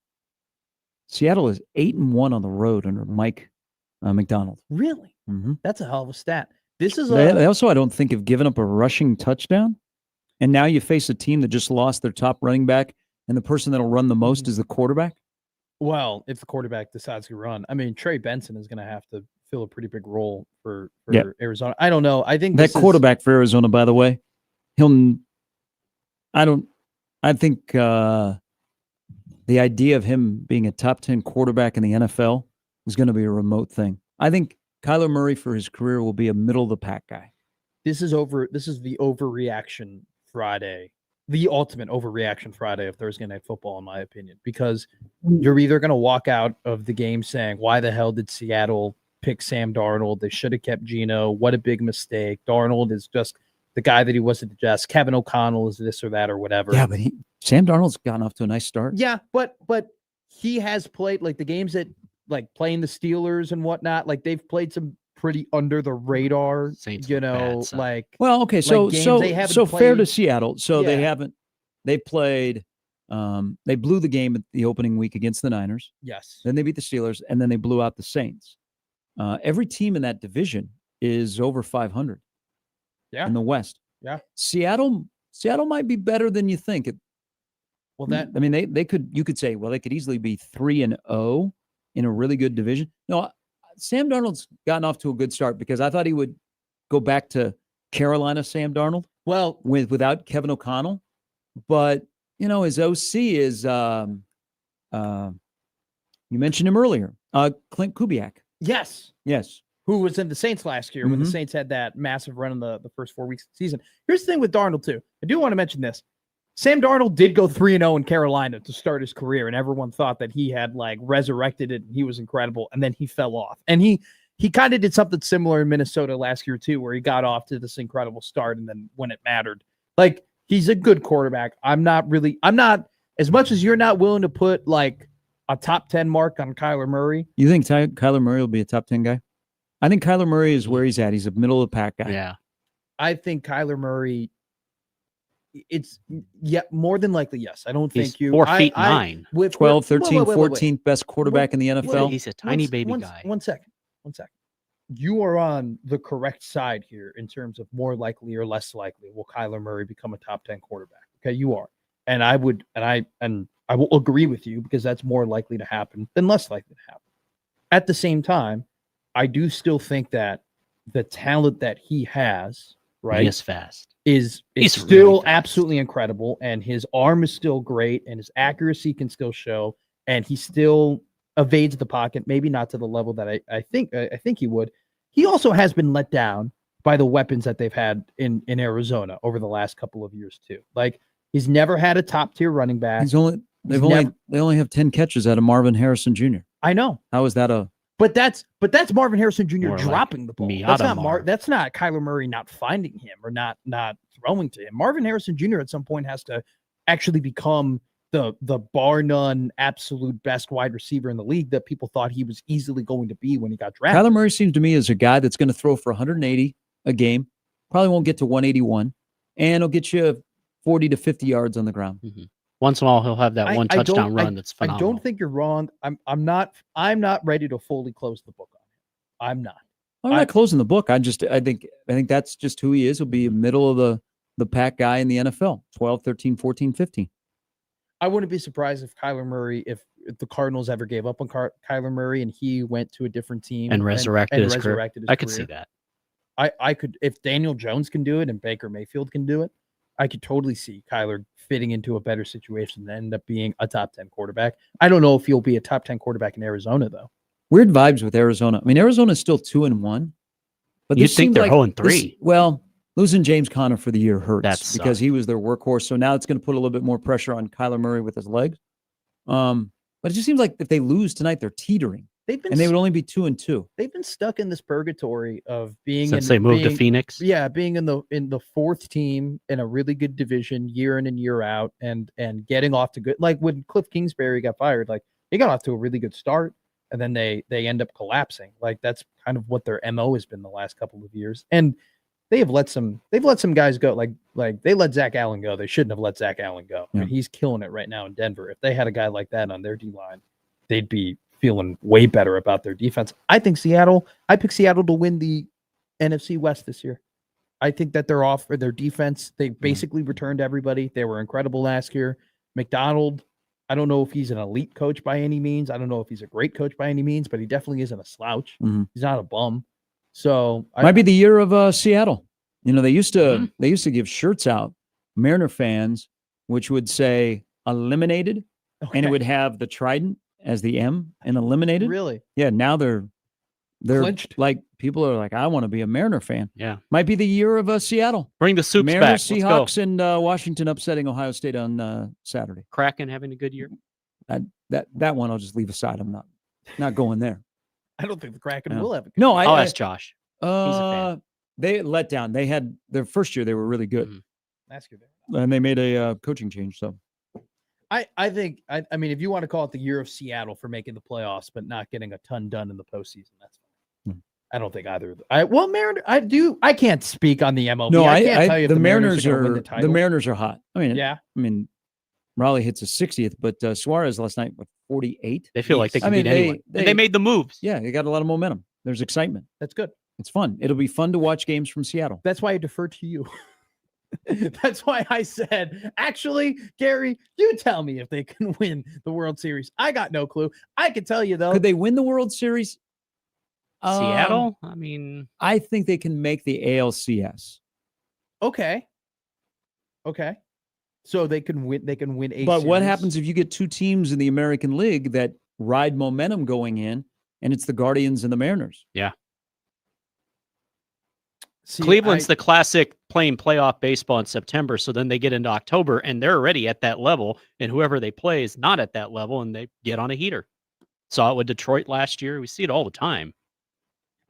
Seattle is 8-1 on the road under Mike McDonald. Really? Mm-hmm. That's a hell of a stat. This is They also, I don't think, have given up a rushing touchdown. And now you face a team that just lost their top running back, and the person that'll run the most is the quarterback. Well, if the quarterback decides to run, I mean, Trey Benson is going to have to fill a pretty big role for Arizona. I don't know. I think that quarterback for Arizona, by the way, I think the idea of him being a top 10 quarterback in the NFL is going to be a remote thing. I think Kyler Murray for his career will be a middle of the pack guy. This is the overreaction Friday, the ultimate overreaction Friday of Thursday Night Football, in my opinion, because you're either going to walk out of the game saying, why the hell did Seattle pick Sam Darnold? They should have kept Geno. What a big mistake. Darnold is just the guy that he was at the Jets. Kevin O'Connell is this or that or whatever. Yeah, but Sam Darnold's gotten off to a nice start. Yeah, but he has played, like, the games that, like, playing the Steelers and whatnot, like, they've played some pretty under the radar, Saints were bad, son. like. Well, okay, so they so fair to played- Seattle. So Yeah. they played. They blew the game at the opening week against the Niners. Yes. Then they beat the Steelers, and then they blew out the Saints. Every team in that division is over 500. Yeah. In the West. Yeah. Seattle might be better than you think. Well, that I mean, you could say, well, they could easily be 3-0 in a really good division. No, Sam Darnold's gotten off to a good start because I thought he would go back to Carolina, Sam Darnold, well, without Kevin O'Connell. But, his OC is, you mentioned him earlier, Clint Kubiak. yes. Yes. Who was in the Saints last year when the Saints had that massive run in the first 4 weeks of the season. Here's the thing with Darnold, too. I do want to mention this. Sam Darnold did go 3-0 in Carolina to start his career, and everyone thought that he had, like, resurrected it and he was incredible, and then he fell off. And he kind of did something similar in Minnesota last year, too, where he got off to this incredible start, and then when it mattered, like, he's a good quarterback. I'm not, as much as you're not willing to put, like, a top 10 mark on Kyler Murray. You think Kyler Murray will be a top 10 guy? I think Kyler Murray is where he's at. He's a middle of the pack guy. Yeah. I think Kyler Murray, more than likely, yes. I don't He's think you 4 feet 9. with 12, 13, wait. 14th best quarterback in the NFL. He's a tiny baby guy. 1 second. You are on the correct side here in terms of more likely or less likely will Kyler Murray become a top 10 quarterback. Okay, you are. And I will agree with you because that's more likely to happen than less likely to happen. At the same time, I do still think that the talent that he has, right, He is fast. is He's still really fast. absolutely incredible, and his arm is still great, and his accuracy can still show, and he still evades the pocket, maybe not to the level that I think he would. He also has been let down by the weapons that they've had in Arizona over the last couple of years too. Like, he's never had a top tier running back. They only have 10 catches out of Marvin Harrison Jr. I know. How is that a But that's Marvin Harrison Jr. More like dropping the ball. Miata Marv. That's not Kyler Murray not finding him or not throwing to him. Marvin Harrison Jr. at some point has to actually become the bar none absolute best wide receiver in the league that people thought he was easily going to be when he got drafted. Kyler Murray seems to me as a guy that's going to throw for 180 a game. Probably won't get to 181, and he'll get you 40 to 50 yards on the ground. Once in a while, he'll have that one I don't- touchdown run that's I phenomenal. don't think you're wrong. I'm not ready to fully close the book on him. I'm not. I'm not closing the book. I think that's just who he is. He'll be a middle of the pack guy in the NFL. 12, 13, 14, 15. I wouldn't be surprised if Kyler Murray, if the Cardinals ever gave up on Kyler Murray and he went to a different team and resurrected his career. resurrected his I could career. see that. I could, if Daniel Jones can do it and Baker Mayfield can do it, I could totally see Kyler fitting into a better situation and end up being a top 10 quarterback. I don't know if he'll be a top 10 quarterback in Arizona though. Weird vibes with Arizona. I mean, Arizona's still 2-1, but You'd this think seems they're like 0-3. Well, losing James Conner for the year hurts That because he was their workhorse. So now it's going to put a little bit more pressure on Kyler Murray with his legs. But it just seems like if they lose tonight, they're teetering, They've been and they would only be 2-2. they've been stuck in this purgatory of being Since they moved to Phoenix. Yeah, being in the fourth team in a really good division year in and year out, and getting off to good, like when Cliff Kingsbury got fired, like he got off to a really good start, and then they end up collapsing. Like that's kind of what their MO has been the last couple of years, and they've let some guys go. Like they let Zach Allen go. They shouldn't have let Zach Allen go. I mean, he's killing it right now in Denver. If they had a guy like that on their D line, they'd be feeling way better about their defense. I pick Seattle to win the NFC West this year. I think that their defense, they basically returned everybody. They were incredible last year. McDonald, I don't know if he's an elite coach by any means. I don't know if he's a great coach by any means, but he definitely isn't a slouch. He's not a bum. So Might be the year of Seattle. You know, they used to give shirts out, Mariner fans, which would say eliminated, and it would have the trident as the M and eliminated. Really? Yeah. Now they're Clinched. like, people are like, I want to be a Mariner fan. Yeah. Might be the year of Seattle. Bring the soups Mariners, back. Let's go. Seahawks, and Washington upsetting Ohio State on Saturday. Kraken having a good year. That one I'll just leave aside. I'm not going there. I don't think the Kraken Yeah. will have. No, I'll ask Josh. a fan. They let down. They had their first year. They were really good, Ask you and they made a coaching change. So I think I mean if you want to call it the year of Seattle for making the playoffs but not getting a ton done in the postseason, that's fine. I don't think either. Mariner. I can't speak on the MLB. no, I can't tell you if the Mariners are gonna win are the title. Mariners are hot. I mean, Yeah. I mean, Raleigh hits a 60th, but Suarez last night with 48. They feel like they I can mean, beat anyone. And they made the moves. Yeah, they got a lot of momentum. There's excitement. That's good. It's fun. It'll be fun to watch games from Seattle. That's why I defer to you. That's why I said, actually, Gary, you tell me if they can win the World Series. I got no clue. I can tell you though. Could they win the World Series? Seattle? I mean, I think they can make the ALCS. Okay. So they can win. They can win a. But what series. happens if you get two teams in the American League that ride momentum going in, and it's the Guardians and the Mariners? yeah. See, Cleveland's the classic playing playoff baseball in September. So then they get into October and they're already at that level. And whoever they play is not at that level and they get on a heater. Saw it with Detroit last year. We see it all the time.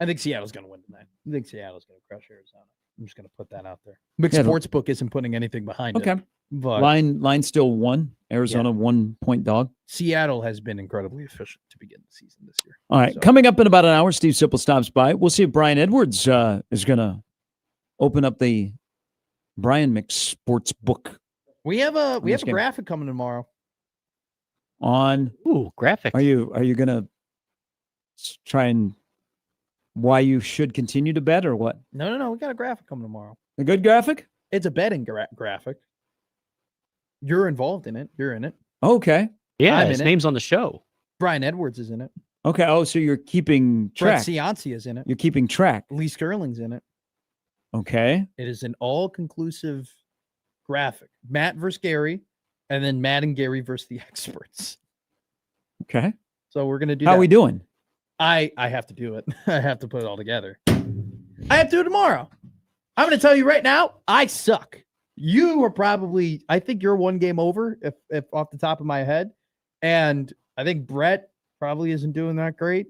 I think Seattle's going to win tonight. I think Seattle's going to crush Arizona. I'm just going to put that out there. Big Yeah, Sportsbook isn't putting anything behind it. Okay. But Line still 1. Arizona 1 point dog. Seattle has been incredibly efficient to begin the season this year. All right. So- Coming up in about an hour, Steve Sipple stops by. We'll see if Brian Edwards is going to open up the Brian McSportsbook We have a this game. graphic coming tomorrow. on. Ooh, graphics. Are you going to try and why you should continue to bet or what? No. We got a graphic coming tomorrow. A good graphic? It's a betting graphic. You're involved in it. You're in it. Okay. Yeah, I'm his in it. name's on the show. Brian Edwards is in it. Okay. Oh, so you're keeping Brett track. Cianci is in it. You're keeping track. Lee Sterling's in it. Okay. It is an all-conclusive graphic. Matt versus Gary, and then Matt and Gary versus the experts. Okay. So we're gonna do How that. we doing? I have to do it. I have to put it all together. I have to do it tomorrow. I'm going to tell you right now, I suck. You are probably, I think you're one game over, if off the top of my head. And I think Brett probably isn't doing that great.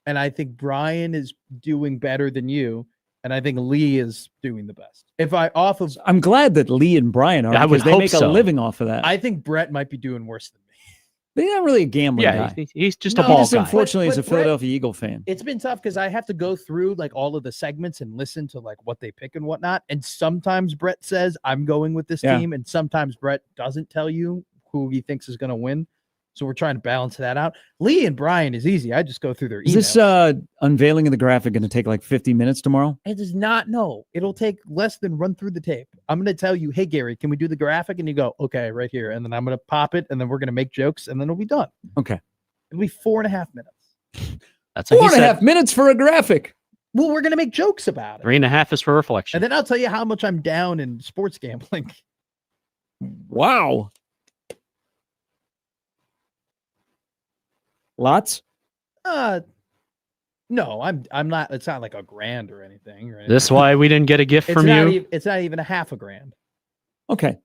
and I think Brian is doing better than you, and I think Lee is doing the best. If I off of, I'm glad that Lee and Brian are Yeah, I would because they hope make so. a living off of that. I think Brett might be doing worse than me. They're not really a gambling Yeah, guy. he's just No, a He ball just guy. unfortunately is a But Brett- Philadelphia Eagle fan. It's been tough because I have to go through like all of the segments and listen to like what they pick and whatnot. And sometimes Brett says I'm going with this Yeah. team, and sometimes Brett doesn't tell you who he thinks is going to win. So we're trying to balance that out. Lee and Brian is easy. I just go through their Is emails. this unveiling of the graphic going to take like 50 minutes tomorrow? It does not know. It'll take less than run through the tape. I'm going to tell you, hey, Gary, can we do the graphic? And you go, okay, right here. And then I'm going to pop it, and then we're going to make jokes, and then it'll be done. Okay. It'll be 4.5 minutes. That's what Four he and a said. half minutes for a graphic. Well, we're going to make jokes about it. 3.5 is for reflection. And then I'll tell you how much I'm down in sports gambling. Wow. Lots? No, I'm not. It's not like a grand or anything. Or This why we didn't get a gift it's from not you. it's not even a half a grand. Okay.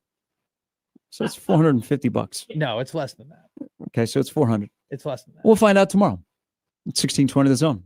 So it's $450. No, it's less than that. Okay, so it's 400. It's less than that. We'll find out tomorrow. It's 1620 The Zone.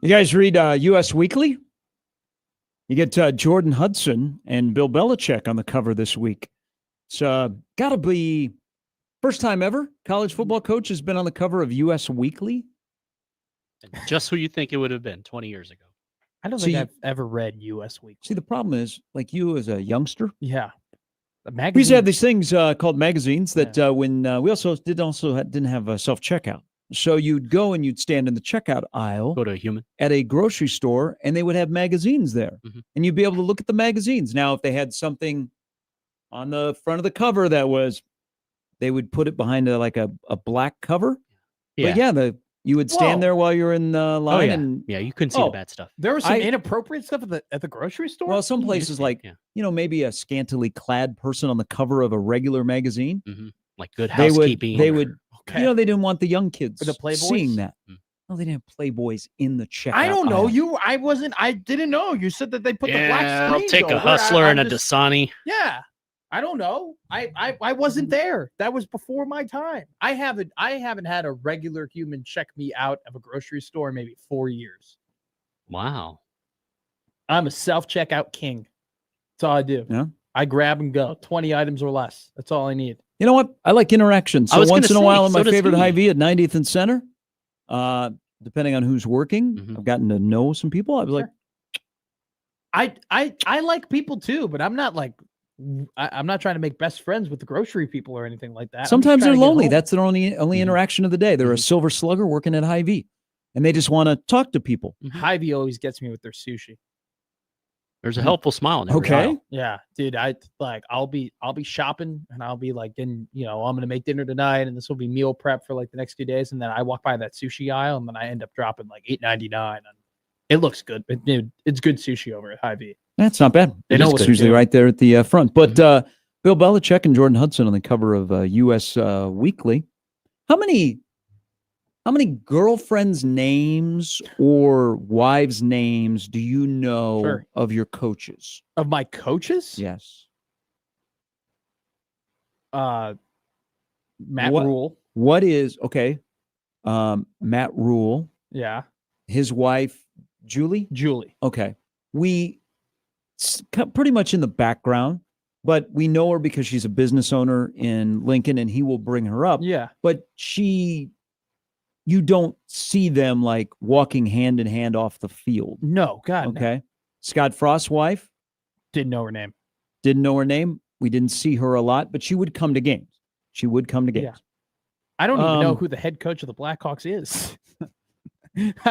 You guys read U.S. Weekly? You get Jordan Hudson and Bill Belichick on the cover this week. It's got to be first time ever college football coach has been on the cover of U.S. Weekly. And just who you think it would have been 20 years ago. I don't So think you- I've ever read U.S. Weekly. See, the problem is, like you as a youngster, Yeah. The we magazine. used to have these things called magazines that when we didn't have a self-checkout. So you'd go and you'd stand in the checkout aisle Go to a human. at a grocery store and they would have magazines there. Mhm. And you'd be able to look at the magazines. Now, if they had something on the front of the cover that was, they would put it behind like a black cover. Yeah. But yeah, you would stand Whoa. there while you're in the line. Oh, yeah. And Yeah, you couldn't see Oh. the bad stuff. There was some I- inappropriate stuff at the grocery store. well, some places like, Yeah. maybe a scantily clad person on the cover of a regular magazine. Like Good They Housekeeping. would, okay. they didn't want the young kids The Playboys? seeing that. Mm. No, they didn't have Playboys in the checkout. I don't know. aisle. I didn't know. You said that they put the black yeah, I'll screens take over. a Hustler and a just, Dasani. Yeah. I don't know. I wasn't there. That was before my time. I haven't had a regular human check me out of a grocery store in maybe 4 years. Wow. I'm a self-checkout king. That's all I do. Yeah. I grab and go. 20 items or less. That's all I need. You know what? I like interaction. So was once in gonna a while, say, in so my does favorite he. Hy-Vee at 90th and Center, depending on who's working, Mhm. I've gotten to know some people. I was like, I like people too, but I'm not like I'm not trying to make best friends with the grocery people or anything like that. I'm just sometimes trying they're to get lonely. home. That's their only Mhm. interaction of the day. They're a Mhm. silver slugger working at Hy-Vee, and they just want to talk to people. Hy-Vee always gets me with their sushi. There's a helpful smile in every Okay. aisle. Yeah, dude. I'll be shopping and I'll be like, I'm gonna make dinner tonight, and this will be meal prep for like the next few days. And then I walk by that sushi aisle, and then I end up dropping like $8.99. And it looks good. Dude, it's good sushi over at Hy-Vee. That's not bad. They know It's what they're usually doing. right there at the front. But Bill Belichick and Jordan Hudson on the cover of U.S. Weekly. How many girlfriends' names or wives' names do you know Sure. of your coaches? Of my coaches, Yes. Matt What- Rule. What is Matt Rule, Yeah, his wife Julie? Julie. Okay. We pretty much in the background, but we know her because she's a business owner in Lincoln and he will bring her up. Yeah, But you don't see them like walking hand in hand off the field. no, God, no. Okay. Scott Frost's wife, Didn't know her name. didn't know her name. We didn't see her a lot, but she would come to games. She would come to games. Yeah. I don't even know Um, who the head coach of the Blackhawks is.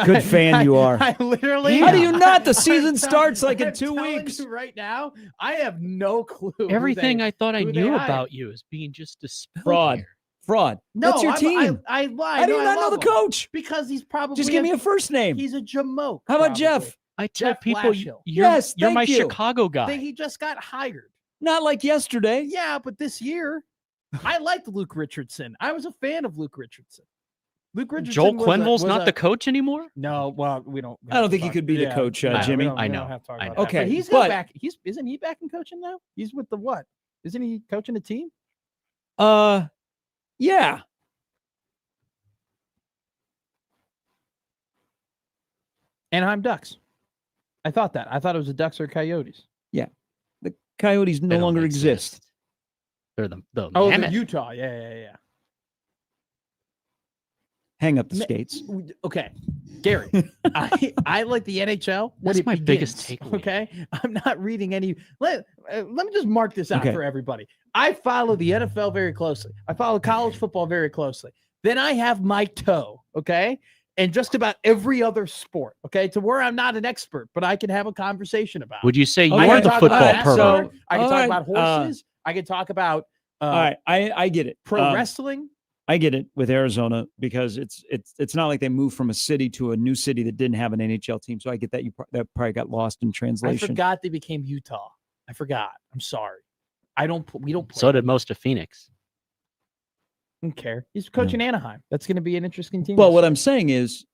Good fan you are. I literally. How do you not? The I'm season tell- starts like in I'm 2 telling weeks. you right now, I have no clue. who Everything they- I thought I who they knew hired. about you is being just dispelled. Fraud. here. Fraud. No, That's your team. I lied. How do you not know the coach? Because he's probably Just give me a first name. He's a jamoke. How about probably. Jeff? I tell Jeff people Blashill. Yes, you're my thank you. Chicago guy. He just got hired. Not like yesterday. Yeah, but this year, I liked Luke Richardson. I was a fan of Luke Richardson. Luke Richardson. Joel was Quenneville's was not the coach anymore? No, well, we don't. I don't think he could be the coach, Jimmy. I know. Have to talk I about know. that. But Okay, he's but- back. Isn't he back in coaching now? He's with the what? Isn't he coaching a team? Yeah. Anaheim Ducks. I thought that. I thought it was the Ducks or Coyotes. The Coyotes They no don't longer exist. They're the Oh, Mammoth. Utah. Yeah. Hang up the Ma- skates. Okay, Gary, I like the NHL. when That's it my biggest begins, takeaway. Okay, I'm not reading any. Let me just mark this out Okay. for everybody. I follow the NFL very closely. I follow college football very closely. Then I have my toe. Okay. And just about every other sport. Okay. To where I'm not an expert, but I can have a conversation about. Would you say you I Okay, are can the talk football about pervert? NASCAR, So, I can all talk right, about horses. I can talk about All right, I get it. pro wrestling. I get it with Arizona because it's not like they moved from a city to a new city that didn't have an NHL team. So I get that that probably got lost in I translation. forgot they became Utah. I forgot. I'm sorry. We don't play. So did most of Phoenix. I don't care. He's coaching Anaheim. That's going to be an interesting team. Well, this what year. I'm saying is,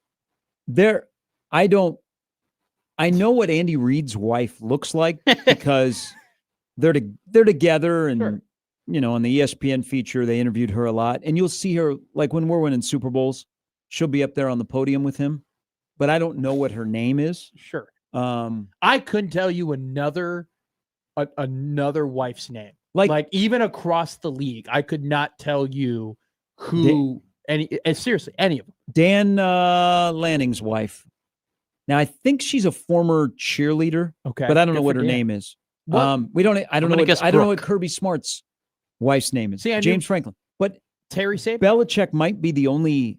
I know what Andy Reid's wife looks like because they're together and Sure. on the ESPN feature they interviewed her a lot, and you'll see her like when we're winning Super Bowls, she'll be up there on the podium with him, but I don't know what her name is. Sure. Um, I couldn't tell you another wife's name. like, Like even across the league, I could not tell you who seriously any of them. Dan Lanning's wife. Now I think she's a former cheerleader, Okay, but I don't know good what for her Dan. name is. What? We don't. I don't know. gonna guess I don't know what Brooke. Kirby Smart's wife's name is. See, I knew- James Franklin. But Terry Saban. Belichick might be the only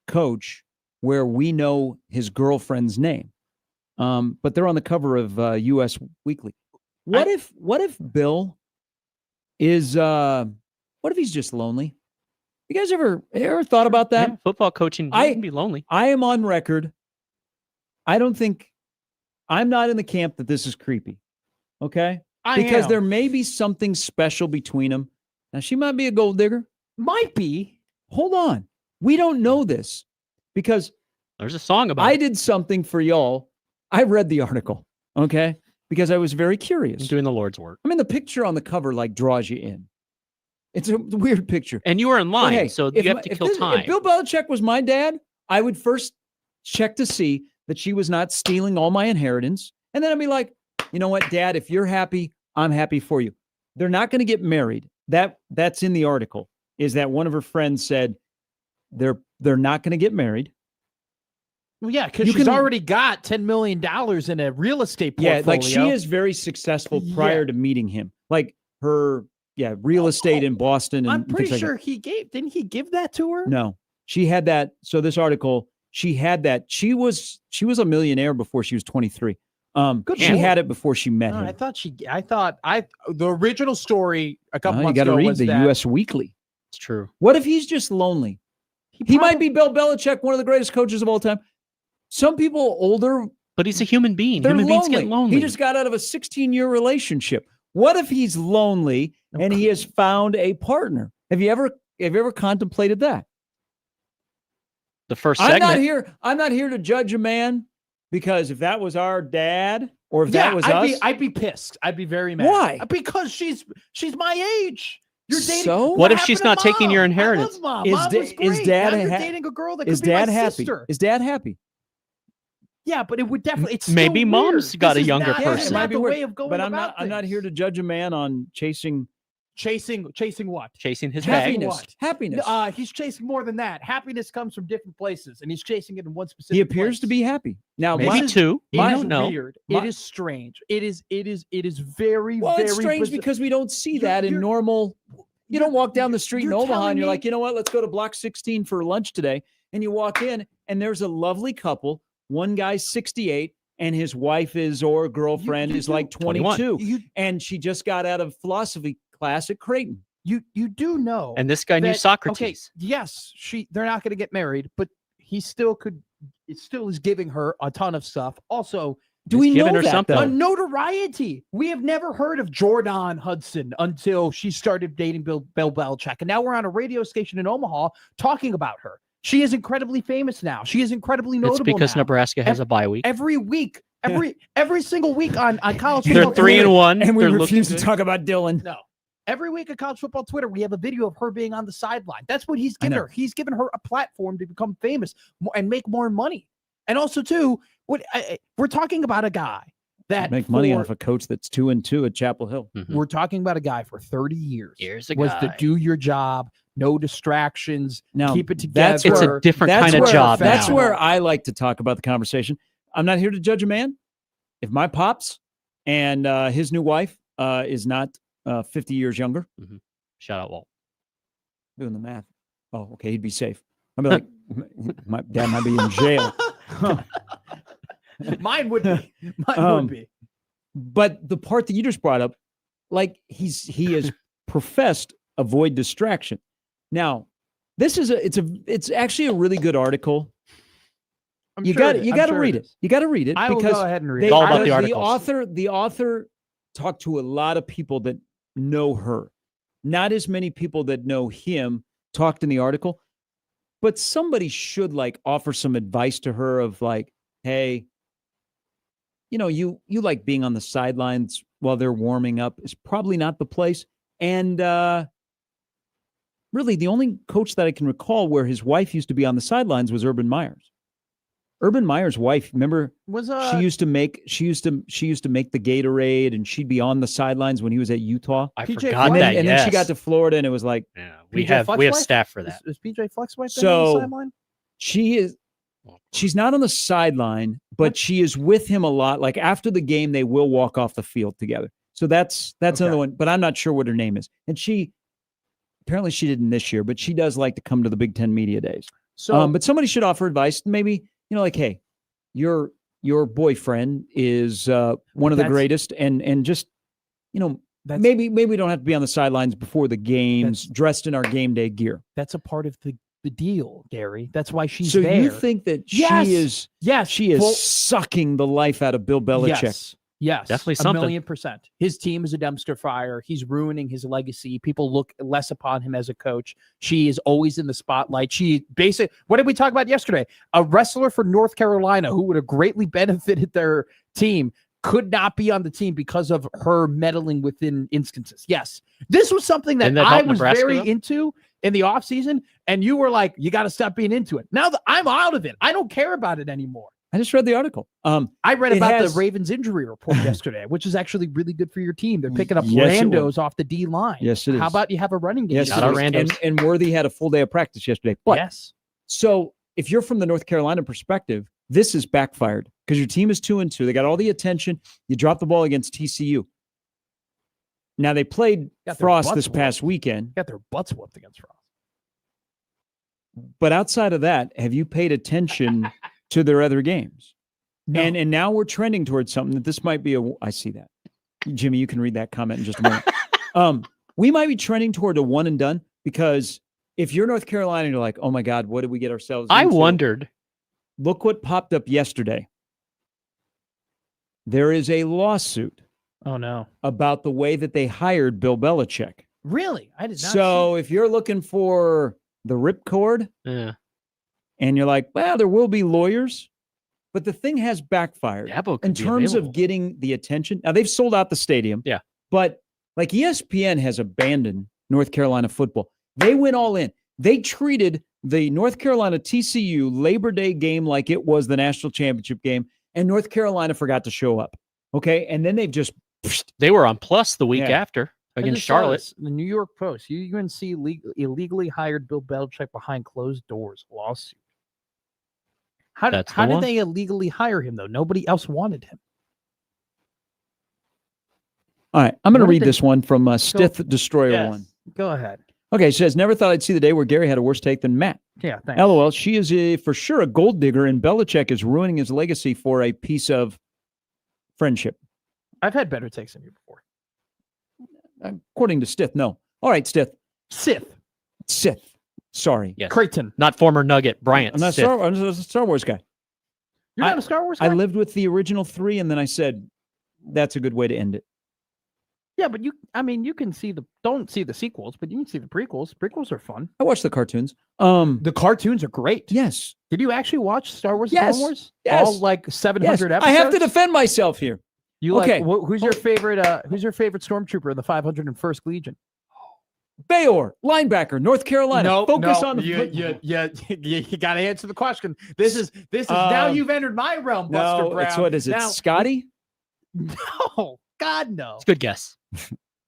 coach where we know his girlfriend's name. But they're on the cover of U.S. Weekly. What if Bill is? What if he's just lonely? You guys ever thought about that? Yeah, football coaching can be lonely. I am on record. I'm not in the camp that this is creepy. Okay, because there may be something special between them. Now she might be a gold digger. might be. Hold on, we don't know this because There's a song about I it. did something for y'all. I read the article, okay, because I was very curious. I'm doing the Lord's work. I mean, the picture on the cover like draws you in. It's a weird picture. And you were in But line, hey, so if you my- have to if kill this- time. If Bill Belichick was my dad, I would first check to see that she was not stealing all my inheritance, and then I'd be like, you know what, Dad, if you're happy, I'm happy for you. They're not going to get married. That's in the article. Is that one of her friends said they're not going to get married. Well, yeah, because You she's can- already got $10 million in a real estate portfolio. Yeah, like she is very successful prior to meeting him. Like her, real estate in Boston. And I'm things pretty like sure that. didn't he give that to her? No, she had that. So this article, she had that. She was a millionaire before she was 23. Good She Lord. had it before she met No, him. the original story a couple You months got to ago read was the that U.S. Weekly. It's true. What if he's just lonely? He might be Bill Belichick, one of the greatest coaches of all time. Some people older, But he's a human being. they're Human beings lonely. get lonely. He just got out of a 16-year relationship. What if he's lonely and he has found a partner? Have you ever contemplated that? the first I'm segment. not here to judge a man, because if that was our dad or if that was us, I'd be pissed. I'd be very mad. Why? Because she's my age. You're dating. So? What if happened she's to not taking Mom? your I inheritance? love Mom. Is Mom da- was is great. Dad Now you're ha- dating a girl that is could be dad my happy? sister. Is dad happy? Yeah, but it would definitely. It's Maybe still Mom's weird. got This a is younger not- person. This is It might not be the weird, way of going but I'm about not here to things. judge a man on chasing chasing what? Chasing his bag. Chasing happiness. what? Happiness. He's chasing more than that. Happiness comes from different places, and he's chasing it in one specific. He appears to place. be happy. Now, Maybe my- is- two. It I is don't know. weird. My- It is strange. It is very, well, very it's strange bizarre. because we don't see You're- that in you're- normal. You don't walk down the street in you're Omaha telling and you're me- like, you know what? Let's go to Block 16 for lunch today. And you walk in and there's a lovely couple. One guy's 68 and his wife or girlfriend you is like do. 22. You And she just got out of philosophy class at Creighton. you do know. And this guy knew that- Socrates. Okay, yes, they're not going to get married, but he still could. It still is giving her a ton of stuff. Also, Do He's we know giving her that, something. though? a notoriety. We have never heard of Jordan Hudson until she started dating Bill Belichick, and now we're on a radio station in Omaha talking about her. She is incredibly famous now. She is incredibly It's notable because now. Nebraska has a bye week. Every week, every single week on college They're football 3-1. And we They're looking refuse to good. talk about Dylan. No. Every week at college football Twitter, we have a video of her being on the sideline. That's what he's I given know. her. He's given her a platform to become famous and make more money. And also, too, we're talking about a guy that Make money for- off a coach that's 2-2 at Chapel Hill. Mhm. We're talking about a guy for 30 years. Here's a was guy. to do your job, no distractions, Now, keep it together. that's It's where- a different That's kind of where- job That's now. where I like to talk about the conversation. I'm not here to judge a man. If my pops and his new wife is not 50 years younger, Shout out, Walt. doing the math. Oh, okay, he'd be safe. I'd be like, my dad might be in jail. Mine would be. Mine Um, would be. But the part that you just brought up, like he has professed avoid distraction. Now, this is it's actually a really good article. I'm You sure got it- you I'm got to sure read it. is. You got to read it I will because go ahead and read they- it. all about the the articles. The author talked to a lot of people that know her. Not as many people that know him talked in the article, but somebody should like offer some advice to her of like, hey, you know, you like being on the sidelines while they're warming up is probably not the place. And really, the only coach that I can recall where his wife used to be on the sidelines was Urban Myers. Urban Meyer's wife, remember Was she used to make the Gatorade, and she'd be on the sidelines when he was at Utah. I PJ forgot And that. then she got yes. to Florida, and it was like Yeah, PJ we have Fleck's wife? staff for that. Is PJ Fleck's wife on So- the sideline? she's not on the sideline, but she is with him a lot. Like after the game, they will walk off the field together. So that's Okay. another one, but I'm not sure what her name is. And she apparently she didn't this year, but she does like to come to the Big Ten media days. So But somebody should offer advice. Maybe, like, hey, your boyfriend is one of the That's- greatest, and just, that's maybe we don't have to be on the sidelines before the games, dressed in our game day gear. that's a part of the deal, Gary. That's why she's So there. you think that Yes. yes, she is full- sucking the life out of Bill Belichick? Yes, Definitely a something. 1,000,000%. His team is a dumpster fire. He's ruining his legacy. People look less upon him as a coach. She is always in the spotlight. She basically, what did we talk about yesterday? A wrestler for North Carolina who would have greatly benefited their team could not be on the team because of her meddling within instances. Yes, this was something that Didn't that I help was Nebraska, very though? into in the offseason, and you were like, you got to stop being into it. Now that I'm out of it, I don't care about it anymore. I just read the article. I read It about has- the Ravens injury report yesterday, which is actually really good for your team. They're picking up Yes, it randos off the D line. Yes, it is. How about you have a running game? yes, Shout it out is. randos. And Worthy had a full day of practice yesterday. But yes. so if you're from the North Carolina perspective, this is backfired because your team is 2-2. They got all the attention. You dropped the ball against TCU. Now they played Got their Frost butts this past whooped. weekend, Got their butts whooped against Frost. but outside of that, have you paid attention to their other games? No. And now we're trending towards something that this might be I see that. Jimmy, you can read that comment in just a minute. We might be trending toward a one and done because if you're North Carolina and you're like, oh my God, what did we get ourselves I into? wondered. Look what popped up yesterday. There is a lawsuit Oh no. about the way that they hired Bill Belichick. Really? I did not. So if you're looking for the ripcord Yeah. and you're like, well, there will be lawyers, but the thing has backfired Dabo could in be terms available. of getting the attention. Now they've sold out the stadium. Yeah. But like ESPN has abandoned North Carolina football. They went all in. They treated the North Carolina TCU Labor Day game like it was the national championship game, and North Carolina forgot to show up. Okay. And then they've just, They were on plus the week Yeah. after I against just saw Charlotte. this. The New York Post. UNC illegally hired Bill Belichick behind closed doors. Lawsuit. How That's how the did one. they illegally hire him though? Nobody else wanted him. all right. I'm going to What did read they- this one from Stith Destroyer one. Go ahead. Okay. She says, never thought I'd see the day where Gary had a worse take than Matt. Yeah. Thanks. LOL. She is for sure a gold digger, and Belichick is ruining his legacy for a piece of friendship. I've had better takes than you before. According to Stith, no. All right, Stith. Sith. Sorry. Yes. Creighton. Not former Nugget. Bryant. I'm not Sith. I'm a Star Wars guy. You're not a Star Wars guy? I lived with the original 3, and then I said, that's a good way to end it. Yeah, but you can see don't see the sequels, but you can see the prequels. Prequels are fun. I watched the cartoons. The cartoons are great. Yes. Did you actually watch Star Wars Yes. Clone Wars? Yes. All like 700 Yes. episodes? I have to defend myself here. You Okay. like who's your favorite stormtrooper in the 501st Legion? Bayor, linebacker, North Carolina. Focus on the you got to answer the question. This is now you've entered my realm, Buster No, Brown. it's what is it? Now- Scotty? No, God no. It's a good guess.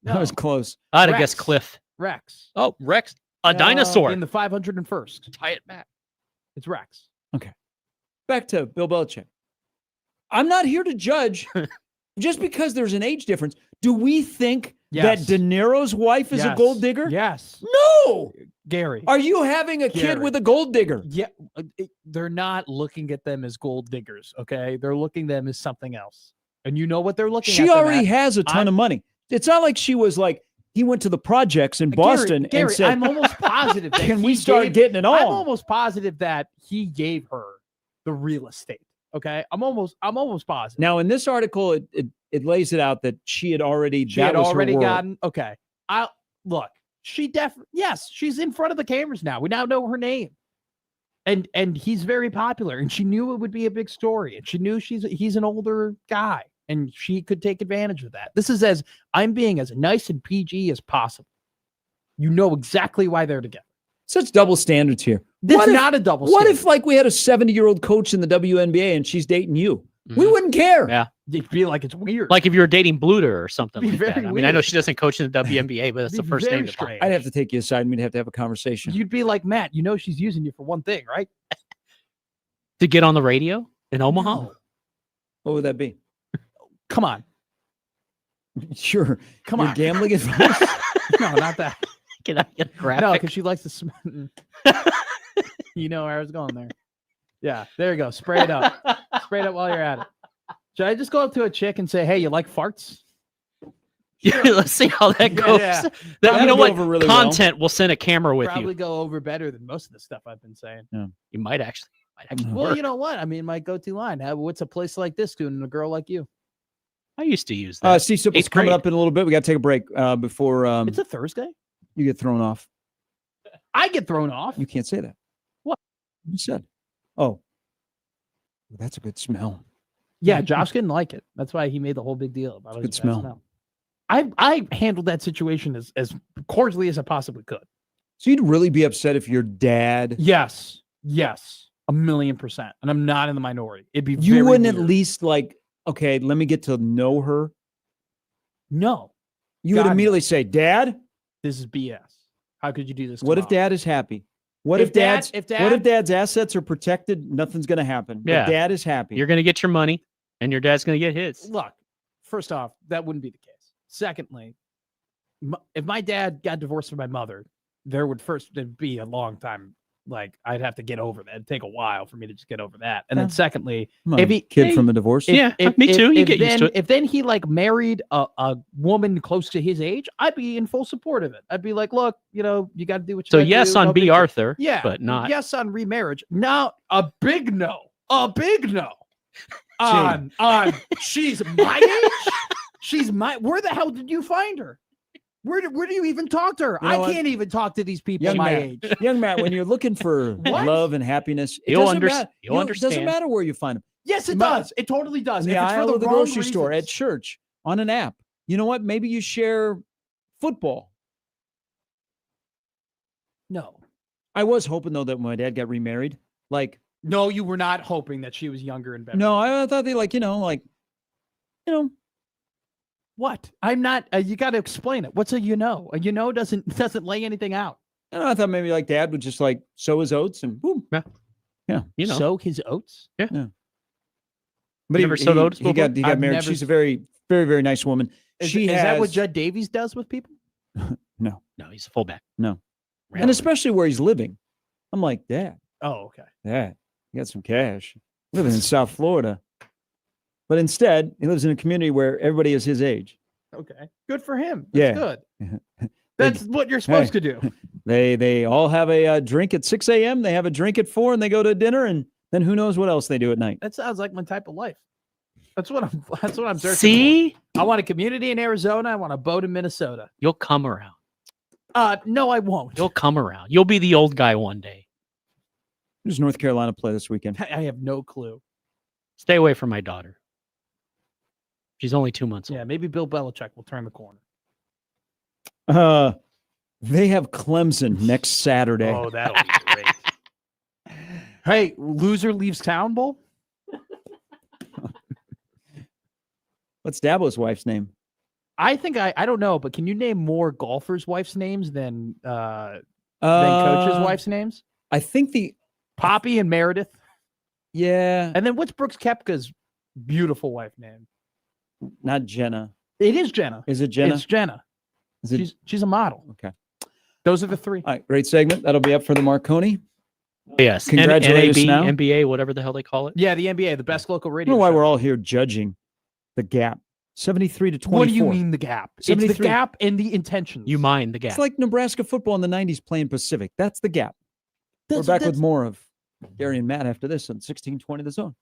That was close. I'd have Rex. guessed Cliff. Rex. Oh, Rex. A dinosaur. in the 501st. Tie it back. It's Rex. Back to Bill Belichick. I'm not here to judge just because there's an age difference. Do we think Yes. that De Niro's wife is a Yes. gold digger? Yes, No. Gary. Are you having a kid Gary. with a gold digger? Yeah, they're not looking at them as gold diggers. Okay, they're looking at them as something else. And you know what they're looking at? She them already at? has a ton of money. It's not like she was like, he went to the projects in Boston Gary, and said, I'm almost positive that can he we start gave- getting it on? I'm almost positive that he gave her the real estate. Okay, I'm almost positive. Now, in this article, it lays it out that she had already, She that had was her already world. gotten. Okay, I look. She yes, she's in front of the cameras now. We now know her name, and he's very popular. And she knew it would be a big story, and she knew he's an older guy, and she could take advantage of that. This is I'm being as nice and PG as possible. You know exactly why they're together. Such double standards here. This What is if- not a double What standard. if like we had a 70-year-old coach in the WNBA and she's dating you? We Mhm. wouldn't care. Yeah. You'd feel like it's weird. Like if you were dating Bluter or something Be like that. very I mean, I know weird. she doesn't coach in the WNBA, but that's the Be first very name. to pop. strange. I'd have to take you aside and we'd have to have a conversation. You'd be like, Matt, you know she's using you for one thing, right? To get on the radio in Omaha. No. What would that be? Come on. Sure. Come Your on. gambling advice? No, not that. Can I get a graphic? No, because she likes to smell. You know where I was going there. Yeah, there you go. Spray it up. Spray it up while you're at it. Should I just go up to a chick and say, "Hey, you like farts?" Yeah, let's see how that goes. Yeah. That, you That'll know go what? over really well. Content will send a camera with Probably you. go over better than most of the stuff I've been saying. You might actually. Well, work. you know what? I mean, my go-to line. What's a place like this doing a girl like you? I used to use that. Steve Sipple's Eighth coming grade. up in a little bit. We got to take a break before It's a Thursday. you get thrown off. I get thrown off. You can't say that. What? You said. Oh. That's a good smell. Yeah, Josh didn't like it. That's why he made the whole big deal about it. Good smell. I handled that situation as cordially as I possibly could. So you'd really be upset if your dad, Yes. 1,000,000%. And I'm not in the minority. It'd be you very wouldn't at weird. least like, okay, let me get to know her. No, You would God, no. immediately say, Dad, this is BS. How could you do this? what if tomorrow? dad is happy? What If if dad's Dad- if what if Dad- dad's assets are protected? Nothing's gonna happen. But Yeah. dad is happy. You're going to get your money, and your dad's going to get his. Look, first off, that wouldn't be the case. Secondly, if my dad got divorced from my mother, there would first be a long time. Like I'd have to get over that. It'd take a while for me to just get over that. And then Yeah. secondly, Come on, if he- kid hey, from a divorce. Yeah, me too. You get used to it. If then he like married a woman close to his age, I'd be in full support of it. I'd be like, look, you got to do what you So gotta yes do, on no B. big deal. Arthur. Yeah, but not. yes on remarriage. Now a big no. On she's my age. She's my. Where the hell did you find her? Where do you even talk to her? You know I what? can't even talk to these people Young my Matt. age. Young Matt, when you're looking for What? love and happiness, it You'll doesn't matter. you'll It doesn't understand. matter where you find them. Yes, it Ma- does. It totally does. In If the it's for aisle of the wrong grocery store, at reasons. church, on an app. You know what? Maybe you share football. No, I was hoping though that when my dad got remarried, like no, you were not hoping that she was younger and better. no, I thought they like What? I'm not. You got to explain it. What's a you know? A you know doesn't lay anything out. I thought maybe like dad would just like sow his oats and boom. You know. Sow his oats. But Never sowed oats he got before? married. I've She's a never very, very, very nice woman. Is, She is that what has- Judd Davies does with people? No, he's a fullback. No. Really? And especially where he's living. I'm like, Dad, Oh, okay. you got some cash. Living in South Florida. But instead, he lives in a community where everybody is his age. Okay. Good for him. Yeah. That's good. That's what you're supposed to do. They all have a drink at 6 a.m. They have a drink at 4 and they go to dinner and then who knows what else they do at night. That sounds like my type of life. That's what I'm searching See, for. I want a community in Arizona. I want a boat in Minnesota. you'll come around. No, I won't. You'll come around. You'll be the old guy one day. Who does North Carolina play this weekend? I have no clue. Stay away from my daughter. She's only 2 months old. Yeah, maybe Bill Belichick will turn the corner. They have Clemson next Saturday. Oh, that'll be great. Hey, loser leaves town, Bull? What's Dabo's wife's name? I think I don't know, but can you name more golfers' wives' names than coaches' wives' names? I think Poppy and Meredith. yeah, And then what's Brooks Koepka's beautiful wife name? not Jenna. It is Jenna. Is it Jenna? It's Jenna. Is it? She's a model. Okay. Those are the three. All right, great segment. That'll be up for the Marconi. Yes. Congratulate us NAB, now. NBA, whatever the hell they call it. Yeah, the NBA, the best local I radio. don't know why show. we're all here judging the gap. 73 to 24. What do you mean the gap? It's the 73. gap and the intentions. You mind the gap. It's like Nebraska football in the 90s playing Pacific. That's the gap. That's- We're back with that's- more of Gary and Matt after this on 1620 The Zone.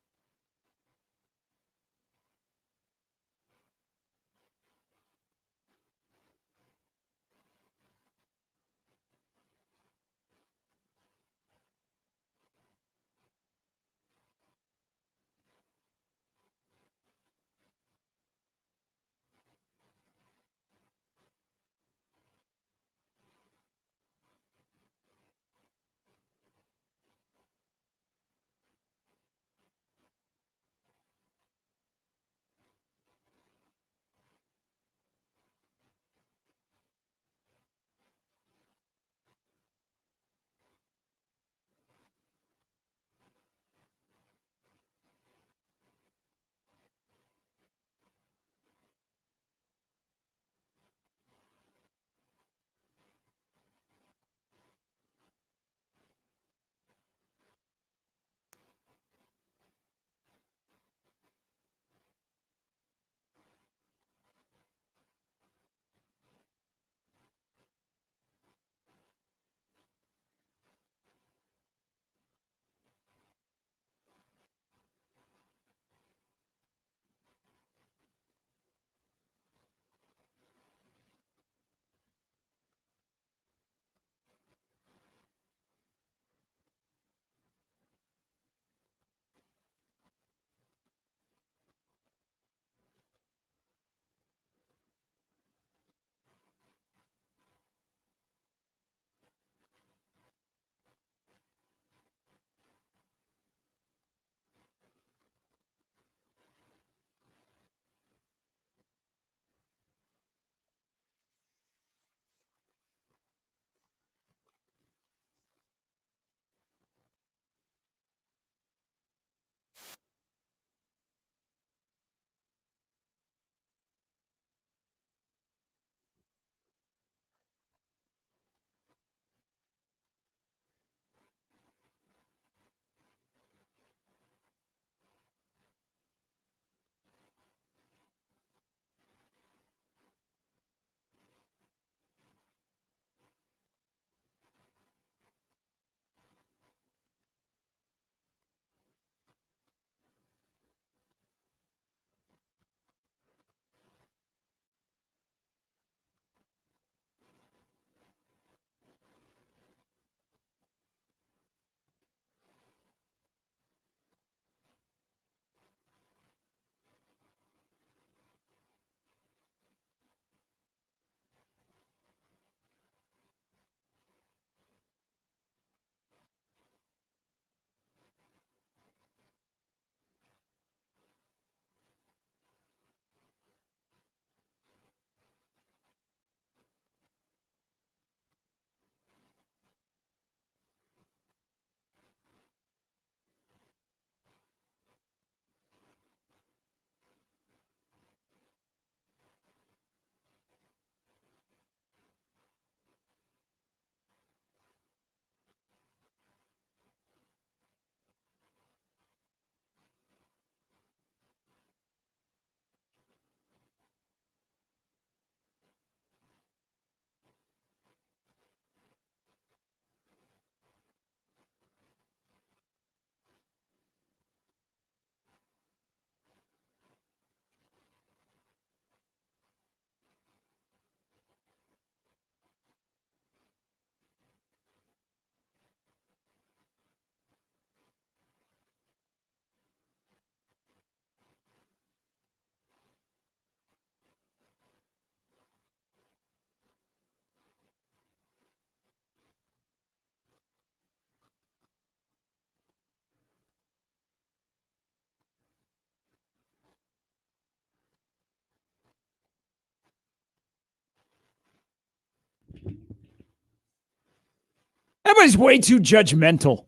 Everybody's way too judgmental.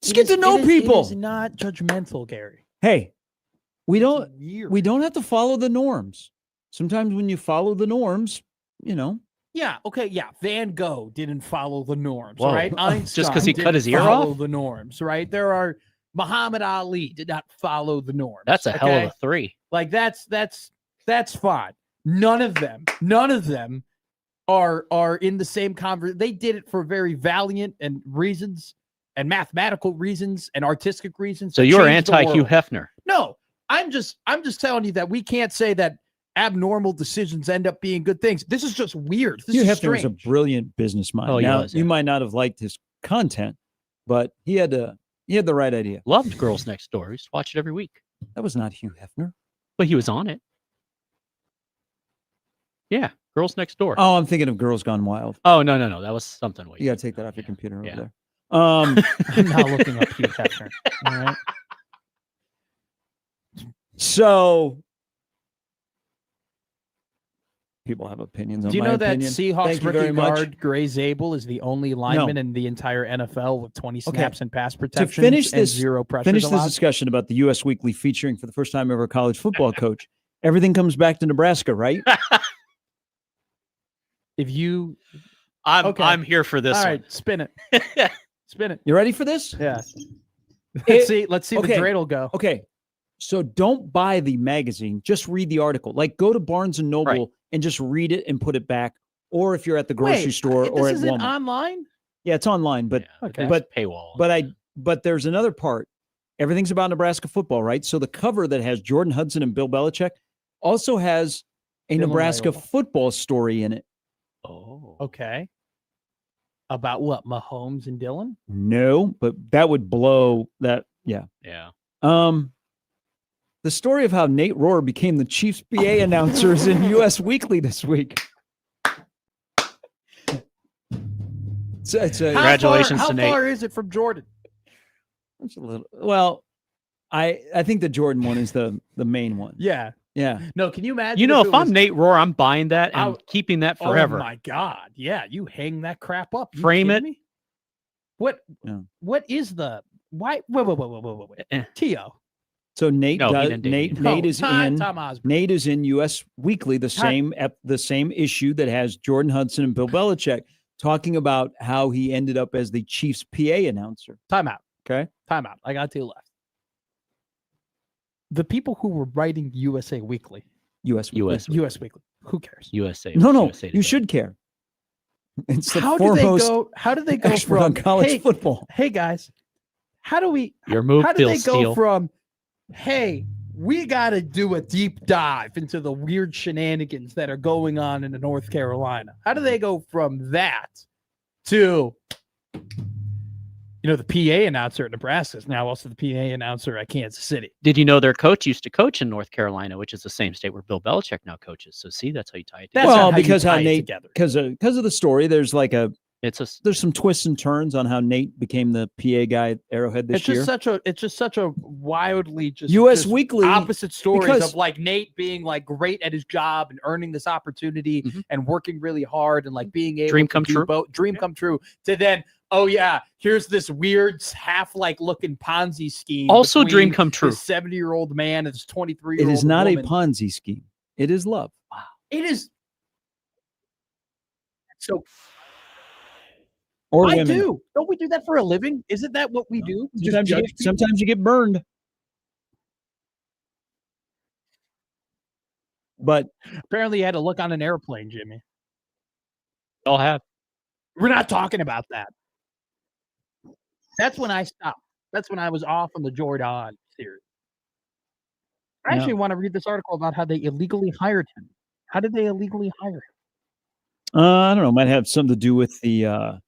Just get to know It people. is not judgmental, Gary. Hey, we don't Weird. we don't have to follow the norms. Sometimes when you follow the norms, Yeah. Okay. Yeah. Van Gogh didn't follow the norms, Whoa. right? Just 'cause he Einstein cut his didn't ear follow off? the norms, right? There are Muhammad Ali did not follow the norms. That's a hell okay? of a three. Like that's fine. None of them are in the same conversation. They did it for very valiant and reasons and mathematical reasons and artistic reasons. So to you're change the anti Hugh world. Hefner. No, I'm just telling you that we can't say that abnormal decisions end up being good things. This is just weird. This Hugh is Hefner was a strange. brilliant business mind. Oh, he now, was, you yeah. might not have liked his content, but he had the right idea. Loved Girls Next Door. We used to watch it every week. That was not Hugh Hefner. But he was on it. Yeah, Girls Next Door. Oh, I'm thinking of Girls Gone Wild. Oh, no. That was something. You got to take that off your computer Yeah. over there. I'm not looking up Hugh Hefner. All right. So people have opinions on Do you my know that opinion. Seahawks Thank you rookie very much. guard Gray Zabel is the only lineman in the entire NFL with 20 Okay. snaps and pass protection finish and this- 0 pressures Finish this allowed? discussion about the U.S. Weekly featuring for the first time ever a college football coach. Everything comes back to Nebraska, right? If you Okay. I'm here for this all one. right, spin it. Spin it. You ready for this? Yeah. It- Let's see okay. the dreidel go. Okay. So don't buy the magazine. Just read the article. Like go to Barnes and Noble Right. and just read it and put it back. Or if you're at the grocery Wait, store or this at isn't Walmart. online? Yeah, it's online, but Yeah, Okay. there's a paywall. but there's another part. Everything's about Nebraska football, right? So the cover that has Jordan Hudson and Bill Belichick also has a Bill and Nebraska Loyola. football story in it. Oh. Okay. About what? Mahomes and Dylan? No, but that would blow that. Yeah. Yeah. The story of how Nate Rohr became the Chiefs PA announcer is in U.S. Weekly this week. It's a, Congratulations how to Nate. far is it from Jordan? it's a little. Well, I think the Jordan one is the main one. Yeah. Yeah. No, can you imagine? You know, if it I'm was- Nate Rohr, I'm buying that and I'll- keeping that forever. Oh my God. Yeah. You hang that crap up. You Frame kidding it. me? What? Yeah. What is the why? Wait. Eh. Tio. So Nate No, he does. didn't do Nate it. Nate is in. Tom Osborne. Nate is in U.S. Weekly, the same issue that has Jordan Hudson and Bill Belichick talking about how he ended up as the Chiefs PA announcer. Time out. Okay. Time out. I got two left. The people who were writing USA Weekly, U.S. Weekly. US Weekly, who cares? USA. No, USA you Today. should care. It's the How do they foremost go? How do they go expert from on college hey, football. hey guys, how do we? Your move, How do Bill they go Steele. from hey, we got to do a deep dive into the weird shenanigans that are going on in North Carolina? How do they go from that to, the PA announcer at Nebraska is now also the PA announcer at Kansas City? Did you know their coach used to coach in North Carolina, which is the same state where Bill Belichick now coaches? So see, that's how you tie it That's together. Well, not how you because how tie it Nate- together. Because of the story, there's It's there's some twists and turns on how Nate became the PA guy at Arrowhead this It's year. just such a wildly U.S. just Weekly opposite stories because- of like Nate being like great at his job and earning this opportunity Mhm. and working really hard and like being able Dream to come do true. both dream come true to then, oh yeah, here's this weird half like looking Ponzi scheme. also dream between come true. This 70-year-old man and this 23-year-old It is not woman. a Ponzi scheme. It is love. It is. So Or I women. do. Don't we do that for a living? Isn't that what we do? Just Sometimes you, judge get, people? sometimes you get burned. But Apparently, you had to look on an airplane, Jimmy. All have. We're not talking about that. That's when I stopped. That's when I was off on the Jordan series. I Yeah. actually want to read this article about how they illegally hired him. How did they illegally hire him? I don't know. Might have something to do with the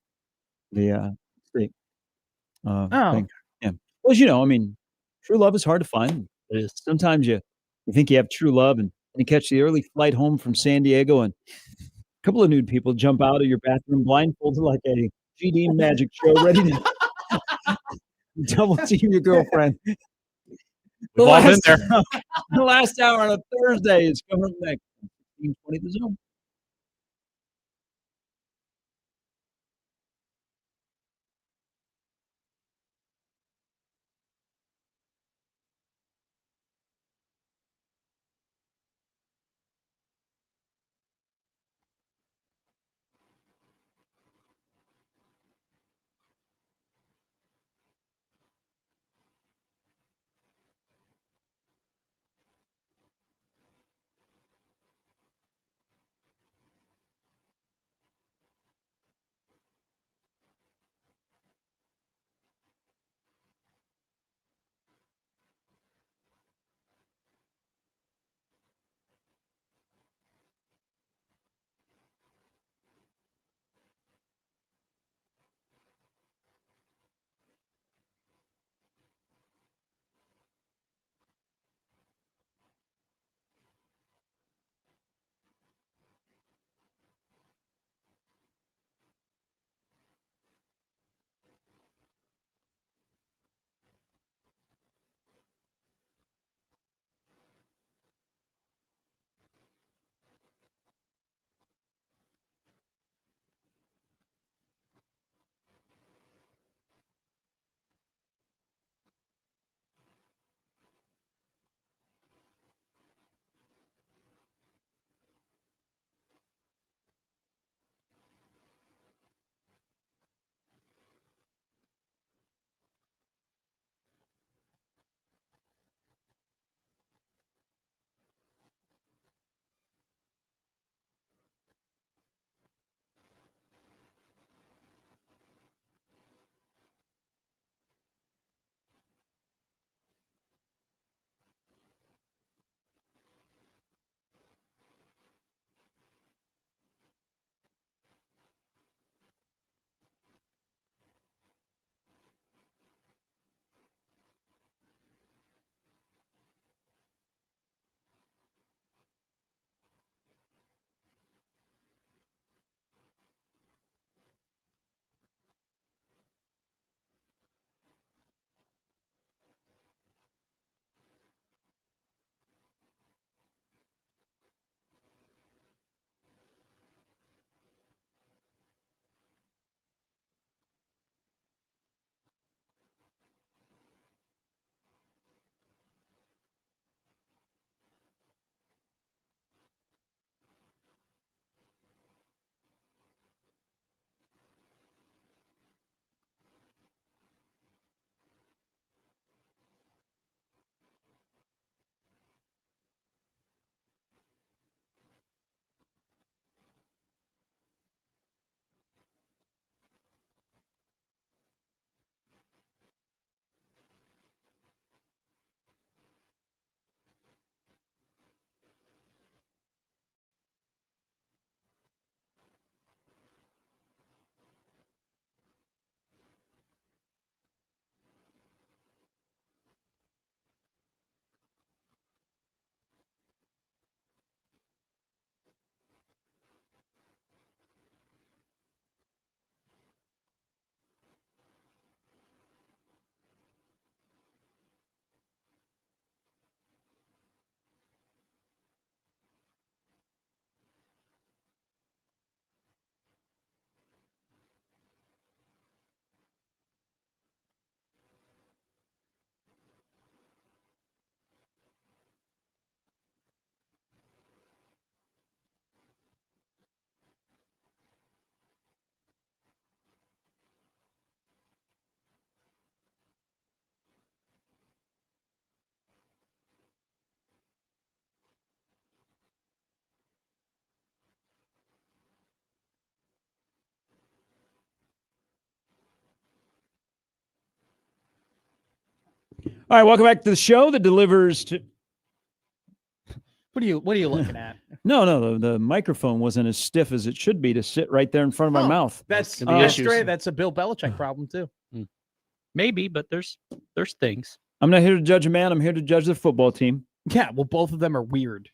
state Oh, thing. Yeah. Well, as you know, I mean, true love is hard to find. It is. Sometimes you think you have true love, and you catch the early flight home from San Diego, and a couple of nude people jump out of your bathroom blindfolded like a GD magic show, ready to double team your girlfriend. We've all been there. The last hour on a Thursday is coming up next. 20 to Zoom. All right, welcome back to the show that delivers to. What are you looking at? No, the microphone wasn't as stiff as it should be to sit right there in front of my Oh, mouth. That's Those can be issues. straight. That's a Bill Belichick problem too. Maybe, but there's things. I'm not here to judge a man. I'm here to judge the football team. Yeah, well, both of them are weird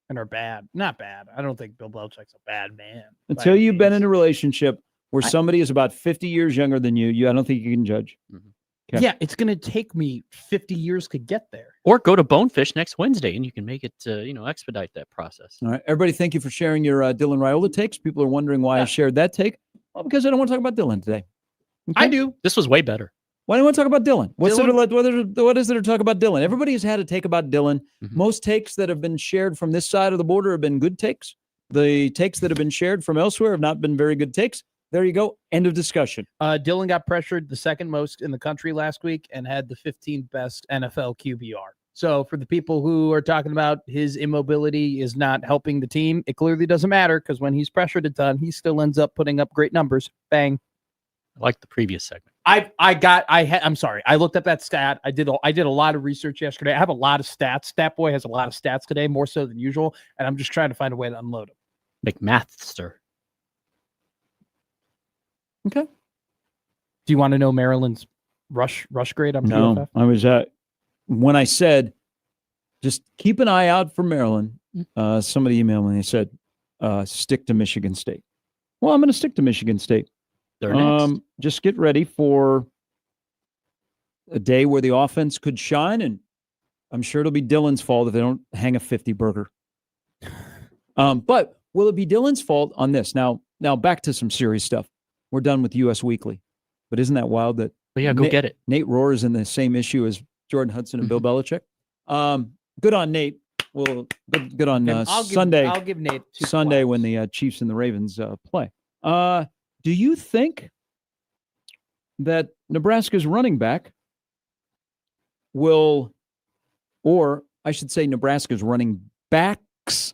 and are bad. Not bad. I don't think Bill Belichick's a bad man. by Until any you've been means. in a relationship where somebody is about 50 years younger than you, I don't think you can judge. Okay. Yeah, it's going to take me 50 years to get there. Or go to Bonefish next Wednesday, and you can make it, expedite that process. All right, everybody, thank you for sharing your Dylan Raiola takes. People are wondering why I Yeah. shared that take. Well, because I don't want to talk about Dylan today. I Okay? do. This was way better. Why do you want to talk about Dylan? What is there to talk about Dylan? Mm-hmm. Everybody has had a take about Dylan. Mhm. Most takes that have been shared from this side of the border have been good takes. The takes that have been shared from elsewhere have not been very good takes. There you go. End of discussion. Dylan got pressured the second most in the country last week and had the 15th best NFL QBR. So for the people who are talking about his immobility is not helping the team, it clearly doesn't matter because when he's pressured a ton, he still ends up putting up great numbers. Bang. I like the previous segment. I'm sorry. I looked up that stat. I did a lot of research yesterday. I have a lot of stats. Stat Boy has a lot of stats today, more so than usual, and I'm just trying to find a way to unload them. McMathster. Okay. Do you want to know Maryland's rush grade on No, PFF? I was when I said just keep an eye out for Maryland. Somebody emailed me and they said stick to Michigan State. Well, I'm going to stick to Michigan State. They're next. Just get ready for a day where the offense could shine, and I'm sure it'll be Dylan's fault if they don't hang a 50 burger. But will it be Dylan's fault on this? Now back to some serious stuff. We're done with US Weekly, but isn't that wild that But yeah, go Nick- get it. Nate Rohr is in the same issue as Jordan Hudson and Bill Belichick? Good on Nate. Well, good on Sunday. I'll give Nate two Sunday claps. when the Chiefs and the Ravens play. Do you think that Nebraska's running back will, or I should say Nebraska's running backs?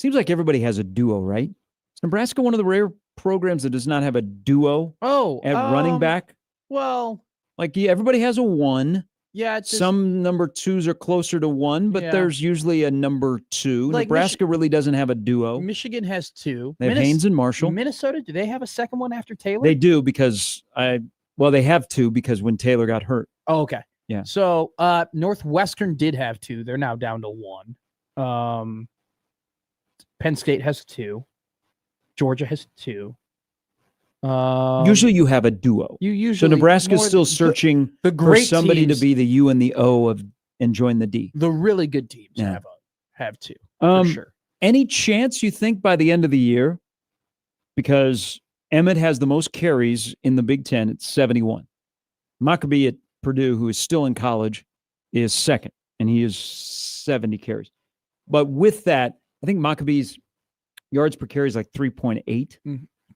Seems like everybody has a duo, right? Is Nebraska one of the rare programs that does not have a duo at running back? Well, Like everybody has a one. yeah, it's just, Some number twos are closer to one, but Yeah. there's usually a number two. Like Nebraska really doesn't have a duo. Michigan has two. They have Haynes and Marshall. Minnesota, do they have a second one after Taylor? They do because they have two because when Taylor got hurt. Oh, okay. Yeah. So Northwestern did have two. They're now down to one. Penn State has two. Georgia has two. Usually you have a duo. you So usually Nebraska's more still the- searching the for great somebody teams, to be the U and the O of and join the D. the really good teams Yeah. have two for Um, sure. Any chance you think by the end of the year, because Emmett has the most carries in the Big Ten at 71. Maccabee at Purdue, who is still in college, is second, and he is 70 carries. But with that, I think Maccabee's yards per carry is like 3.8.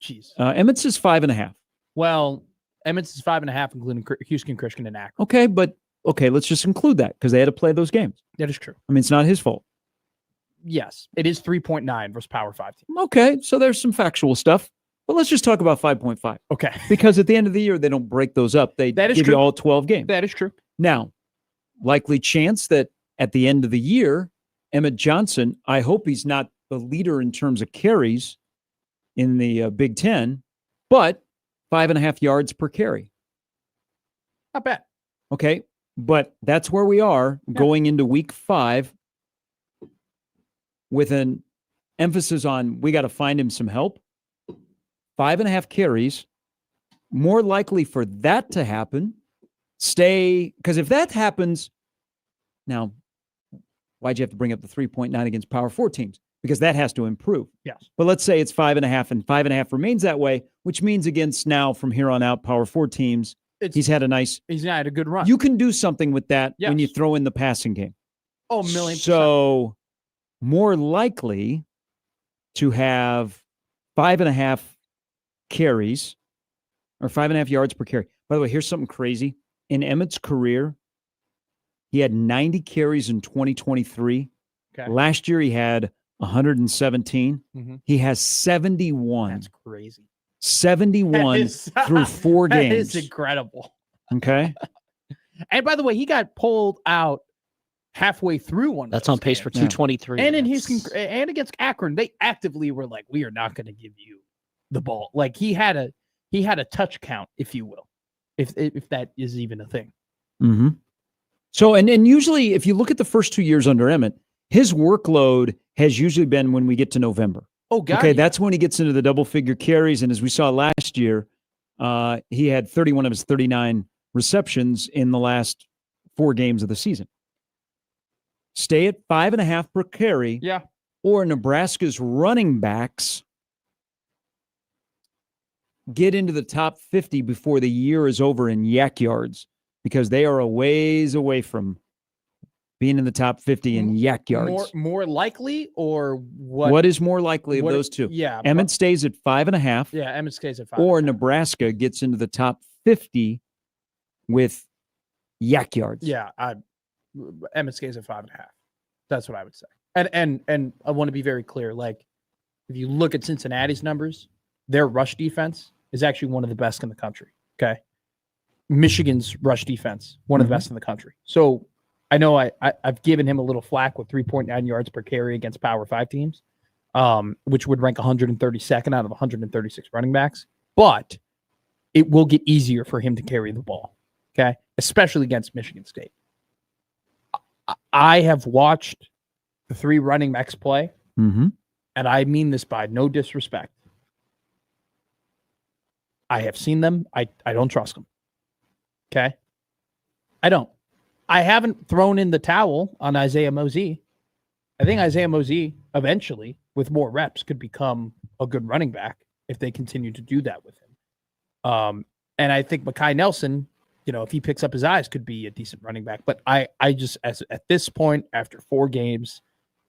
Jeez. Emmett's is 5.5. Well, Emmons is 5.5, including Houston, Christian, and Akron. Okay, let's just include that because they had to play those games. That is true. I mean, it's not his fault. Yes, it is 3.9 versus Power 5 team. Okay, so there's some factual stuff, but let's just talk about 5.5 Okay, because at the end of the year, they don't break those up. They That is give true. you all 12 games. that is true. Now, likely chance that at the end of the year, Emmett Johnson, I hope he's not the leader in terms of carries in the Big Ten, but 5.5 yards per carry. Not bad. Okay. But that's where we are going into week 5 with an emphasis on we got to find him some help. 5.5 carries. More likely for that to happen. Because if that happens, now, why'd you have to bring up the 3.9 against Power 4 teams? Because that has to improve. Yes. But let's say it's 5.5 and 5.5 remains that way, which means against now from here on out, Power 4 teams, he's had a good run. you can do something with that when you Yes. throw in the passing game. Oh, a million percent. So more likely to have 5.5 carries or 5.5 yards per carry. By the way, here's something crazy. In Emmett's career, he had 90 carries in 2023. Okay. Last year, he had 117. Mhm. He has 71. That's crazy. 71 That is- through 4 That games. is incredible. Okay. And by the way, he got pulled out halfway through one. That's of on those pace for games. 223. And in his That's- and against Akron, they actively were like, "We are not going to give you the ball." Like he had a touch count, if you will, if that is even a thing. Mm-hmm. So, and usually, if you look at the first 2 years under Emmett, his workload has usually been when we get to November. Oh, God. Okay, yeah. that's when he gets into the double-figure carries, and as we saw last year, he had 31 of his 39 receptions in the last 4 games of the season. Stay at 5.5 per carry, Yeah. or Nebraska's running backs get into the top 50 before the year is over in yak yards, because they are a ways away from being in the top 50 in yak yards. More likely, or what? What is more likely of what- those two? Yeah. Emmett stays at 5.5, Yeah, Emmett stays at 5. or Nebraska gets into the top 50 with yak yards. Yeah, Emmett stays at 5.5. That's what I would say. And I want to be very clear. Like, if you look at Cincinnati's numbers, their rush defense is actually one of the best in the country. Okay. Michigan's rush defense, one of the best in the country. So I know I've given him a little flack with 3.9 yards per carry against Power 5 teams, which would rank 132nd out of 136 running backs. But it will get easier for him to carry the ball. Okay. Especially against Michigan State. I have watched the 3 running backs play, Mm-hmm. and I mean this by no disrespect. I have seen them. I don't trust them. Okay. I don't. I haven't thrown in the towel on Isaiah Mosey. I think Isaiah Mosey eventually, with more reps, could become a good running back if they continue to do that with him. And I think Mekhi Nelson, if he picks up his eyes, could be a decent running back. But I just, at this point, after 4 games,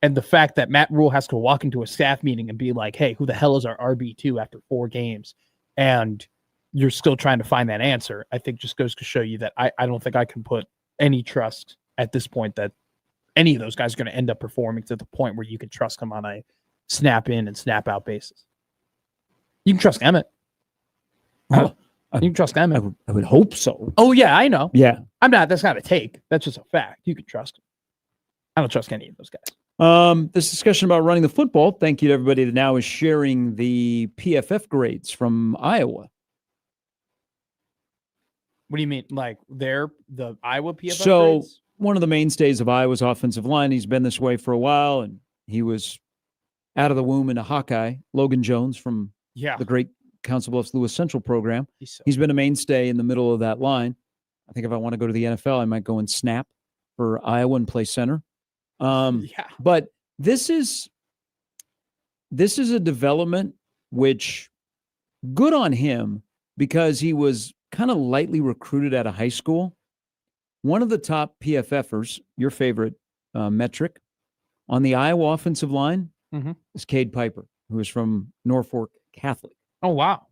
and the fact that Matt Rule has to walk into a staff meeting and be like, "Hey, who the hell is our RB2 after 4 games?" And you're still trying to find that answer, I think just goes to show you that I don't think I can put any trust at this point that any of those guys are going to end up performing to the point where you can trust them on a snap in and snap out basis. You can trust Emmett. You can trust Emmett. I would hope so. Oh, yeah, I know. Yeah. That's not a take. That's just a fact. You can trust him. I don't trust any of those guys. This discussion about running the football. Thank you to everybody that now is sharing the PFF grades from Iowa. What do you mean? Like the Iowa PFF So grades? one of the mainstays of Iowa's offensive line, he's been this way for a while, and he was out of the womb in a Hawkeye, Logan Jones from Yeah. the great Council Bluffs Lewis Central program. He's He's been a mainstay in the middle of that line. I think if I want to go to the NFL, I might go and snap for Iowa and play center. yeah. But this is a development which good on him, because he was kind of lightly recruited out of high school. One of the top PFFers, your favorite metric, on the Iowa offensive line is Cade Piper, who is from Norfolk Catholic. Oh, wow.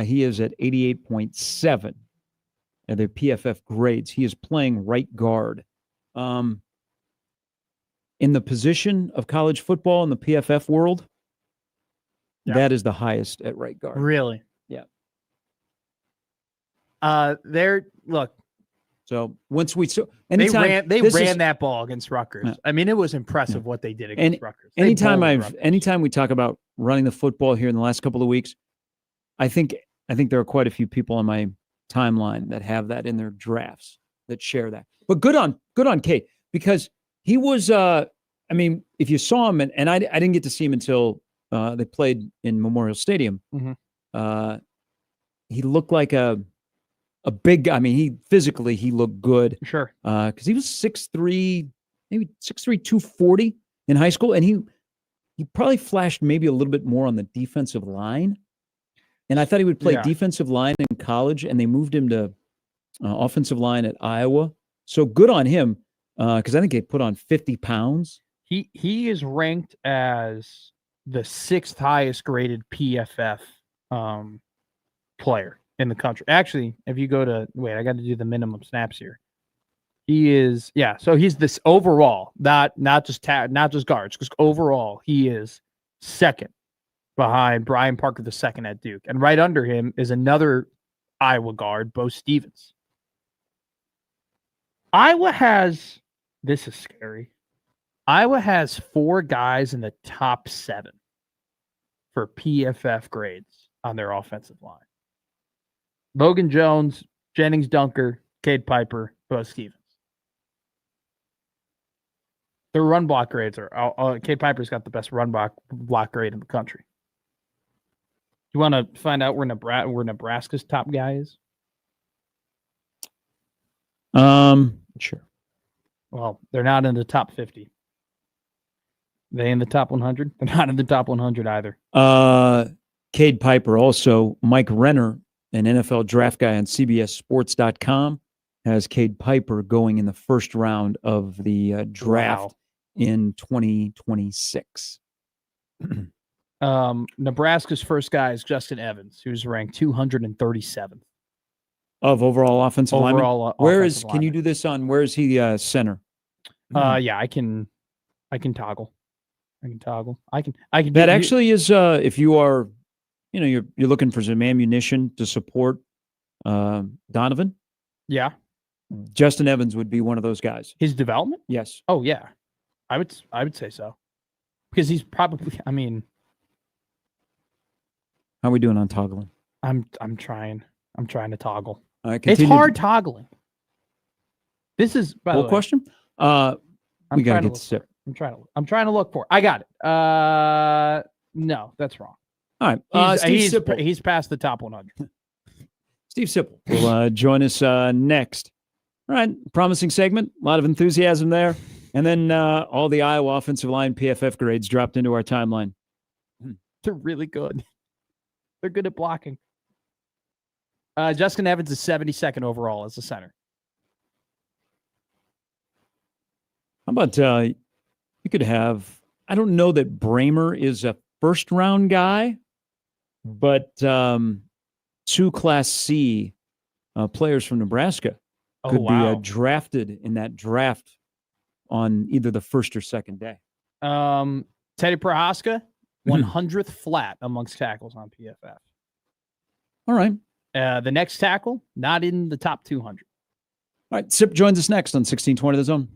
He is at 88.7 at the PFF grades. He is playing right guard. In the position of college football in the PFF world, that is the highest at right guard. Really? Yeah. Look, So once we they ran this is- that ball against Rutgers. Yeah. I mean, it was impressive what they did against Rutgers. They anytime bowled Rutgers. anytime we talk about running the football here in the last couple of weeks, I think there are quite a few people on my timeline that have that in their drafts that share that. But good on Kate, because he was I mean, if you saw him, and I didn't get to see him until they played in Memorial Stadium. He looked like a big. I mean, he looked good. Sure. Because he was 6'3", maybe 6'3", 240 in high school, and he probably flashed maybe a little bit more on the defensive line. And I thought he would play defensive line in college, and they moved him to offensive line at Iowa. So good on him, because I think they put on 50 pounds. He is ranked as the 6th highest graded PFF player in the country. Actually, if you go to I got to do the minimum snaps here. He is so he's this overall, not just guards, because overall he is 2nd behind Brian Parker II at Duke, and right under him is another Iowa guard, Bo Stevens. Iowa has, this is scary. Iowa has 4 guys in the top 7 for PFF grades on their offensive line. Logan Jones, Jennings Dunker, Cade Piper, Bo Stevens. Their run block grades are, Cade Piper's got the best run block grade in the country. You want to find out where Nebraska's top guy is? Sure. Well, they're not in the top 50. They in the top 100? They're not in the top 100 either. Cade Piper, also Mike Renner, an NFL draft guy on CBSSports.com, has Cade Piper going in the first round of the draft in 2026. Nebraska's first guy is Justin Evans, who's ranked 237th. Of overall offensive lineman? Where is, offensive can you lineman. do this on, where is he center? Yeah, I can toggle. I can That get you- actually is, if you are, you're looking for some ammunition to support Donovan, Yeah, Justin Evans would be one of those guys. his development? Yes. Oh yeah. I would say so. Because he's probably, I mean, How are we doing on toggling? I'm trying to toggle. All right, It's continue. hard toggling. This is by the Whole way, question? I'm We got to trying to get look sip. for it. I'm trying to look for it. I got it. No, that's wrong. All right. Steve Sipple. He's past the top 100. Steve Sipple will join us next. All right. Promising segment. A lot of enthusiasm there. And then all the Iowa offensive line PFF grades dropped into our timeline. They're really good. They're good at blocking. Justin Evans is 72nd overall as a center. How about you could have, I don't know that Bramer is a first round guy, but 2 Class C players from Nebraska could be drafted in that draft on either the first or second day. Teddy Prohaska, 100th flat amongst tackles on PFF. All right. The next tackle, not in the top 200. All right. Sip joins us next on 1620 The Zone.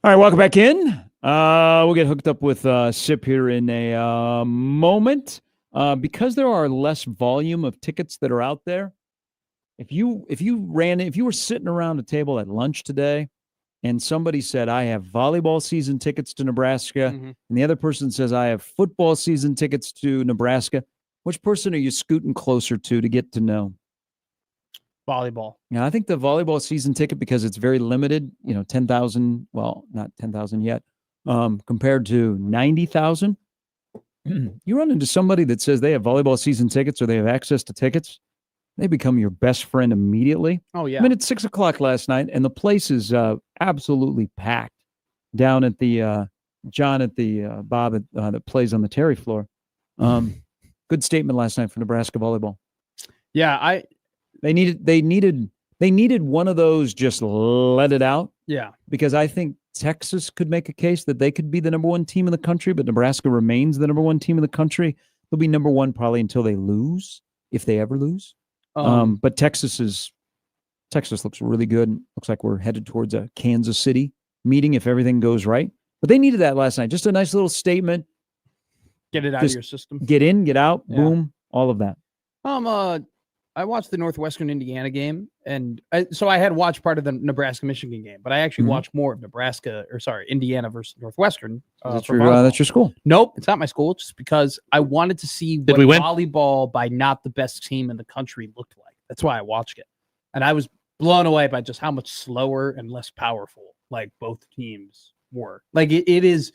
All right, welcome back in. We'll get hooked up with Sip here in a moment. Because there are less volume of tickets that are out there, if you were sitting around a table at lunch today and somebody said, I have volleyball season tickets to Nebraska, Mhm. and the other person says, I have football season tickets to Nebraska, which person are you scooting closer to get to know? Volleyball. Yeah, I think the volleyball season ticket, because it's very limited, 10,000, well, not 10,000 yet, compared to 90,000. You run into somebody that says they have volleyball season tickets or they have access to tickets, they become your best friend immediately. Oh yeah. I mean, it's 6:00 last night, and the place is absolutely packed down at the John at the Bob that plays on the Terry floor. Good statement last night for Nebraska volleyball. Yeah, They needed one of those. Just let it out, yeah. because I think Texas could make a case that they could be the number one team in the country, but Nebraska remains the number one team in the country. They'll be number one probably until they lose, if they ever lose. But Texas looks really good. Looks like we're headed towards a Kansas City meeting if everything goes right. But they needed that last night. Just a nice little statement. Get it out Just of your system. Get in, get out, Yeah. boom, all of that. I watched the Northwestern Indiana game, and so I had watched part of the Nebraska Michigan game, but I actually Mhm. watched more of Indiana versus Northwestern. That's for your volleyball. that's your school. Nope, it's not my school. Just because I wanted to see what we win? volleyball by not the best team in the country looked like. That's why I watched it, and I was blown away by just how much slower and less powerful like both teams were. Like it is.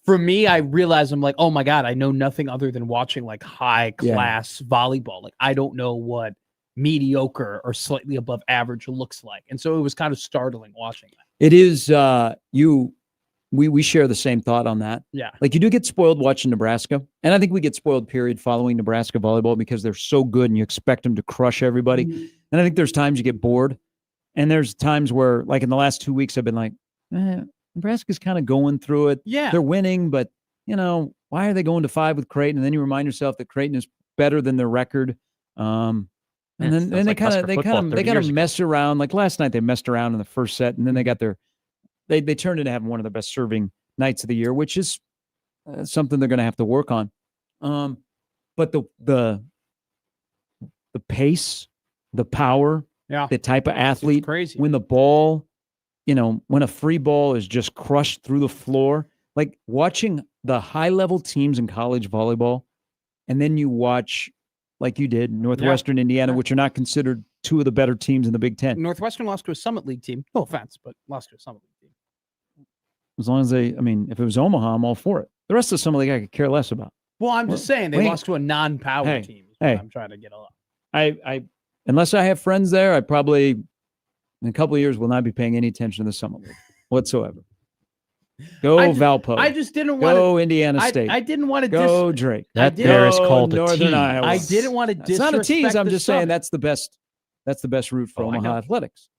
For me, I realized I'm like, oh my God, I know nothing other than watching like high class volleyball. Like I don't know what mediocre or slightly above average looks like. And so it was kind of startling watching that. It is we share the same thought on that. Yeah. Like you do get spoiled watching Nebraska. And I think we get spoiled period following Nebraska volleyball because they're so good and you expect them to crush everybody. And I think there's times you get bored. And there's times where, like in the last 2 weeks, I've been like, Nebraska's kind of going through it. Yeah. They're winning, but why are they going to 5 with Creighton? And then you remind yourself that Creighton is better than their record. And then they kind of mess around. Like last night, they messed around in the first set, and then they got they turned into having one of the best serving nights of the year, which is something they're going to have to work on. But the pace, the power, the type of athlete, crazy. When the ball, when a free ball is just crushed through the floor, like watching the high level teams in college volleyball, and then you watch, like you did, Northwestern Indiana, which are not considered two of the better teams in the Big Ten. Northwestern lost to a Summit League team. No offense, but lost to a Summit League team. As long as if it was Omaha, I'm all for it. The rest of the Summit League, I could care less about. Well, I'm just saying they lost to a non-power team. I'm trying to get a lot. I unless I have friends there, I probably in a couple of years will not be paying any attention to the Summit League whatsoever. Go Valpo. I just didn't want go Indiana State. I didn't want to go Drake. That there is called Northern a tease. Iowa. I didn't want to It's disrespect. not a tease. I'm just saying Summit. that's the best. That's the best route for Omaha athletics.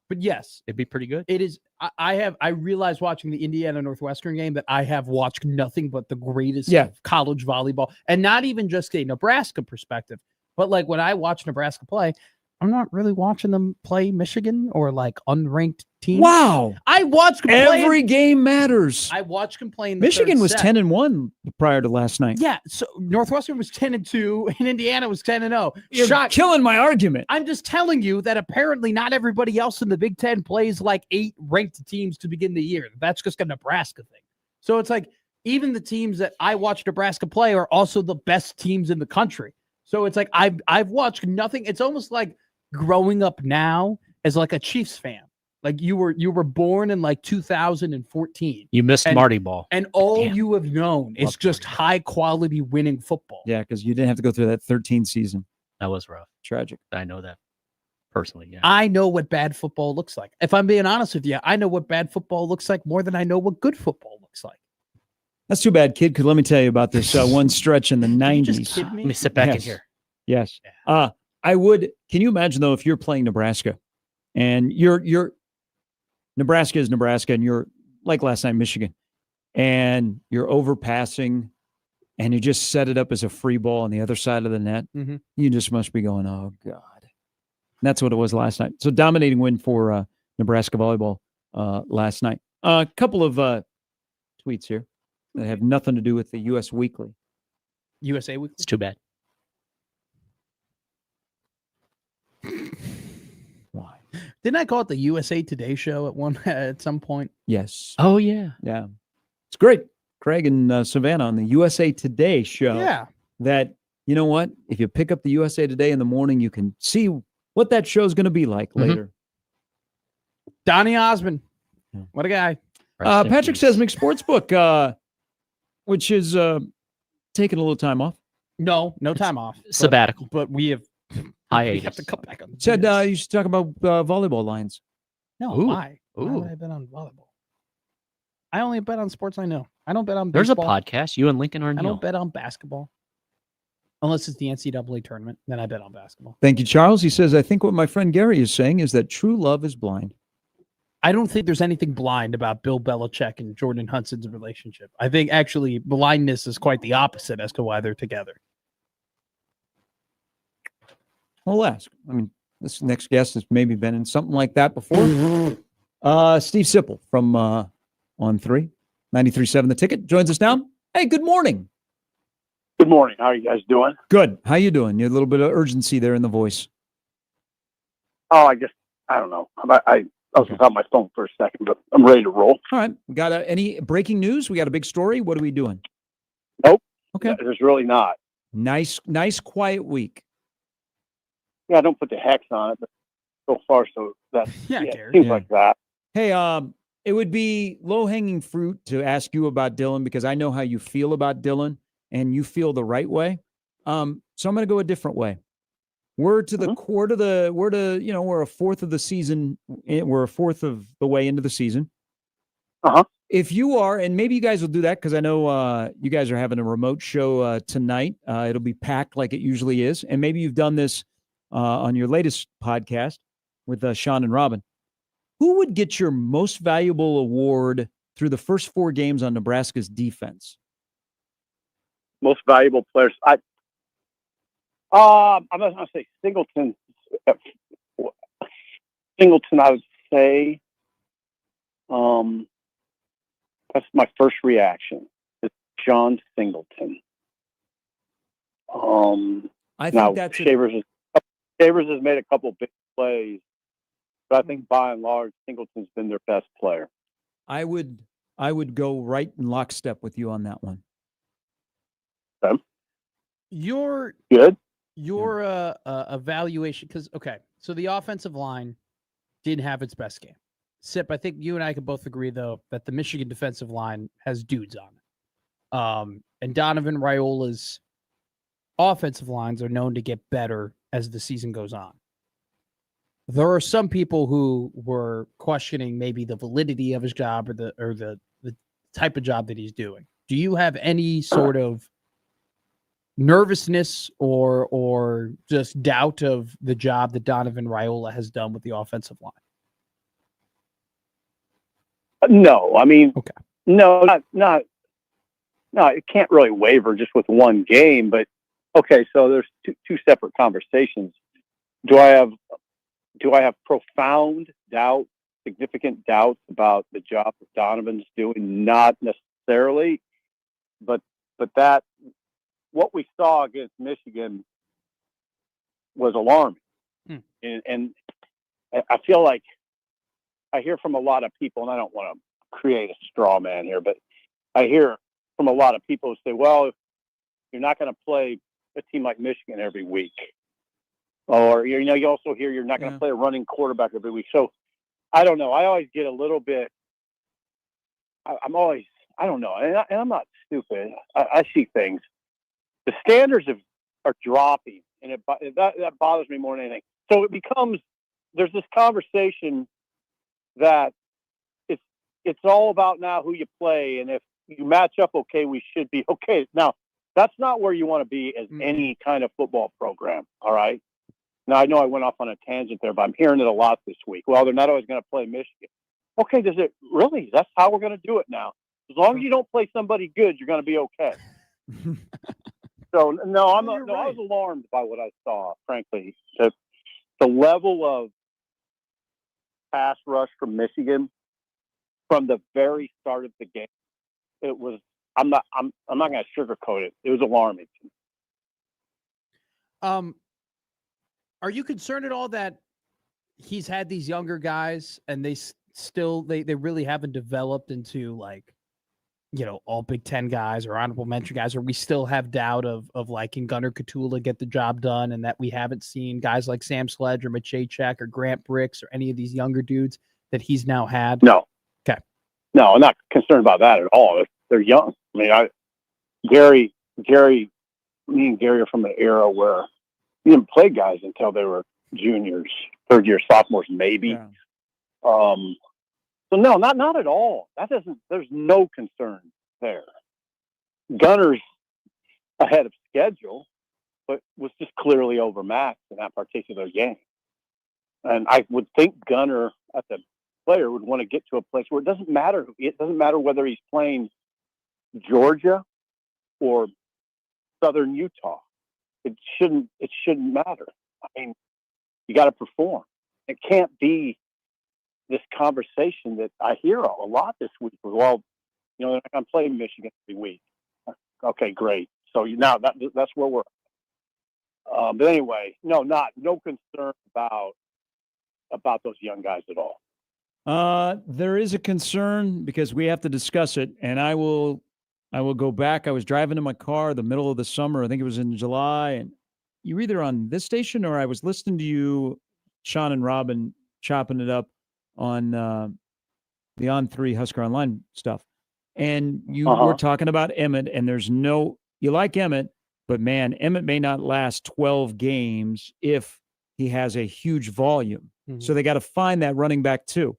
But yes, It'd be pretty good. it is. I realized watching the Indiana Northwestern game that I have watched nothing but the greatest of college volleyball, and not even just a Nebraska perspective, but like when I watch Nebraska play, I'm not really watching them play Michigan or like unranked teams. Wow. I watched them play Every game matters. I watched them play in the Michigan third was set. 10-1 prior to last night. Yeah, so Northwestern was 10-2 and Indiana was 10-0. You're killing my argument. I'm just telling you that apparently not everybody else in the Big Ten plays like 8 ranked teams to begin the year. That's just a Nebraska thing. So it's like even the teams that I watch Nebraska play are also the best teams in the country. So it's like I've watched nothing. It's almost like growing up now as like a Chiefs fan. Like you were born in like 2014. You missed Marty Ball. And all you have known is just high quality winning football. Yeah, because you didn't have to go through that 13 season. That was rough. Tragic. I know that personally. Yeah. I know what bad football looks like. If I'm being honest with you, I know what bad football looks like more than I know what good football looks like. That's too bad, kid, because let me tell you about this one stretch in the 90s. You just kid me? Let me sit back in here. Yes. I would. Can you imagine, though, if you're playing Nebraska and you're Nebraska is Nebraska and you're like last night, Michigan, and you're overpassing and you just set it up as a free ball on the other side of the net. Mm-hmm. You just must be going, oh, God. And that's what it was last night. So dominating win for Nebraska volleyball last night. A couple of tweets here that have nothing to do with the U.S. Weekly. USA Weekly. It's too bad. Why? Didn't I call it the USA Today show at some point? Yes. Oh yeah. Yeah. It's great. Craig and Savannah on the USA Today show. Yeah. That, you know what? If you pick up the USA Today in the morning, you can see what that show is going to be like Mhm. later. Donnie Osmond. Yeah. What a guy. Rest in Patrick peace. says Sportsbook, which is taking a little time off. No time off. Sabbatical. But we have Hiatus. we have to come back on. Said this. you should talk about volleyball lines. No, Ooh. why? Why Ooh. would I bet on volleyball? I only bet on sports I know. I don't bet on There's a baseball. podcast. You and Lincoln are I Neil. don't bet on basketball. Unless it's the NCAA tournament, then I bet on basketball. Thank you, Charles. He says, I think what my friend Gary is saying is that true love is blind. I don't think there's anything blind about Bill Belichick and Jordan Hudson's relationship. I think actually blindness is quite the opposite as to why they're together. We'll ask. I mean, this next guest has maybe been in something like that before. Steve Sipple from On 3, 93.7 The Ticket joins us now. Hey, good morning. Good morning. How are you guys doing? Good. How you doing? You had a little bit of urgency there in the voice. Oh, I don't know. I was without my phone for a second, but I'm ready to roll. All right. Got any breaking news? We got a big story. What are we doing? Nope. Okay. There's really not. Nice, quiet week. Yeah, I don't put the hex on it, but so far, so that's Yeah, it Gary. seems Yeah. like that. Hey, it would be low-hanging fruit to ask you about Dylan because I know how you feel about Dylan and you feel the right way. So I'm going to go a different way. We're to the we're a fourth of the season. We're a fourth of the way into the season. Uh-huh. If you are, and maybe you guys will do that because I know you guys are having a remote show tonight. It'll be packed like it usually is. And maybe you've done this on your latest podcast with Sean and Robin. Who would get your most valuable award through the first 4 games on Nebraska's defense? Most valuable players. I'm not going to say Singleton. Singleton, I would say. That's my first reaction. It's John Singleton. I think Now that's Shavers has made a couple big plays, but I think by and large Singleton's been their best player. I would go right in lockstep with you on that one. Your Good. evaluation, because so the offensive line didn't have its best game. Sip, I think you and I can both agree though that the Michigan defensive line has dudes on it. And Donovan Raiola's offensive lines are known to get better as the season goes on. There are some people who were questioning maybe the validity of his job or the type of job that he's doing. Do you have any sort of nervousness or just doubt of the job that Donovan Raiola has done with the offensive line? No, I mean, Okay. No, not. It can't really waver just with one game. But okay, so there's two separate conversations. Do I have profound doubt, significant doubts about the job that Donovan's doing? Not necessarily, but that what we saw against Michigan was alarming, and I feel like I hear from a lot of people, and I don't want to create a straw man here, but I hear from a lot of people who say, well, if you're not going to play a team like Michigan every week, or, you also hear you're not going to play a running quarterback every week. So I don't know. I always get a little bit, I don't know. And I'm not stupid. I see things. The standards are dropping, and that bothers me more than anything. So it becomes, there's this conversation that it's all about now who you play, and if you match up okay, we should be okay. Now, that's not where you want to be as any kind of football program, all right? Now, I know I went off on a tangent there, but I'm hearing it a lot this week. Well, they're not always going to play Michigan. Okay, does it really? That's how we're going to do it now. As long as you don't play somebody good, you're going to be okay. So, no, I was alarmed by what I saw, frankly. The level of pass rush from Michigan from the very start of the game. It was. I'm not going to sugarcoat it. It was alarming. Are you concerned at all that he's had these younger guys and they still they really haven't developed into like, all Big Ten guys or honorable mention guys, or we still have doubt of like, can Gunnar Katula get the job done, and that we haven't seen guys like Sam Sledge or Maciejczak or Grant Bricks or any of these younger dudes that he's now had? No. Okay. No, I'm not concerned about that at all. They're young. I mean, Gary, me and Gary are from an era where we didn't play guys until they were juniors, third year sophomores, maybe. Yeah. So no, not at all. There's no concern there. Gunner's ahead of schedule, but was just clearly overmatched in that particular game. And I would think Gunner, as a player, would want to get to a place where it doesn't matter. It doesn't matter whether he's playing Georgia or Southern Utah. It shouldn't matter. I mean, you got to perform. It can't be this conversation that I hear a lot this week. Well, they're not going to play Michigan every week. Okay, great. So now that's where we're. But anyway, no concern about those young guys at all. There is a concern because we have to discuss it, and I will go back. I was driving in my car the middle of the summer. I think it was in July, and you were either on this station or I was listening to you, Sean and Robin, chopping it up on the On3 Husker Online stuff. And you were talking about Emmett, and you like Emmett, but man, Emmett may not last 12 games if he has a huge volume. Mm-hmm. So they got to find that running back too.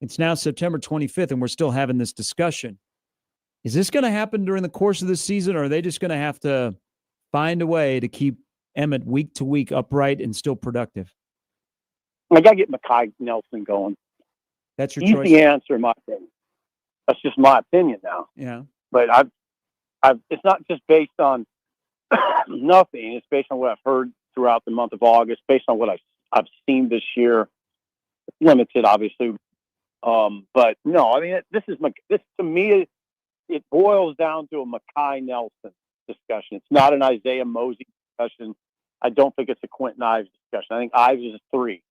It's now September 25th, and we're still having this discussion. Is this going to happen during the course of the season, or are they just going to have to find a way to keep Emmett week to week upright and still productive? I got to get Mekhi Nelson going. That's your Easy choice? answer, in my opinion. That's just my opinion now. Yeah. But it's not just based on nothing. It's based on what I've heard throughout the month of August, based on what I've seen this year. Limited, obviously. But no, I mean, this to me, it boils down to a Mekhi Nelson discussion. It's not an Isaiah Mosey discussion. I don't think it's a Quentin Ives discussion. I think Ives is a 3.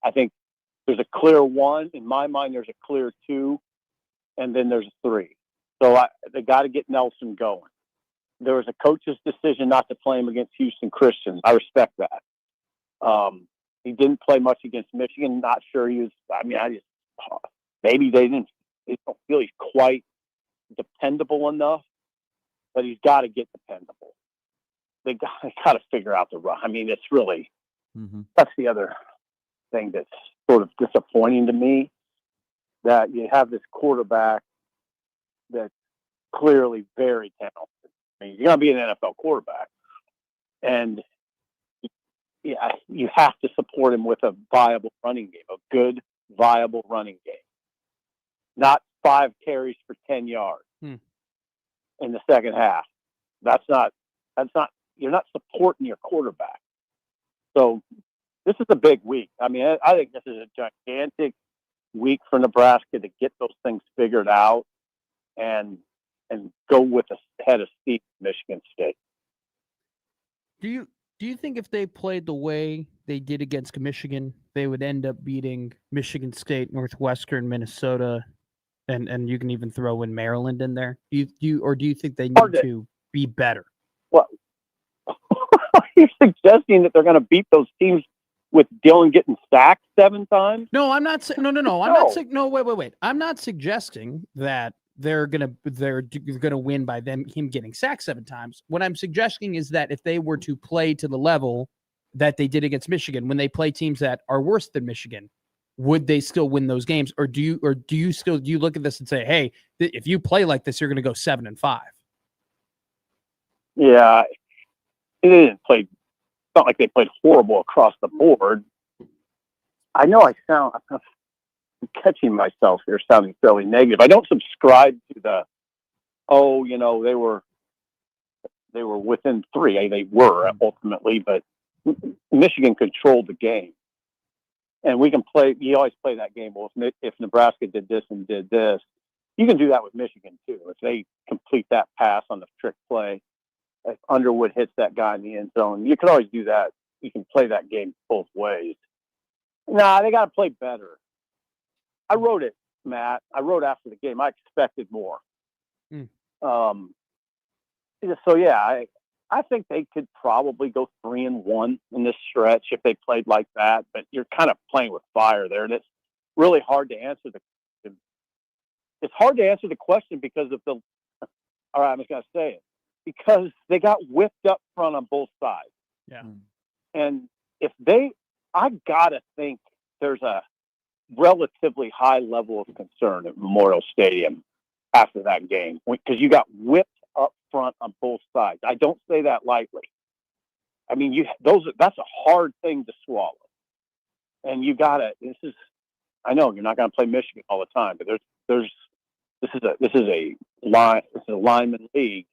I think there's a clear 1. In my mind, there's a clear 2, and then there's a 3. So they got to get Nelson going. There was a coach's decision not to play him against Houston Christian. I respect that. He didn't play much against Michigan. Not sure he was. I mean, maybe they don't feel he's quite dependable enough, but he's got to get dependable. They got to figure out the run. I mean, it's really that's the other thing that's sort of disappointing to me, that you have this quarterback that's clearly very talented. I mean, you're going to be an NFL quarterback, and you have to support him with a viable running game, a good, viable running game. Not 5 carries for 10 yards in the second half. That's not, you're not supporting your quarterback. So this is a big week. I mean, I think this is a gigantic week for Nebraska to get those things figured out and go with a head of steam Michigan State. Do you think if they played the way they did against Michigan, they would end up beating Michigan State, Northwestern, Minnesota, and you can even throw in Maryland in there? Do you think they need to be better? Well, you're suggesting that they're going to beat those teams with Dylan getting sacked 7 times? No, I'm not. No. I'm not saying. No, wait. I'm not suggesting that they're gonna win by him getting sacked 7 times. What I'm suggesting is that if they were to play to the level that they did against Michigan, when they play teams that are worse than Michigan, would they still win those games? Or do you look at this and say, hey, if you play like this, you're going to go 7-5? Yeah, they didn't play. It's not like they played horrible across the board. I know I'm catching myself here sounding fairly negative. I don't subscribe to the, they were within 3. They were ultimately, but Michigan controlled the game. and we can play. You always play that game. Well, if Nebraska did this and did this, you can do that with Michigan too. If they complete that pass on the trick play, if Underwood hits that guy in the end zone, you can always do that. You can play that game both ways. Nah, they got to play better. I wrote it, Matt. I wrote after the game. I expected more. So yeah, I think they could probably go 3-1 in this stretch if they played like that. But you're kind of playing with fire there, and it's really hard to answer the. It's hard to answer the question because of the. All right, I'm just going to say it because they got whipped up front on both sides. Yeah. And if I gotta think there's a relatively high level of concern at Memorial Stadium after that game because you got whipped up front on both sides. I don't say that lightly. I mean, that's a hard thing to swallow. And you gotta. I know you're not going to play Michigan all the time, but this is a lineman league.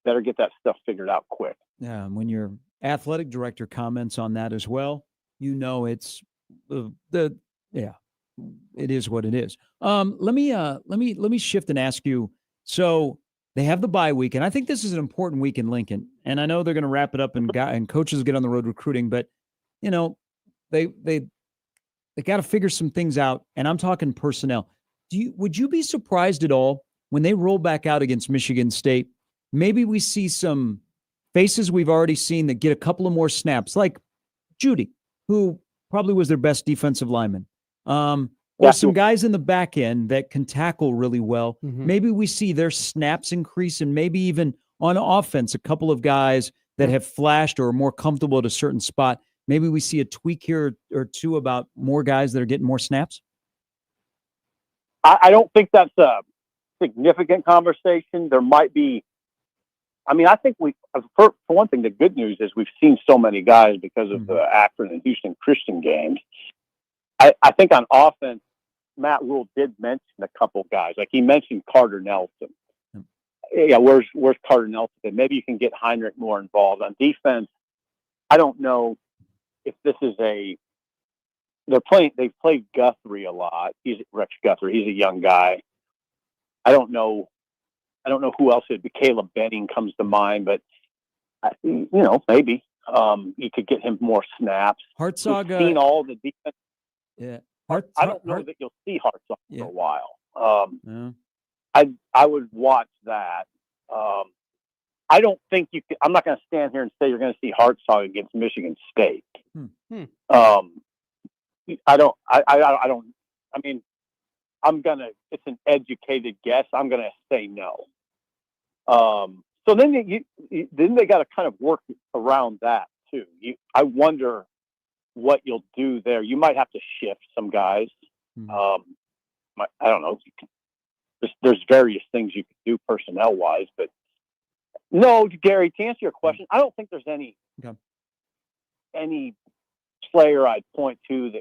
Better get that stuff figured out quick. Yeah, and when your athletic director comments on that as well, it's it is what it is. Let me shift and ask you. So they have the bye week, and I think this is an important week in Lincoln. And I know they're going to wrap it up, and coaches get on the road recruiting, but they got to figure some things out. And I'm talking personnel. Would you be surprised at all when they roll back out against Michigan State? Maybe we see some faces we've already seen that get a couple of more snaps, like Judy, who probably was their best defensive lineman. Or some guys in the back end that can tackle really well. Mm-hmm. Maybe we see their snaps increase, and maybe even on offense, a couple of guys that have flashed or are more comfortable at a certain spot. Maybe we see a tweak here or two about more guys that are getting more snaps. I don't think that's a significant conversation. There might be. I mean, I think for one thing, the good news is we've seen so many guys because of the Akron and Houston Christian games. I think on offense, Matt Rule did mention a couple guys. Like he mentioned Carter Nelson. Yeah, where's Carter Nelson? Maybe you can get Heinrich more involved. On defense, I don't know if this is they've played Guthrie a lot. He's Rex Guthrie. He's a young guy. I don't know who else would be. Caleb Benning comes to mind, but maybe you could get him more snaps. Hartzog, we've seen all the defense. Yeah, I don't know that you'll see Hartzog for a while. Yeah. I would watch that. I don't think you can. I'm not going to stand here and say you're going to see Hartzog against Michigan State. I don't. I mean, it's an educated guess. I'm gonna say no. So then they got to kind of work around that too. I wonder what you'll do there. You might have to shift some guys. I don't know. There's various things you can do personnel wise, but no, Gary, to answer your question, I don't think there's any player I'd point to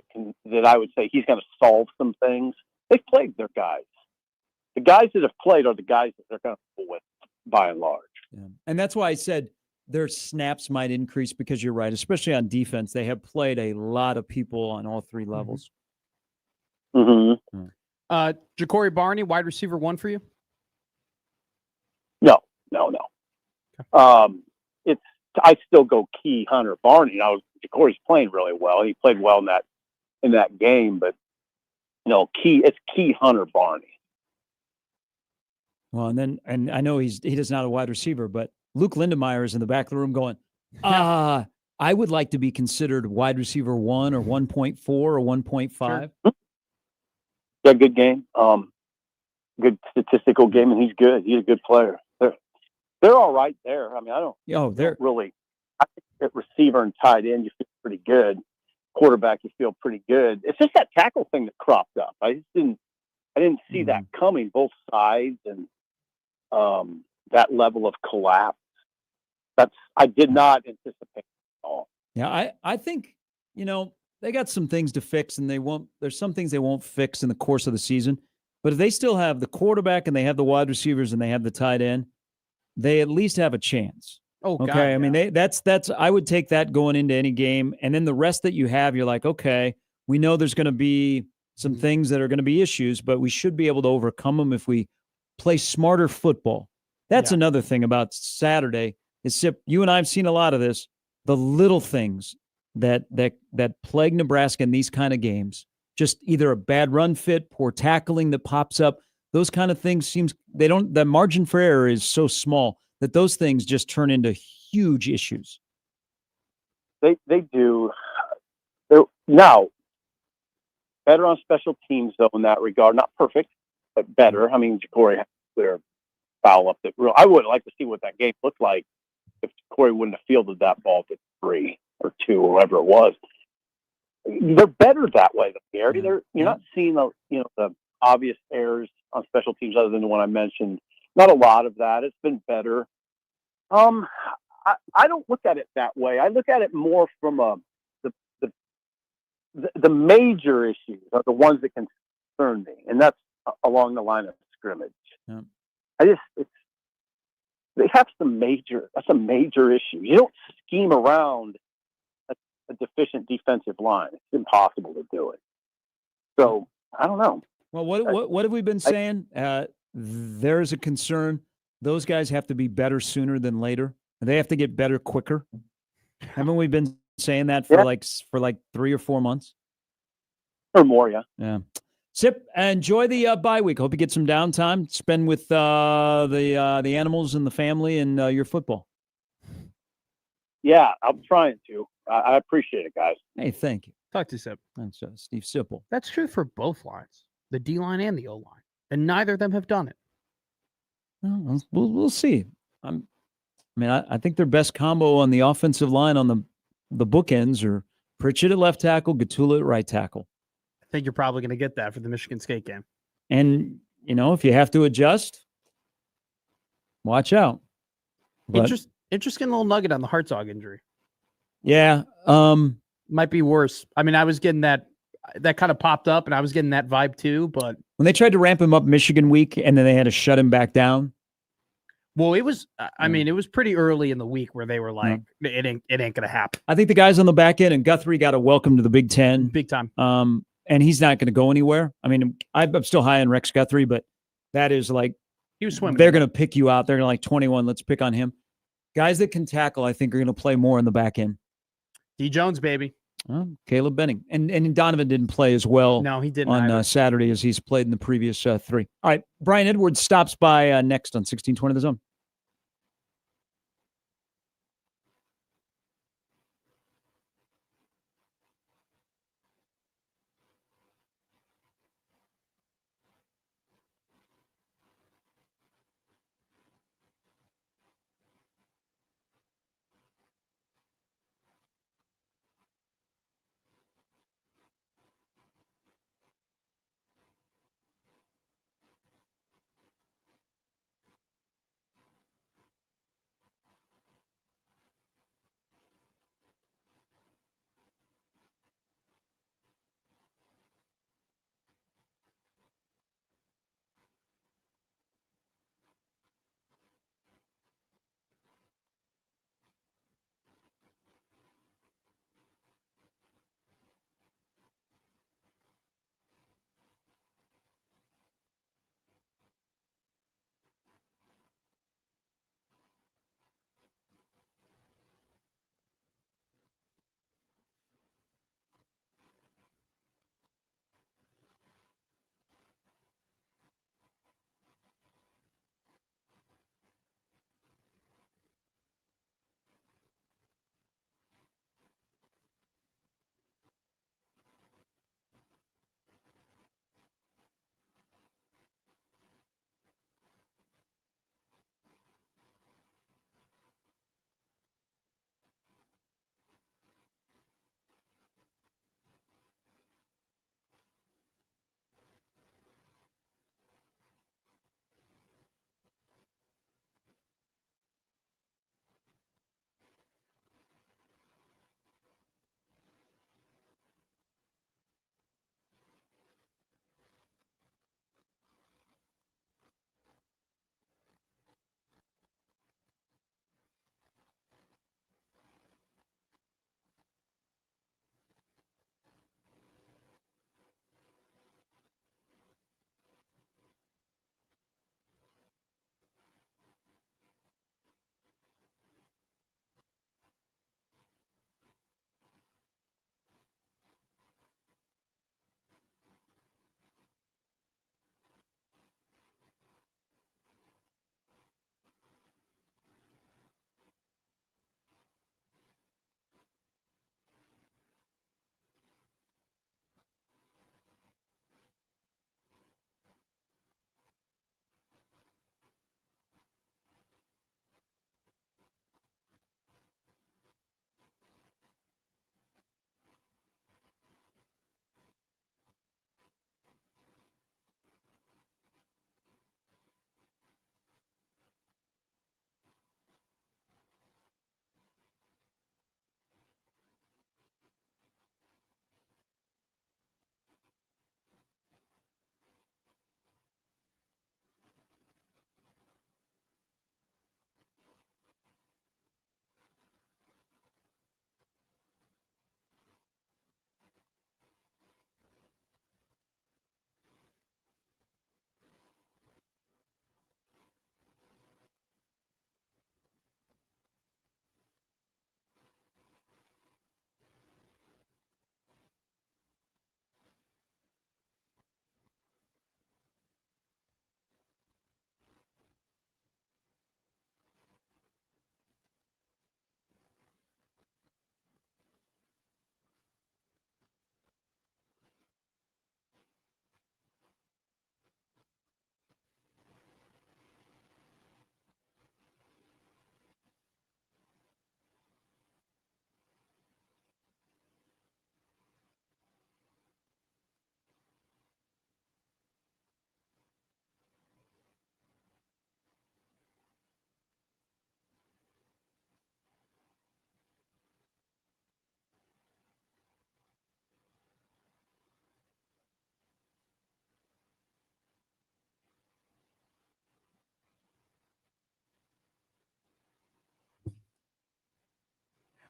that I would say he's going to solve some things. They've played their guys. The guys that have played are the guys that they're going to pull with by and large. Yeah. And that's why I said their snaps might increase because you're right, especially on defense. They have played a lot of people on all three levels. Mm-hmm. Ja'Cory Barney, wide receiver 1 for you? No. I still go Key Hunter Barney. Now Ja'Cory's playing really well. He played well in that game, but it's Key Hunter Barney. Well, and I know he is not a wide receiver, but Luke Lindemeyer is in the back of the room going, I would like to be considered wide receiver 1 or 1.4 or 1.5. Sure. Yeah, good game. Good statistical game, and he's good. He's a good player. They're all right there. I mean, I think at receiver and tight end, you feel pretty good. Quarterback, you feel pretty good. It's just that tackle thing that cropped up. I didn't see that coming, both sides, and that level of collapse. I did not anticipate at all. Yeah, I think, they got some things to fix, and there's some things they won't fix in the course of the season. But if they still have the quarterback and they have the wide receivers and they have the tight end, they at least have a chance. Oh, okay. God, yeah. I mean, that's I would take that going into any game, and then the rest that you have, you're like, okay, We know there's going to be some things that are going to be issues, but we should be able to overcome them if we play smarter football. That's Yeah. another thing about Saturday. Is Sip, you and I have seen a lot of this. The little things that plague Nebraska in these kind of games, just either a bad run fit, poor tackling that pops up. Those kind of things the margin for error is so small that those things just turn into huge issues. They do. They're now better on special teams though in that regard. Not perfect, but better. I mean, Corey had a clear foul up that real. I would like to see what that game looked like if Corey wouldn't have fielded that ball to 3 or 2 or whatever it was. They're better that way, though, Gary. You're not seeing the obvious errors on special teams other than the one I mentioned. Not a lot of that. It's been better. I don't look at it that way. I look at it more from the major issues are the ones that concern me, and that's along the line of scrimmage. Yeah. That's a major issue. You don't scheme around a deficient defensive line. It's impossible to do it. So I don't know. Well, what have we been saying? There's a concern. Those guys have to be better sooner than later. They have to get better quicker. Haven't we been saying that for like 3 or 4 months or more? Yeah. Yeah. Sip, enjoy the bye week. Hope you get some downtime. Spend with the animals and the family and your football. Yeah, I'm trying to. I appreciate it, guys. Hey, thank you. Talk to Sip. That's Steve Sipple. That's true for both lines, the D line and the O line, and neither of them have done it. Well, we'll see. I think their best combo on the offensive line on the bookends are Pritchett at left tackle, Gatula at right tackle. I think you're probably going to get that for the Michigan State game. And, if you have to adjust, watch out. But, Interesting little nugget on the Hartzog injury. Yeah. Might be worse. I mean, I was getting that kind of popped up, and I was getting that vibe too. But when they tried to ramp him up Michigan week, and then they had to shut him back down. Well, it was. I mean, it was pretty early in the week where they were like, "It ain't gonna happen." I think the guys on the back end and Guthrie got a welcome to the Big Ten, big time. And he's not going to go anywhere. I mean, I'm still high on Rex Guthrie, but that is like he was swimming. They're going to pick you out. They're going to like 21. Let's pick on him. Guys that can tackle, I think, are going to play more in the back end. D. Jones, baby. Caleb Benning. And Donovan didn't play as well. No, he didn't on Saturday as he's played in the previous 3. All right. Brian Edwards stops by next on 1620 The Zone.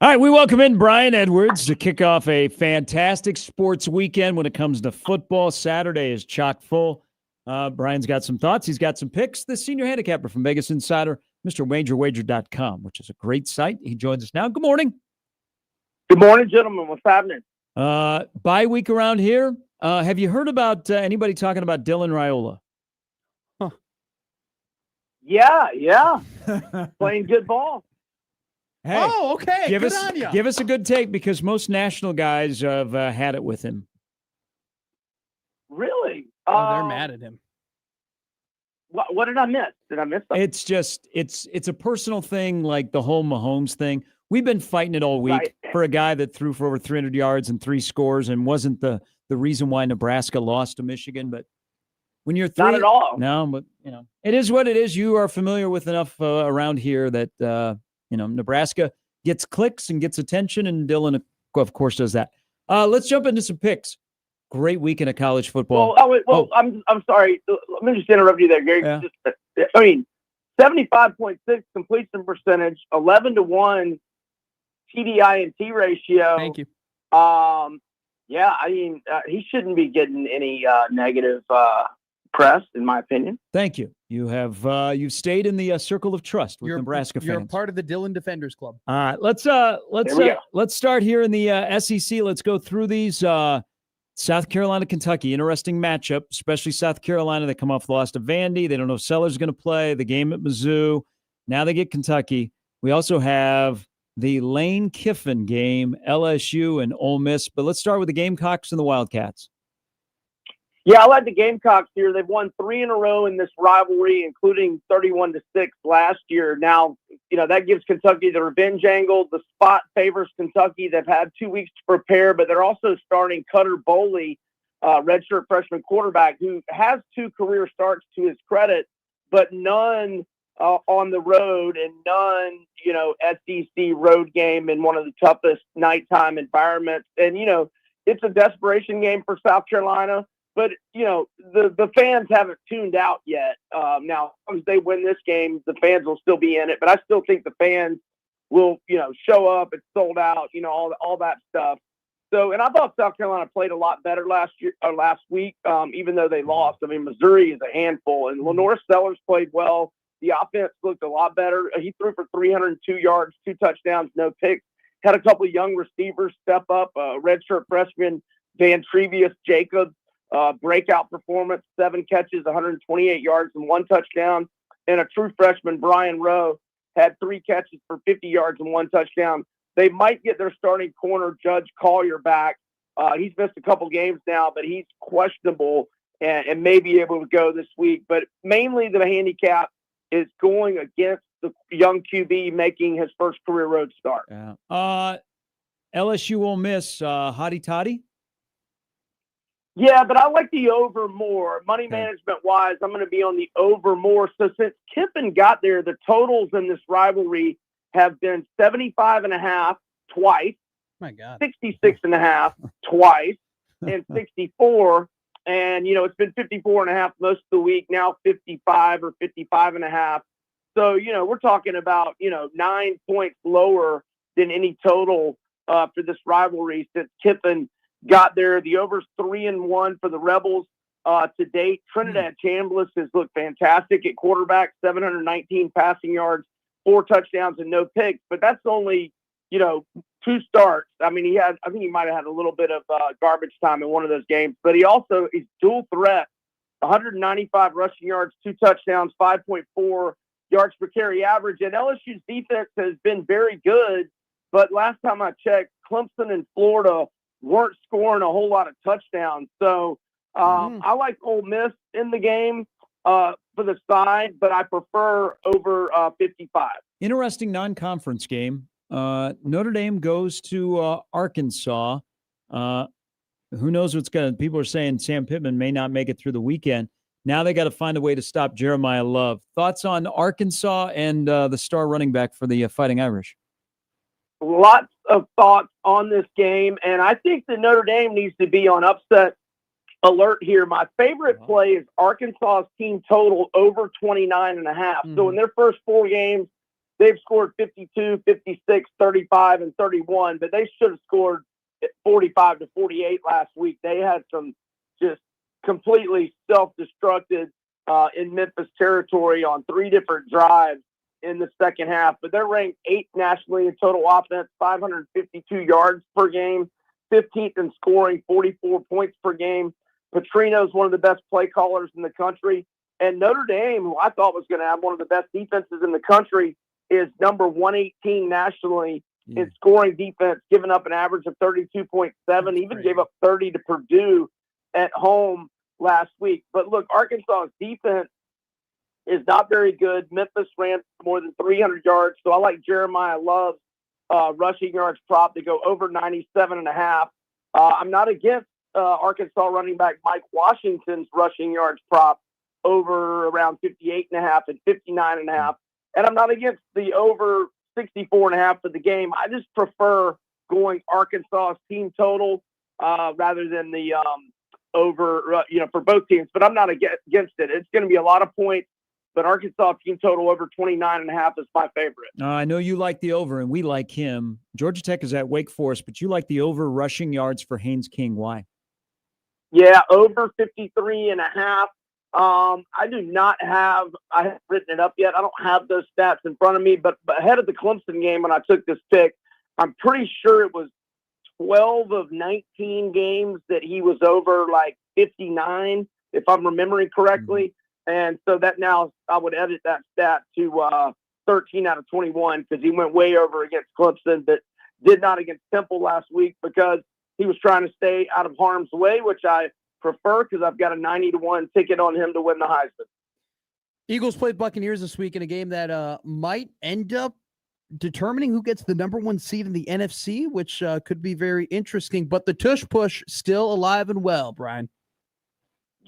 All right, we welcome in Brian Edwards to kick off a fantastic sports weekend when it comes to football. Saturday is chock full. Brian's got some thoughts. He's got some picks. The senior handicapper from Vegas Insider, Mr. Wager.com, which is a great site. He joins us now. Good morning. Good morning, gentlemen. What's happening? Bye week around here. Have you heard about anybody talking about Dylan Raiola? Yeah. Playing good ball. Hey, Oh, okay. give Good us on ya. give us a good take because most national guys have had it with him. Really? Oh, they're mad at him. What did I miss? Did I miss something? It's just it's a personal thing, like the whole Mahomes thing. We've been fighting it all week Right. for a guy that threw for over 300 yards and 3 scores and wasn't the reason why Nebraska lost to Michigan. But when you're Not at all. no, but it is what it is. You are familiar with enough around here that Nebraska gets clicks and gets attention, and Dylan, of course, does that. Let's jump into some picks. Great weekend of college football. I'm sorry. Let me just interrupt you there, Gary. Yeah. 75.6 completion percentage, 11-1 TDI&T ratio. Thank you. He shouldn't be getting any negative press, in my opinion. Thank you. You have you've stayed in the circle of trust with Nebraska You're fans. part of the Dylan Defenders Club. All right, let's start here in the SEC. Let's go through these. South Carolina, Kentucky, interesting matchup, especially South Carolina. They come off the loss to Vandy. They don't know if Seller's going to play. The game at Mizzou. Now they get Kentucky. We also have the Lane Kiffin game, LSU and Ole Miss. But let's start with the Gamecocks and the Wildcats. Yeah, I like the Gamecocks here. They've won 3 in a row in this rivalry, including 31-6 last year. Now, that gives Kentucky the revenge angle. The spot favors Kentucky. They've had 2 weeks to prepare, but they're also starting Cutter Boley, redshirt freshman quarterback, who has 2 career starts to his credit, but none on the road and none, SEC road game in one of the toughest nighttime environments. And, it's a desperation game for South Carolina. But, the fans haven't tuned out yet. Now, as they win this game, the fans will still be in it. But I still think the fans will, show up. It's sold out, all that stuff. So, and I thought South Carolina played a lot better last week, even though they lost. I mean, Missouri is a handful. And Lenore Sellers played well. The offense looked a lot better. He threw for 302 yards, 2 touchdowns, no picks. Had a couple of young receivers step up. Redshirt freshman Van Trevius Jacobs. Breakout performance, 7 catches, 128 yards, and 1 touchdown. And a true freshman, Brian Rowe, had 3 catches for 50 yards and 1 touchdown. They might get their starting corner, Judge Collier, back. He's missed a couple games now, but he's questionable and may be able to go this week. But mainly the handicap is going against the young QB making his first career road start. Yeah. LSU Ole Miss, hotty toddy. Yeah, but I like the over more. Money management wise, I'm going to be on the over more. So since Kiffin got there, the totals in this rivalry have been 75.5 twice, My God. 66.5 twice, and 64. And, it's been 54.5 most of the week, now 55 or 55.5. So, we're talking about, 9 points lower than any total for this rivalry since Kiffin got there. The over's 3-1 for the Rebels to date. Trinidad Chambliss has looked fantastic at quarterback, 719 passing yards, 4 touchdowns, and no picks. But that's only, 2 starts. I mean, I think he might have had a little bit of garbage time in one of those games. But he also is dual threat, 195 rushing yards, 2 touchdowns, 5.4 yards per carry average. And LSU's defense has been very good. But last time I checked, Clemson and Florida weren't scoring a whole lot of touchdowns. So I like Ole Miss in the game for the side, but I prefer over 55. Interesting non-conference game. Notre Dame goes to Arkansas. Who knows what's going to – people are saying Sam Pittman may not make it through the weekend. Now they got to find a way to stop Jeremiah Love. Thoughts on Arkansas and the star running back for the Fighting Irish? Lots of thoughts on this game, and I think that Notre Dame needs to be on upset alert here. My favorite play is Arkansas's team total over 29.5. So in their first 4 games, they've scored 52, 56, 35, and 31, but they should have scored 45 to 48 last week. They had some just completely self-destructed in Memphis territory on 3 different drives in the second half, but they're ranked 8th nationally in total offense, 552 yards per game, 15th in scoring, 44 points per game. Petrino's one of the best play callers in the country. And Notre Dame, who I thought was going to have one of the best defenses in the country, is number 118 nationally in scoring defense, giving up an average of 32.7, even gave up 30 to Purdue at home last week. But look, Arkansas's defense is not very good. Memphis ran more than 300 yards. So I like Jeremiah Love's rushing yards prop to go over 97.5. I'm not against Arkansas running back Mike Washington's rushing yards prop over around 58.5 and 59.5. And I'm not against the over 64.5 for the game. I just prefer going Arkansas team total rather than the over, for both teams. But I'm not against it. It's going to be a lot of points. But Arkansas team total over 29.5 is my favorite. I know you like the over, and we like him. Georgia Tech is at Wake Forest, but you like the over rushing yards for Haynes King. Why? Yeah, over 53.5. I haven't written it up yet. I don't have those stats in front of me, but ahead of the Clemson game when I took this pick, I'm pretty sure it was 12 of 19 games that he was over like 59, if I'm remembering correctly. Mm-hmm. And so that now I would edit that stat to 13 out of 21 because he went way over against Clemson, but did not against Temple last week because he was trying to stay out of harm's way, which I prefer because I've got a 90-1 ticket on him to win the Heisman. Eagles played Buccaneers this week in a game that might end up determining who gets the number 1 seed in the NFC, which could be very interesting. But the tush push still alive and well, Brian.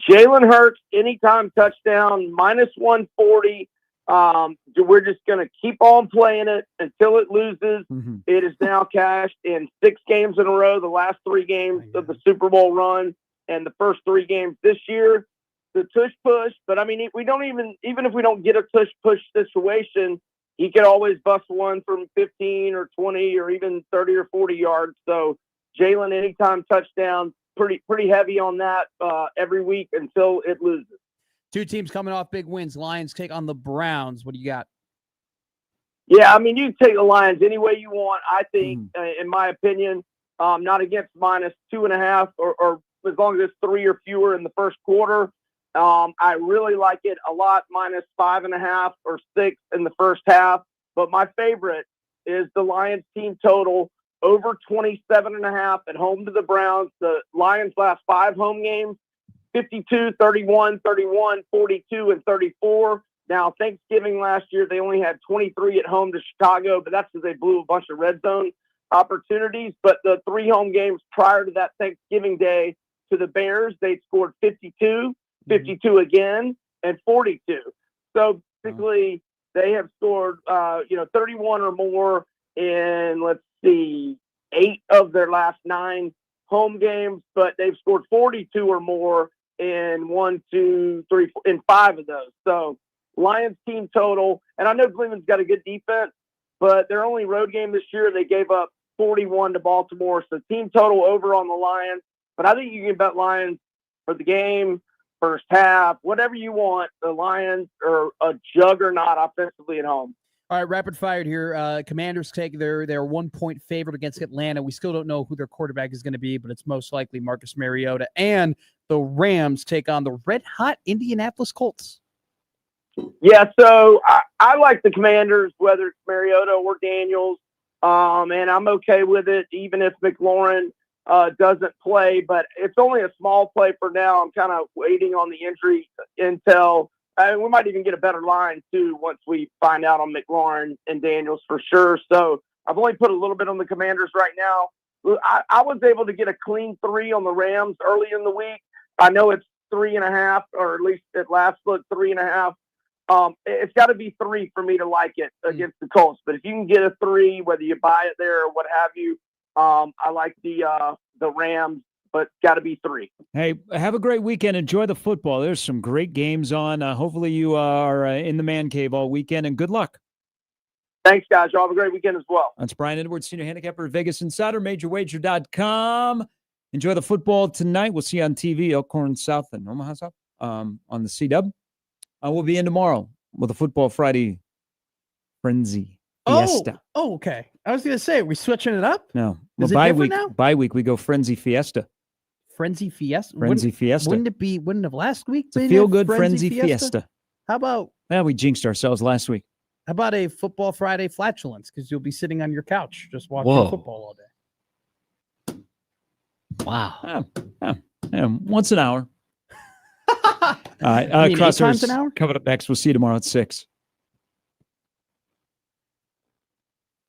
Jalen Hurts, anytime touchdown, minus 140. We're just going to keep on playing it until it loses. Mm-hmm. It is now cashed in 6 games in a row, the last 3 games of the Super Bowl run and the first 3 games this year. The tush push, but I mean, we don't even if we don't get a tush push situation, he could always bust one from 15 or 20 or even 30 or 40 yards. So Jalen, anytime touchdown, pretty heavy on that every week until it loses. 2 teams coming off big wins. Lions take on the Browns. What do you got? Yeah, I mean, you can take the Lions any way you want. I think, in my opinion, not against minus 2.5 or as long as it's 3 or fewer in the first quarter. I really like it a lot, minus 5.5 or 6 in the first half. But my favorite is the Lions team total over 27.5 at home to the Browns. The Lions' last 5 home games, 52, 31, 31, 42, and 34. Now, Thanksgiving last year, they only had 23 at home to Chicago, but that's because they blew a bunch of red zone opportunities. But the 3 home games prior to that Thanksgiving day to the Bears, they scored 52, 52 again, and 42. So basically, they have scored, 31 or more in, let's see, 8 of their last 9 home games, but they've scored 42 or more in 1, 2, 3, 4, in 5 of those. So Lions team total, and I know Cleveland's got a good defense, but their only road game this year, they gave up 41 to Baltimore. So team total over on the Lions, but I think you can bet Lions for the game, first half, whatever you want. The Lions are a juggernaut offensively at home. All right, rapid fire here. Commanders take their 1-point favorite against Atlanta. We still don't know who their quarterback is going to be, but it's most likely Marcus Mariota. And the Rams take on the red-hot Indianapolis Colts. Yeah, so I like the Commanders, whether it's Mariota or Daniels, and I'm okay with it, even if McLaurin doesn't play. But it's only a small play for now. I'm kind of waiting on the injury intel. We might even get a better line, too, once we find out on McLaurin and Daniels for sure. So I've only put a little bit on the Commanders right now. I was able to get a clean 3 on the Rams early in the week. I know it's 3.5, or at least at last look, 3.5. It's got to be 3 for me to like it against the Colts. But if you can get a 3, whether you buy it there or what have you, I like the Rams. But got to be 3. Hey, have a great weekend. Enjoy the football. There's some great games on. Hopefully you are in the man cave all weekend, and good luck. Thanks, guys. Y'all have a great weekend as well. That's Brian Edwards, Senior Handicapper at Vegas Insider, MajorWager.com. Enjoy the football tonight. We'll see you on TV, Elkhorn South and Omaha South on the C-Dub. We'll be in tomorrow with a Football Friday Frenzy Fiesta. Oh, okay. I was going to say, are we switching it up? No. Is it bye different week. now? Bye week, we go Frenzy Fiesta. Frenzy Fiesta? Frenzy Fiesta. Wouldn't have last week? It's a been feel-good Frenzy Fiesta? Fiesta. How about We jinxed ourselves last week. a Football Friday flatulence? Because you'll be sitting on your couch just watching Whoa. football all day. Wow. Once an hour. All right. You mean 8 Crossers times an hour? coming up next. We'll see you tomorrow at 6.